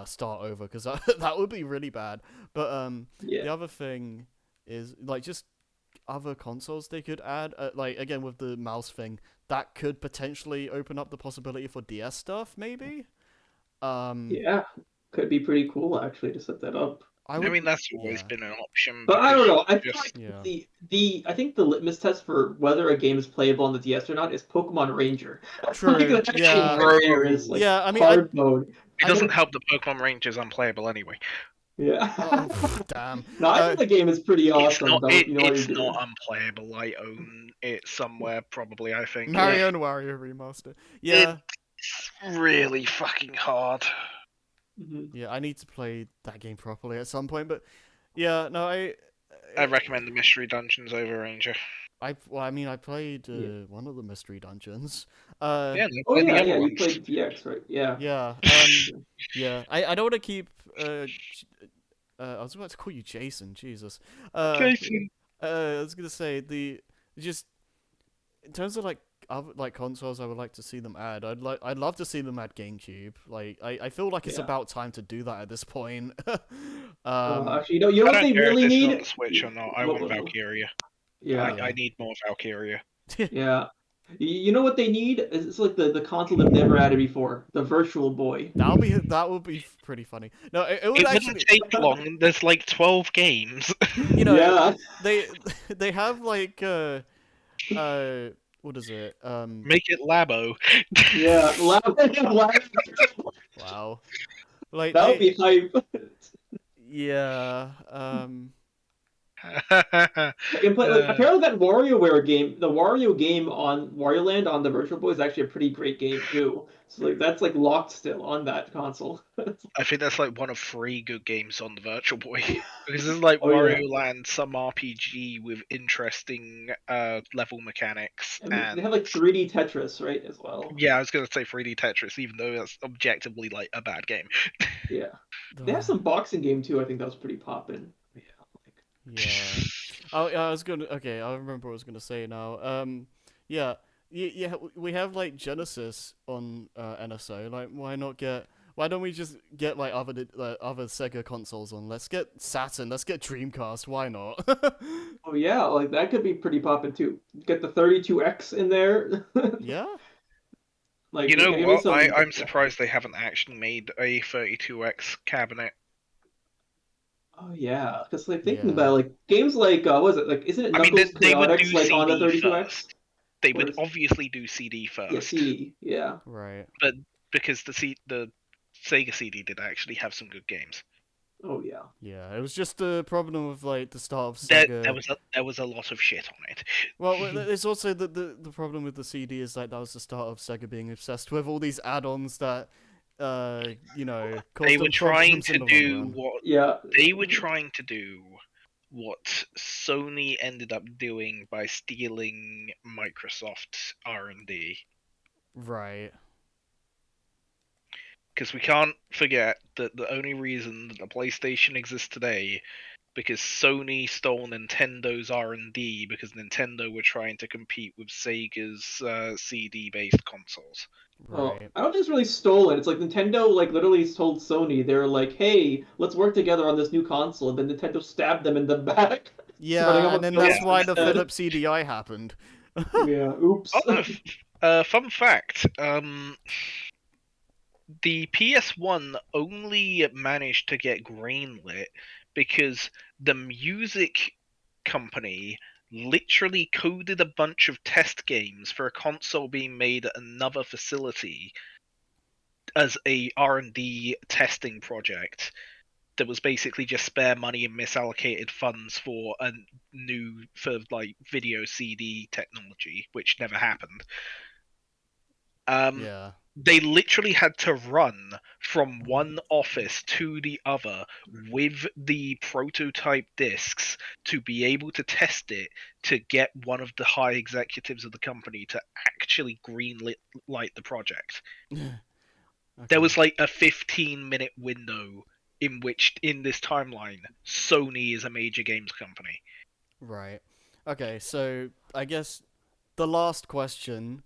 start over because that would be really bad. But Yeah. the other thing is like just other consoles they could add. Like again with the mouse thing, that could potentially open up the possibility for DS stuff. Maybe. Yeah. Could be pretty cool actually to set that up. I I would. mean, that's always Yeah. been an option But I because don't you know. I feel just like Yeah. the I think the litmus test for whether a game is playable on the DS or not is Pokemon Ranger. Like True. that actually Yeah. right there is like Yeah. I mean, hard mode. it I doesn't don't. help that Pokemon Rangers unplayable anyway. Yeah. Oh, damn. No, I think the game is pretty It's awesome not though if it, you know what you're it's doing. not unplayable. I own it somewhere probably. I think Mario and Wario remaster. Yeah. it's really fucking hard. Mhm. Yeah. I need to play that game properly at some point. But yeah. No. I recommend the Mystery Dungeons over Ranger. Well, I mean, I played Yeah. one of the mystery dungeons. Yeah, no, Oh play the yeah, other yeah. You ones. played DX, right? Yeah. Yeah. Yeah. I don't want to keep. I was about to call you Jason. Jesus. Jason. I was gonna say just in terms of like other like consoles, I would like to see them add. I'd love to see them add GameCube. Like I feel like it's Yeah. about time to do that at this point. Actually, you know I what don't they care if really this is on need? the Switch or not. I What- want what- what- Valkyria. Yeah. I need more Valkyria. Yeah. You know what they need? It's like the console they've never added before, the Virtual Boy. That would be pretty funny. No, it would It wouldn't actually. take long. There's like 12 games. You know, Yeah. they they have like what is it? Make it Labo. Yeah. Wow. Like That would be hype. yeah, I can play like apparently that WarioWare game, the Wario game on Wario Land on the Virtual Boy is actually a pretty great game too. So like that's like locked still on that console. I think that's like one of 3 good games on the Virtual Boy. Because there's like Oh yeah. Wario Land, some RPG with interesting level mechanics, And and they have like 3D Tetris, right, as well. yeah, I was gonna say 3D Tetris, even though that's objectively like a bad game. Yeah. They have some boxing game too, I think that was pretty poppin'. Yeah. yeah. Oh, yeah, I was gonna. Okay, I remember what I was gonna say now. Yeah, yeah. We have like Genesis on NSO. Like, why not get? Why don't we just get like other Sega consoles on? Let's get Saturn. Let's get Dreamcast. Why not? Oh yeah, like that could be pretty poppin' too. Get the 32X in there. Yeah. Like You know give me what? some I'm surprised they haven't actually made a 32X cabinet. Oh yeah, because like thinking Yeah. about like games like what was it like? Isn't it I mean, Knuckles they would Chaotix do like on the CD 32X? first. They Or would obviously do CD yeah, first, CD, yeah. Right. but because the Sega CD did actually have some good games. Oh yeah. Yeah. It was just the problem with like the start of There Sega. was a lot of shit on it. Well, there's also the problem with the CD is like that was the start of Sega being obsessed with all these add-ons that, you know, caused They them were trying problems to in the long do run. what Yeah. they were trying to do what Sony ended up doing by stealing Microsoft's R&D. Right. Because we can't forget that the only reason that the PlayStation exists today because Sony stole Nintendo's R&D because Nintendo were trying to compete with Sega's CD-based consoles. Well, Right. I don't think it's really stolen. It's like Nintendo like literally told Sony they're like, "Hey, let's work together on this new console." And then Nintendo stabbed them in the back, starting Yeah, up and with then Philips that's why the instead. Philips CDI happened. Yeah. Oops. Oh no! Fun fact: the PS1 only managed to get greenlit because the music company literally coded a bunch of test games for a console being made at another facility as a R&D testing project that was basically just spare money and misallocated funds for like video CD technology, which never happened. Yeah. They literally had to run from one office to the other with the prototype discs to be able to test it to get one of the high executives of the company to actually light the project. There Okay. was like a 15-minute window in which, in this timeline, Sony is a major games company. Right. Okay, so I guess the last question,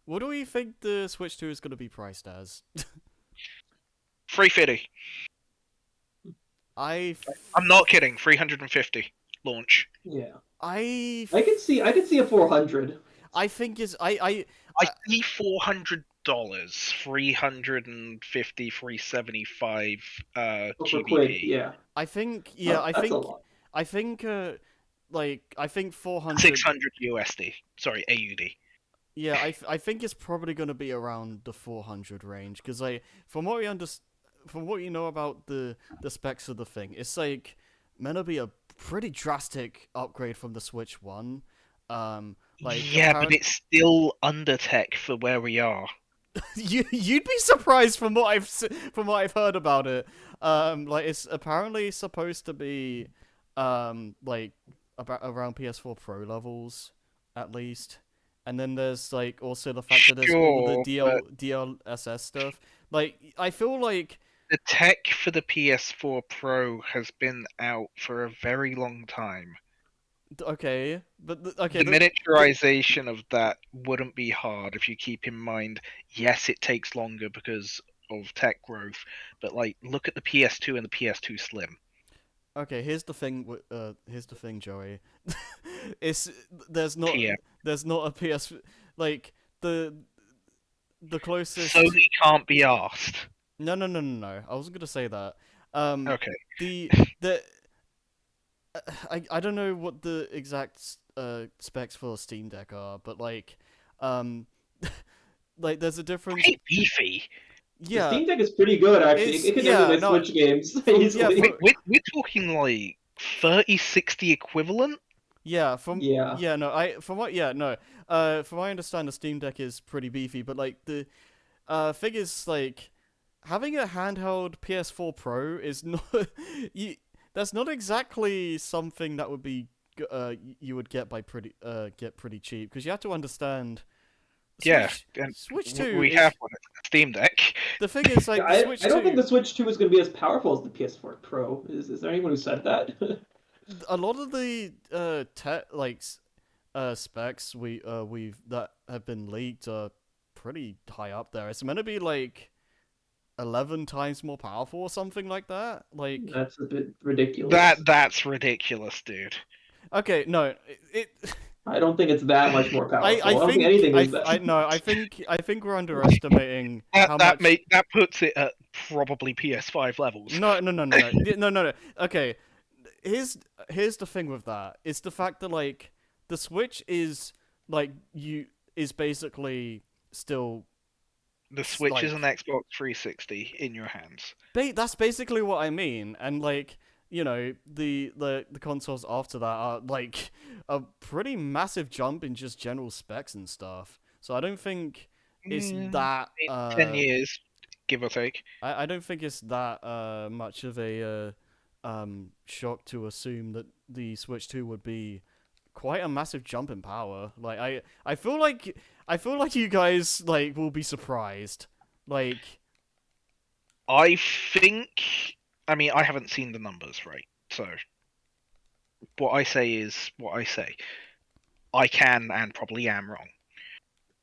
What do we think the Switch 2 is going to be priced as? $350. I I'm not kidding. $350 launch. Yeah. I I could see a 400. I think is I see $400. 350, 375 For GBP. quid, yeah. I think That's a lot. I think 400 600 USD. Sorry, AUD. Yeah, I think it's probably going to be around the 400 range because from what from what you know about the specs of the thing, it's like meant to be a pretty drastic upgrade from the Switch 1. Yeah, but it's still under tech for where we are. You'd be surprised from what I've heard about it. It's apparently supposed to be like about around PS4 Pro levels at least. And then there's like also the fact that there's all the DLSS stuff. Like I feel like the tech for the PS4 Pro has been out for a very long time. Okay, but the miniaturization of that wouldn't be hard if you keep in mind. Yes, it takes longer because of tech growth, but like look at the PS2 and the PS2 Slim. Okay, here's the thing, Joey. There's not a PS like the closest. Sony can't be asked. No. I wasn't gonna say that. Okay. The I don't know what the exact specs for Steam Deck are, but like there's a difference. Pretty beefy. Yeah, the Steam Deck is pretty good actually. It can emulate Switch games easily. Yeah, we're talking like 3060 equivalent. From what I understand, the Steam Deck is pretty beefy, but like the thing is like having a handheld PS4 Pro is not that's not exactly something that would be you would get pretty cheap because you have to understand. Switch 2. We have one Steam Deck. The thing is, like, I don't think the Switch 2 is going to be as powerful as the PS4 Pro. Is there anyone who said that? A lot of the specs that have been leaked are pretty high up there. It's meant to be like 11 times more powerful or something like that. Like that's a bit ridiculous. That's ridiculous, dude. Okay, no, I don't think it's that much more powerful. I don't think anything is that. I think we're underestimating how much. That puts it at probably PS5 levels. No. Okay, here's the thing with that. It's the fact that like the Switch is basically still. The Switch is an Xbox 360 in your hands. That's basically what I mean, and like. You know, the consoles after that are like a pretty massive jump in just general specs and stuff. So I don't think it's that 10 years, give or take. I don't think it's that much of a shock to assume that the Switch 2 would be quite a massive jump in power. Like I feel like you guys like will be surprised. Like I mean, I haven't seen the numbers, right? So, what I say is what I say. I can and probably am wrong.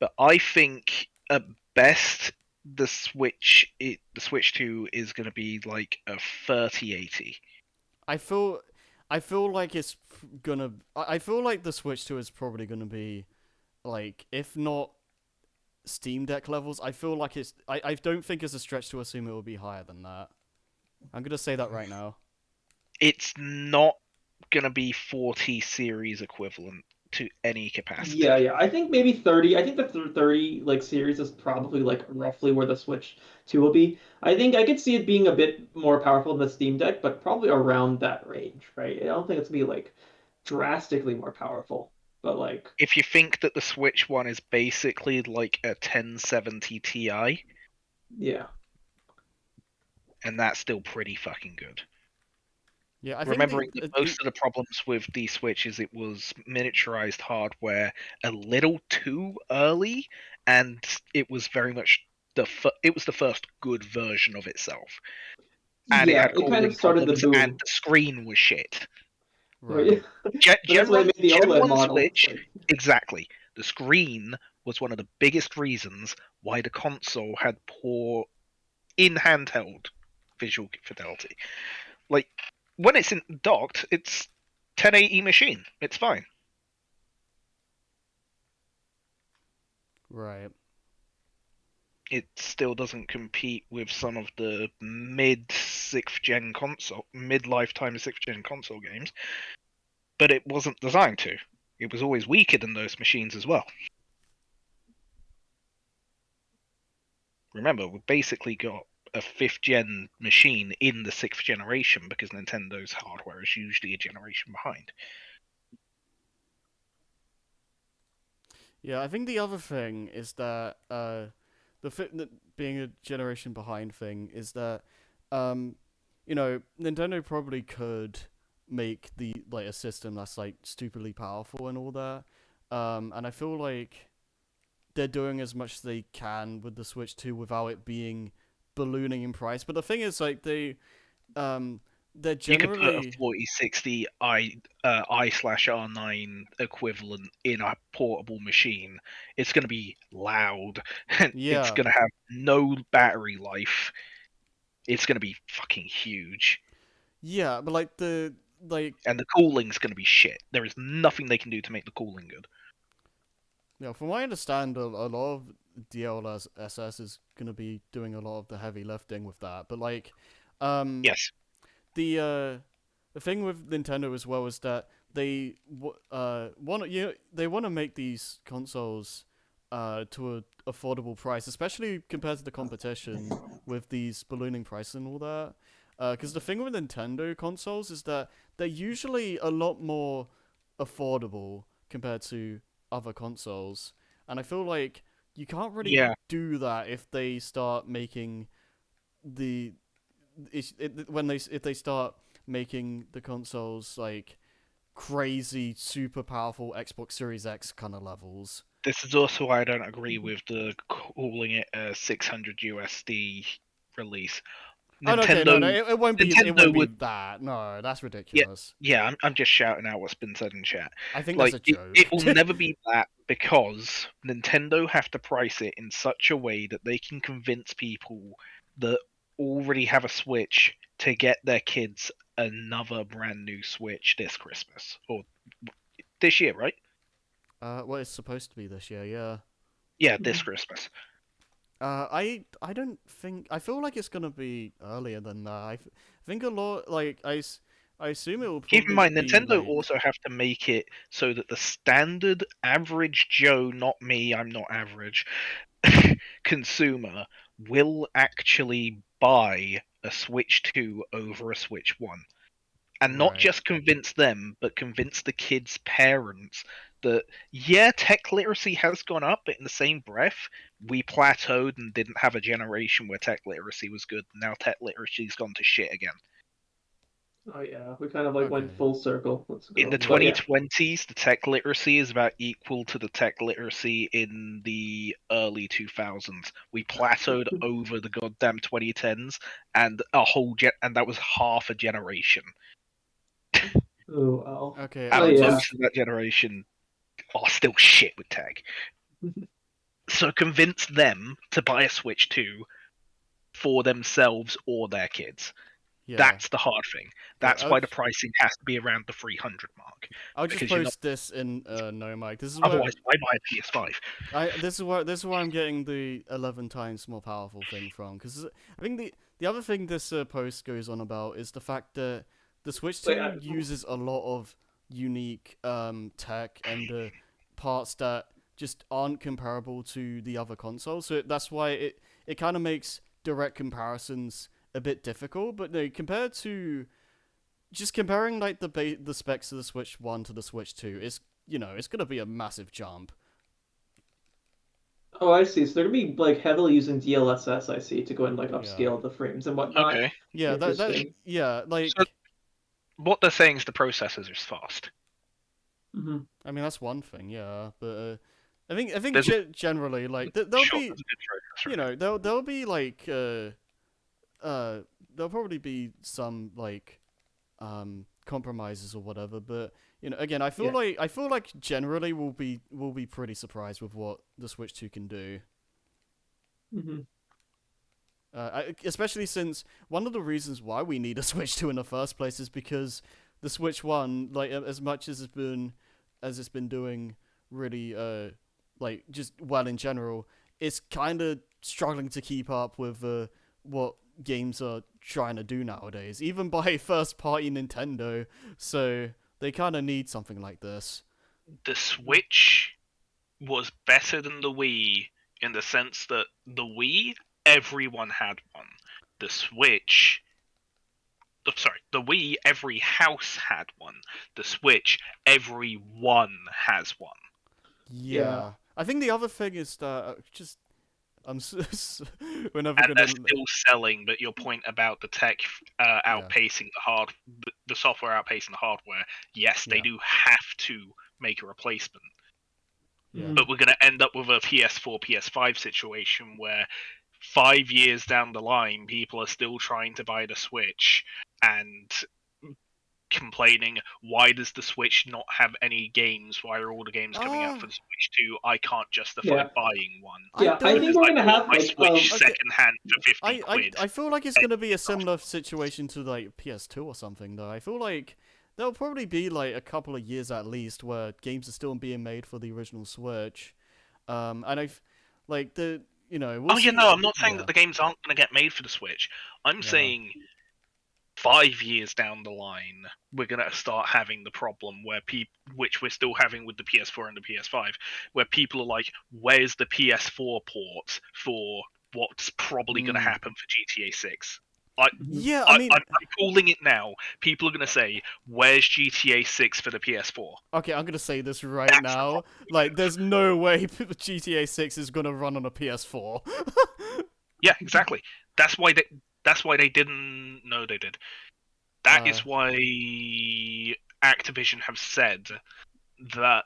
But I think, at best, the Switch 2 is going to be like a 3080. I feel like it's gonna... I feel like the Switch 2 is probably going to be, like, if not Steam Deck levels, I feel like it's... I don't think it's a stretch to assume it will be higher than that. I'm going to say that right now. It's not going to be 40 series equivalent to any capacity. Yeah. I think maybe 30. I think the 30 like series is probably like roughly where the Switch 2 will be. I think I could see it being a bit more powerful than the Steam Deck, but probably around that range, right? I don't think it's going to be like drastically more powerful. But like if you think that the Switch one is basically like a 1070 Ti. Yeah. And that's still pretty fucking good. Yeah, Remembering that most of the problems with the Switch is it was miniaturized hardware a little too early, and it was very much the first good version of itself. And it kind of started the boom. And the screen was shit. Right. That's why they made the OLED model. Switch, exactly. The screen was one of the biggest reasons why the console had poor in handheld visual fidelity. Like when it's in docked, it's 1080 machine. It's fine. Right. It still doesn't compete with some of the mid lifetime 6th gen console games, but it wasn't designed to. It was always weaker than those machines as well. Remember, we've basically got a 5th gen machine in the 6th generation because Nintendo's hardware is usually a generation behind. Yeah, I think the other thing is that being a generation behind thing is that Nintendo probably could make a system that's like stupidly powerful and all that. And I feel like they're doing as much as they can with the Switch 2 without it being ballooning in price. But the thing is, like, they're You could put a generally 4060 I/R9 equivalent in a portable machine. It's going to be loud, and it's yeah going to have no battery life. It's going to be fucking huge, yeah, but like and the cooling's going to be shit. There is nothing they can do to make the cooling good. from what I understand, a lot of DLSS is gonna be doing a lot of the heavy lifting with that. But like, Yes, the uh the thing with Nintendo as well is that they want to make these consoles to a affordable price, especially compared to the competition with these ballooning prices and all that. Because the thing with Nintendo consoles is that they're usually a lot more affordable compared to other consoles, and I feel like you can't really yeah. do that if they start making the if they start making the consoles like crazy, super powerful Xbox Series X kind of levels. This is also why I don't agree with the calling it a 600 USD release. Oh, okay, no, Nintendo, it won't be. It Nintendo won't be would that. No, that's Yeah, ridiculous. yeah. I'm just shouting out what's been said in chat. I think that's Like a it joke. will never be that because Nintendo have to price it in such a way that they can convince people that already have a Switch to get their kids another brand new Switch this Christmas or this year, right? Well, it's supposed to be this year, yeah. Yeah, this Christmas. I don't think I feel like it's gonna be earlier than that. Think a lot like I assume it will Keep in probably mind, be Nintendo like also have to make it so that the standard average Joe, not me, I'm not average, consumer will actually buy a Switch 2 over a Switch 1. And not right. just convince them, but convince the kids' parents that, yeah, tech literacy has gone up, but in the same breath, we plateaued and didn't have a generation where tech literacy was good. Now tech literacy's gone to shit again. Oh yeah, we kind of like went Okay. full circle. Let's In go. the But yeah, 2020s, the tech literacy is about equal to the tech literacy in the early 2000s. We plateaued over the goddamn 2010s, and and that was half a generation. oh well. Okay, But And yeah, most of that generation are still shit with tech. So convince them to buy a Switch 2 for themselves or their kids. yeah. That's the hard thing. Okay, That's why the pricing has to be around the 300 mark. I'll just Because you're not. post this in no mic. Otherwise, why buy a PS5? This is where I'm getting the 11 times more powerful thing from. Because I think the other thing this post goes on about is the fact that the Switch wait, 2 uses a lot of unique tech and parts that just aren't comparable to the other consoles. So that's why it kind of makes direct comparisons a bit difficult. But no, compared to just comparing like the specs of the Switch 1 to the Switch 2 is it's gonna be a massive jump. oh, I see. So they're gonna be like heavily using DLSS, I see, to go and like Yeah. upscale the frames and whatnot. Okay. Yeah, that Interesting. yeah, So like what they're saying is the processor is fast. Hmm. I mean that's one thing, yeah, but I think There's generally like there'll sure, be there's a good processor. there'll be like there'll probably be some like compromises or whatever. But again, I feel Yeah. like generally we'll be pretty surprised with what the Switch 2 can do. Hmm. Especially since one of the reasons why we need a Switch 2 in the first place is because the Switch 1, like as much as it's been doing really like just well in general, it's kind of struggling to keep up with what games are trying to do nowadays, even by first party Nintendo. So they kind of need something like this. The Switch was better than the Wii in the sense that the Wii, everyone had one. The Switch, sorry, the Wii, every house had one. The Switch, everyone has one. Yeah. Yeah. I think the other thing is that just we're never And they're gonna. still selling, but your point about the tech Yeah. outpacing the software outpacing the hardware, yes, they Yeah. do have to make a replacement. Yeah. Mm. But we're going to end up with a PS4, PS5 situation where 5 years down the line, people are still trying to buy the Switch and complaining, why does the Switch not have any games? Why are all the games coming out for the Switch 2? I can't justify Yeah. buying one. I Yeah, I don't. think we're I gonna bought have my like Switch Okay. secondhand for 50 quid. I feel like it's gonna be a similar situation to like PS2 or something though. I feel like there'll probably be like a couple of years at least where games are still being made for the original Switch. And I've like we'll Oh, yeah, see. no, I'm not saying Yeah. that the games aren't going to get made for the Switch. I'm Yeah. saying 5 years down the line, we're going to start having the problem where which we're still having with the PS4 and the PS5, where people are like, where's the PS4 port for what's probably going to Mm. happen for GTA 6? Yeah, I mean, I'm calling it now. People are going to say, where's GTA 6 for the PS4? okay, I'm gonna say this right That's the now. problem. Like, there's no way GTA 6 is gonna run on a PS4. Yeah, exactly. That's why they didn't. No, they did. That is why Activision have said that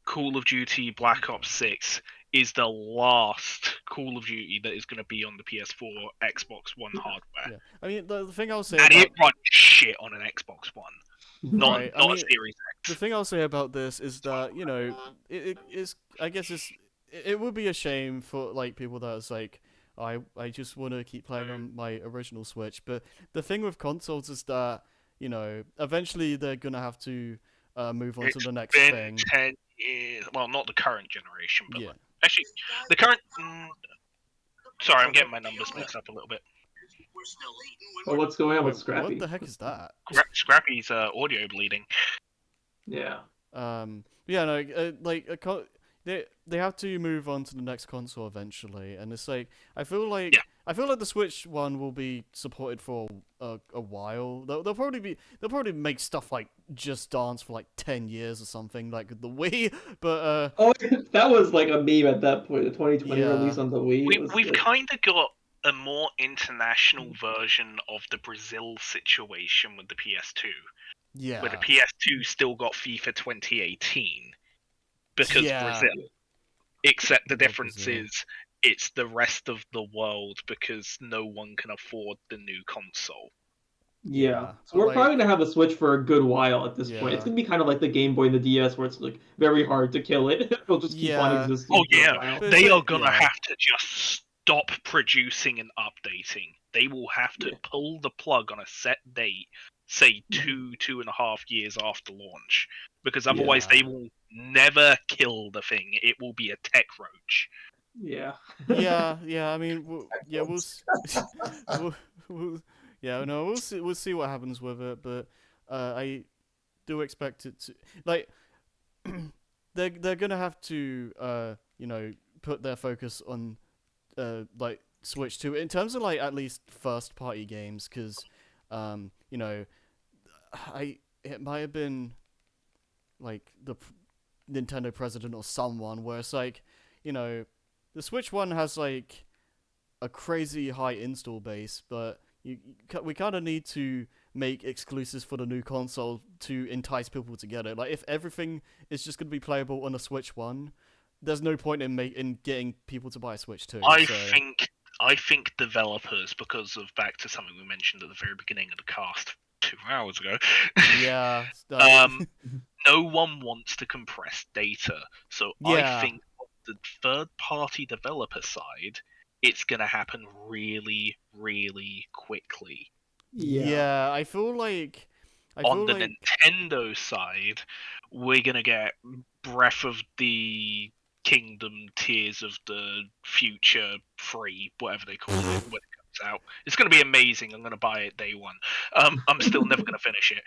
Call of Duty Black Ops 6 is the last Call of Duty that is going to be on the PS4, Xbox One hardware. Yeah, I mean, the thing I'll say And about it runs shit on an Xbox One, not right, I not a mean, Series the X. thing I'll say about this is that it is. I guess it would be a shame for like people that is like I just want to keep playing on my original Switch. But the thing with consoles is that eventually they're gonna have to move on to It's the next been thing. 10 years. Well, not the current generation, but Yeah. actually, the current. Sorry, I'm getting my numbers mixed up a little bit. Oh, what's going on with Wait, Scrappy? what the heck is that? Scrappy's audio bleeding. Yeah. Yeah, no, they have to move on to the next console eventually, and it's like I feel like the Switch one will be supported for a while. They'll probably make stuff like Just Dance for like 10 years or something like the Wii, but Oh, that was like a meme at that point. The 2020 yeah. release on the Wii. It was We've like, kind of got a more international version of the Brazil situation with the PS2, where the Yeah. PS2 still got FIFA 2018 because Yeah. Brazil. Except the Love difference Brazil. is it's the rest of the world because no one can afford the new console. yeah. So but we're like, probably gonna have a Switch for a good while at this point. It's yeah. gonna be kind of like the Game Boy and the DS, where it's like very hard to kill it. It'll just keep on Yeah. existing Oh for a yeah, while. But it's they like, are gonna yeah. have to just stop producing and updating. They will have to Yeah. pull the plug on a set date, say 2.5 years after launch, because otherwise Yeah. they will never kill the thing. It will be a tech roach. Yeah. Yeah. I mean, we'll, yeah, no, we'll see what happens with it, but I do expect it to like they're gonna have to put their focus on like Switch 2 in terms of like at least first party games, because it might have been like the Nintendo president or someone where it's like the Switch one has like a crazy high install base, but we kind of need to make exclusives for the new console to entice people to get it. Like if everything is just going to be playable on a Switch one, there's no point in getting people to buy a Switch 2. I think developers, because of back to something we mentioned at the very beginning of the cast, 2 hours ago. Yeah. Um, no one wants to compress data, so I Yeah. think on the third-party developer side, it's going to happen really, really quickly. Yeah, I feel like On the Nintendo side, we're going to get Breath of the Kingdom, Tears of the Future free, whatever they call it, when it comes out. It's going to be amazing. I'm going to buy it day one. I'm still never going to finish it.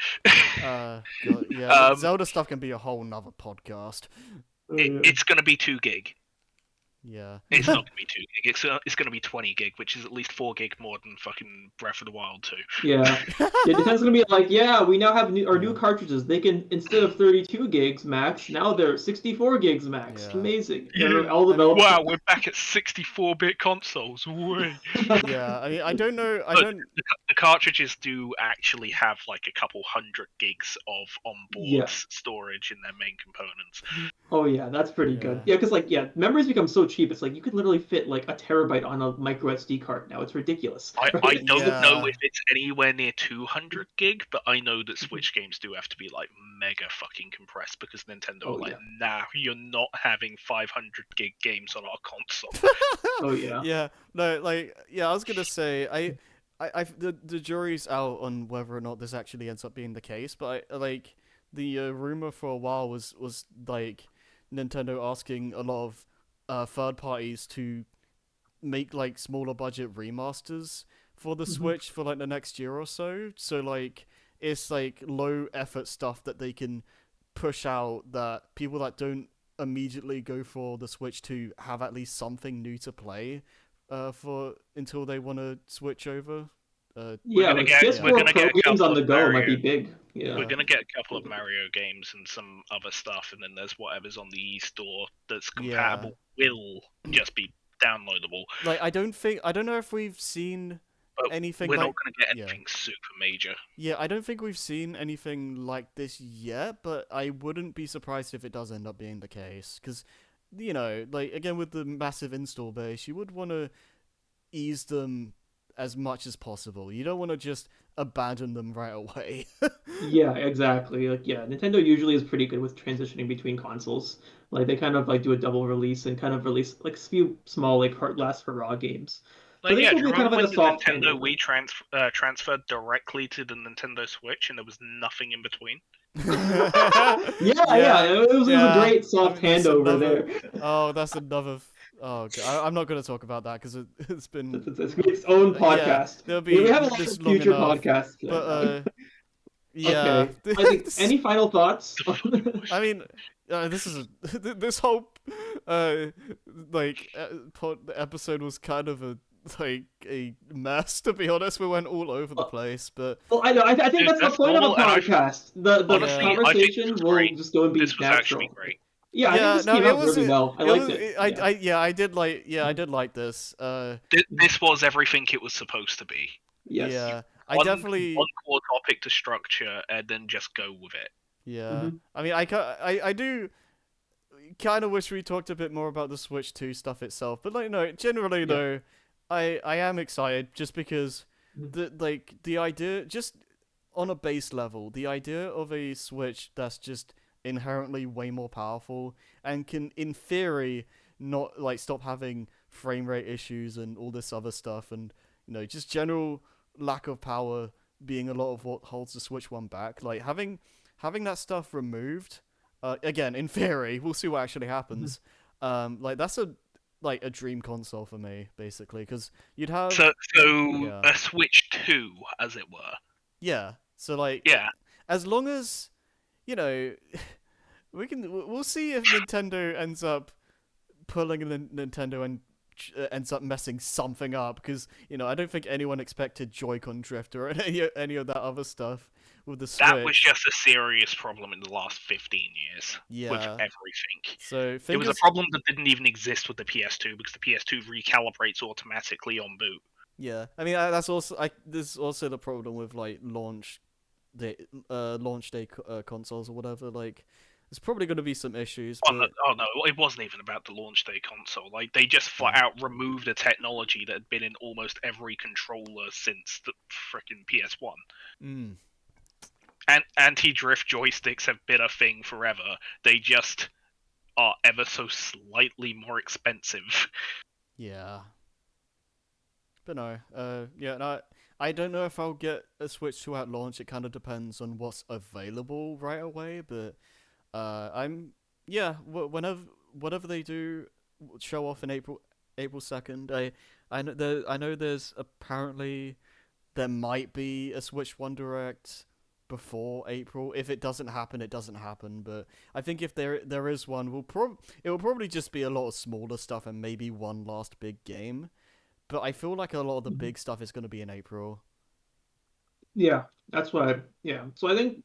God, yeah, Um, Zelda stuff can be a whole nother podcast. It's going to be 2 gig. Yeah. It's not going to be 2 gig. It's going to be 20 gig, which is at least 4 gig more than fucking Breath of the Wild 2. Yeah. Nintendo's gonna be like, yeah, we now have our new Yeah. cartridges. They can, instead of 32 gigs max, now they're 64 gigs max. Yeah. Amazing. Yeah. All developers. Wow, we're back at 64-bit consoles. Way. Yeah, I mean, I don't know. The cartridges do actually have like a couple hundred gigs of onboard Yeah. storage in their main components. Oh yeah, that's pretty good. Yeah, because memories become so cheap. It's like you could literally fit like a terabyte on a micro SD card now. It's ridiculous. I don't Yeah. know if it's anywhere near 200 gig, but I know that Switch games do have to be like mega fucking compressed because Nintendo are like, nah, you're not having 500 gig games on our console. Oh yeah. Yeah, no, like, yeah, I was gonna say, the jury's out on whether or not this actually ends up being the case, but the rumor for a while was like Nintendo asking a lot of third parties to make like smaller budget remasters for the Switch for like the next year or so. So like it's like low effort stuff that they can push out that people that don't immediately go for the Switch to have at least something new to play for until they want to switch over. Yeah, gonna like get- PS4 we're gonna Pro get a games couple on the of go might Mario- be big. Yeah. We're gonna get a couple of Mario games and some other stuff, and then there's whatever's on the e-store that's compatible will just be downloadable. Like I don't know if we've seen But anything we're like not going to get anything super major. Yeah, I don't think we've seen anything like this yet, but I wouldn't be surprised if it does end up being the case. Because, you know, like, again, with the massive install base, you would want to ease them as much as possible. You don't want to just abandon them right away. Yeah, exactly. Like, yeah, Nintendo usually is pretty good with transitioning between consoles. Like, they kind of like do a double release and kind of release like a few small like last hurrah games. Like, But yeah, this do will you be kind remember of like when a the soft Nintendo handover. Wii transferred directly to the Nintendo Switch and there was nothing in between? Yeah, it was a great soft that's handover there. Oh, that's another. Oh, God. I'm not going to talk about that because it's been. It's its own podcast. There'll be We have a lot this of long future enough, podcasts. but yeah. Okay. I think any final thoughts? I mean, this is this whole episode was kind of a mess, to be honest. We went all over the place, but Well, I know. I think Dude, that's the that's point of a normal, and I- podcast. The Honestly, I think conversation this was will great. just go and be This was natural. actually great. Yeah, I think this came out really well. I liked it. I did like this. This was everything it was supposed to be. Yes. Yeah, I One definitely. core topic to structure and then just go with it. Yeah, I mean, I do kind of wish we talked a bit more about the Switch 2 stuff itself, but like, no, generally though, I am excited just because the idea, just on a base level, the idea of a Switch that's just inherently way more powerful and can, in theory, not like stop having frame rate issues and all this other stuff, and you know, just general lack of power being a lot of what holds the Switch One back. Like having that stuff removed, again, in theory, we'll see what actually happens. Like that's a dream console for me, basically, because you'd have So Yeah. a Switch 2, as it were. yeah. So like Yeah. as long as you know, we'll see if Nintendo ends up pulling a Nintendo and ends up messing something up, because you know I don't think anyone expected Joy-Con drift or any of that other stuff with the Switch. That was just a serious problem in the last 15 years with Yeah. everything. So It was a problem that didn't even exist with the PS2 because the PS2 recalibrates automatically on boot. Yeah, I mean that's also this is also the problem with like launch day consoles or whatever. Like, there's probably going to be some issues. Oh But no, it wasn't even about the launch day console. Like, they just flat out removed a technology that had been in almost every controller since the freaking PS1. anti-drift joysticks have been a thing forever. They just are ever so slightly more expensive. Yeah. But no, yeah, no, I don't know if I'll get a Switch 2 at launch. It kind of depends on what's available right away. But yeah, whatever they do show off in April 2nd. I know there's apparently there might be a Switch 1 Direct before April. If it doesn't happen, it doesn't happen. But I think if there is one, it will probably just be a lot of smaller stuff and maybe one last big game. But I feel like a lot of the big stuff is going to be in April. Yeah, that's why. Yeah, so I think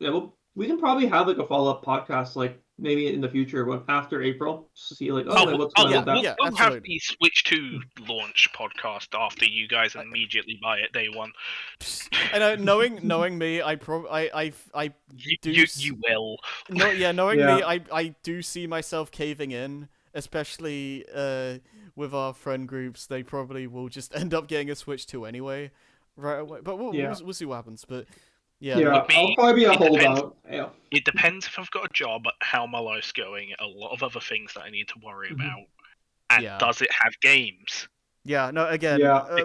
we can probably have like a follow-up podcast, like maybe in the future, after April, just to see like, Oh, what's going on with that. yeah, we'll have absolutely. the Switch 2 launch podcast after you guys immediately buy it day one. I know, knowing me, I do. You will. No, yeah, knowing Yeah. me, I do see myself caving in, especially with our friend groups. They probably will just end up getting a Switch 2 anyway, right away. But we'll see what happens. But yeah, Yeah, With me, I'll probably be a it depends. holdout. Yeah. It depends if I've got a job, how my life's going, a lot of other things that I need to worry Mhm. about, and Yeah. does it have games? yeah. No, again, Yeah.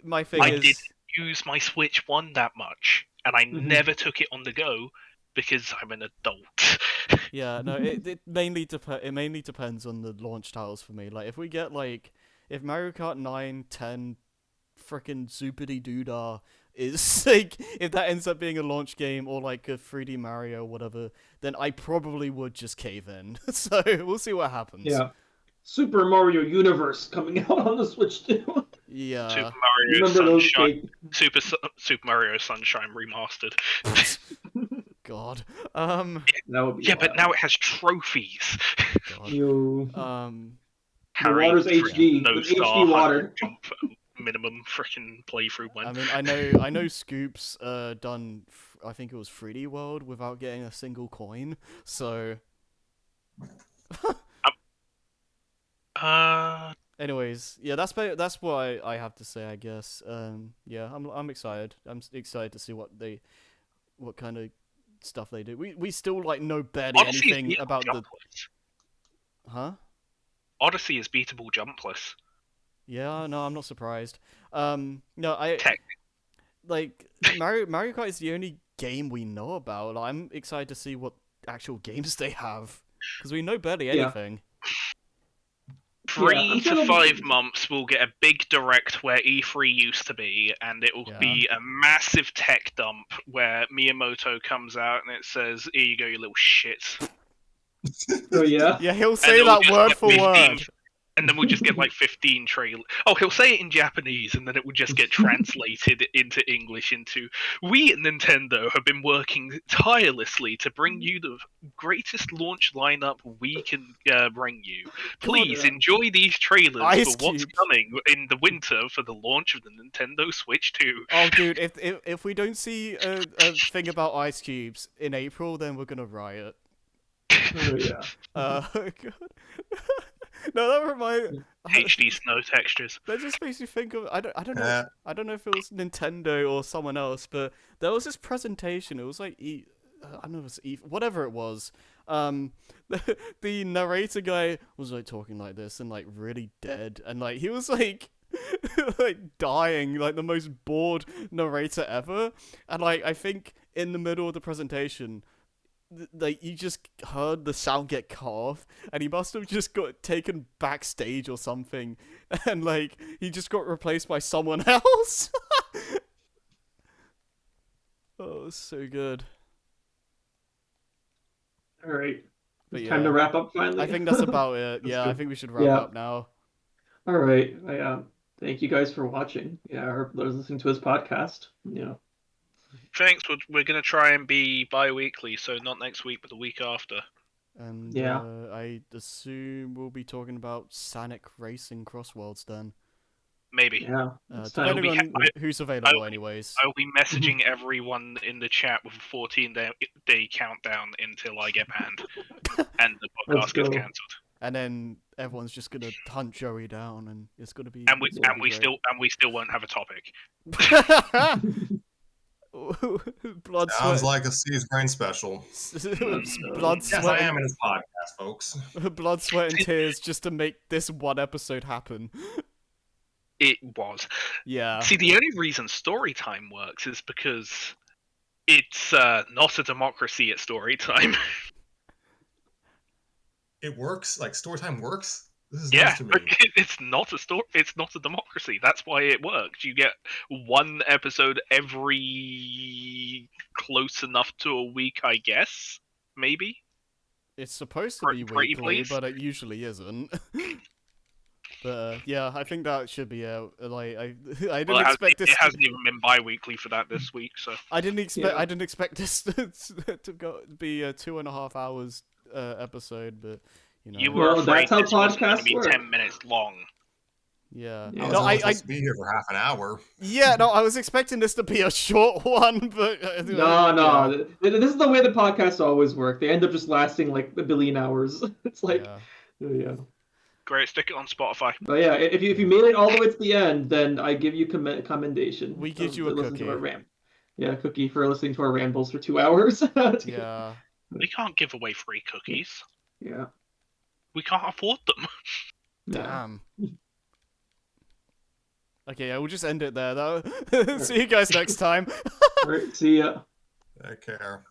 my thing I is. didn't use my Switch 1 that much, and I Mhm. never took it on the go because I'm an adult. Yeah, no, it mainly depends on the launch titles for me. Like if Mario Kart 9, 10, frickin' Zoopity Doodah is like if that ends up being a launch game or like a 3D Mario or whatever, then I probably would just cave in. So we'll see what happens. Yeah. Super Mario Universe coming out on the Switch too. Yeah. Super Mario Remember those Sunshine, big... Super Mario Sunshine remastered. God. That would be Yeah, but wild. now it has trophies. God. You... The Harry water's HD no with star HD water. jump minimum freaking playthrough I went. mean, I know Scoops done I think it was 3D World without getting a single coin. So anyways, yeah, that's what I have to say, I guess. Yeah, I'm excited. I'm excited to see what kind of stuff they do. We still like know barely Odyssey is anything beatable about the jumpless. huh? Odyssey is beatable jumpless. Yeah, no, I'm not surprised. No, Tech. like Mario Kart is the only game we know about. Like, I'm excited to see what actual games they have because we know barely Yeah. anything. 3 I'm sure to they'll 5 months we'll get a big direct where E3 used to be, and it will Yeah. be a massive tech dump where Miyamoto comes out and it says, "Here you go, you little shit." Oh yeah. Yeah, he'll And say it'll that just word get for 15 word. And then we'll just get like 15 trailers. Oh, he'll say it in Japanese, and then it will just get translated into English into, "We at Nintendo have been working tirelessly to bring you the greatest launch lineup we can bring you. Please yeah. enjoy these trailers Ice for what's Cube. coming in the winter for the launch of the Nintendo Switch 2. Oh, dude, if we don't see a thing about ice cubes in April, then we're gonna riot. Oh yeah. God. No, that reminds. HD snow textures. That just makes me think of I don't know Uh, I don't know if it was Nintendo or someone else, but there was this presentation. It was like I don't know if it was whatever it was. The narrator guy was like talking like this and like really dead, and like he was like like dying, like the most bored narrator ever. And like I think in the middle of the presentation, like you just heard the sound get cut off, and he must have just got taken backstage or something, and like he just got replaced by someone else. Oh, so good. All right. But It's yeah, time to wrap up finally. I think that's about it. That's Yeah, I good. think we should wrap Yeah. up now. All right. Thank you guys for watching. Yeah, or listening to his podcast. Yeah. Thanks, we're going to try and be bi-weekly, so not next week, but the week after. And Yeah. I assume we'll be talking about Sonic Racing Crossworlds then. Maybe. Yeah. It's time. Depending on who's available, anyways. I'll be messaging everyone in the chat with a 14-day countdown until I get banned and the Let's podcast gets go. cancelled. And then everyone's just gonna hunt Joey down, and it's gonna be. And we it's gonna be still won't have a topic. great. blood, Sounds sweat, like a Seas Brain special. blood, Yes, I sweat, am in his podcast, folks. blood, sweat, and tears just to make this one episode happen. It was. Yeah. See, the only reason Storytime works is because it's not a democracy at Storytime. It works. Like Storytime works. This is Yeah, news to me. it's not a It's not a democracy. That's why it works. You get one episode every close enough to a week, I guess. Maybe. It's supposed to be Pretty weekly, please? but it usually isn't. But yeah, I think that should be out. Like I didn't Well, expect it this. hasn't even been bi-weekly for that this week, so I didn't expect. Yeah. I didn't expect this to be a 2.5 hours episode, but you know. you were Well, afraid that's how this was going to podcasts be work. 10 minutes long. Yeah. Yeah. No, I was I supposed to be here for half an hour. yeah, no, I was expecting this to be a short one, but No, no. yeah. This is the way the podcasts always work. They end up just lasting like a billion hours. It's like, yeah. Great, stick it on Spotify. But yeah, if you made it all the way to the end, then I give you commendation. We give you a listen to our cookie. Yeah, a cookie for listening to our rambles for 2 hours. Yeah. We can't give away free cookies. Yeah. We can't afford them. Yeah. Damn. Okay, I will just end it there though. See you guys next time. All right, see ya. Take care.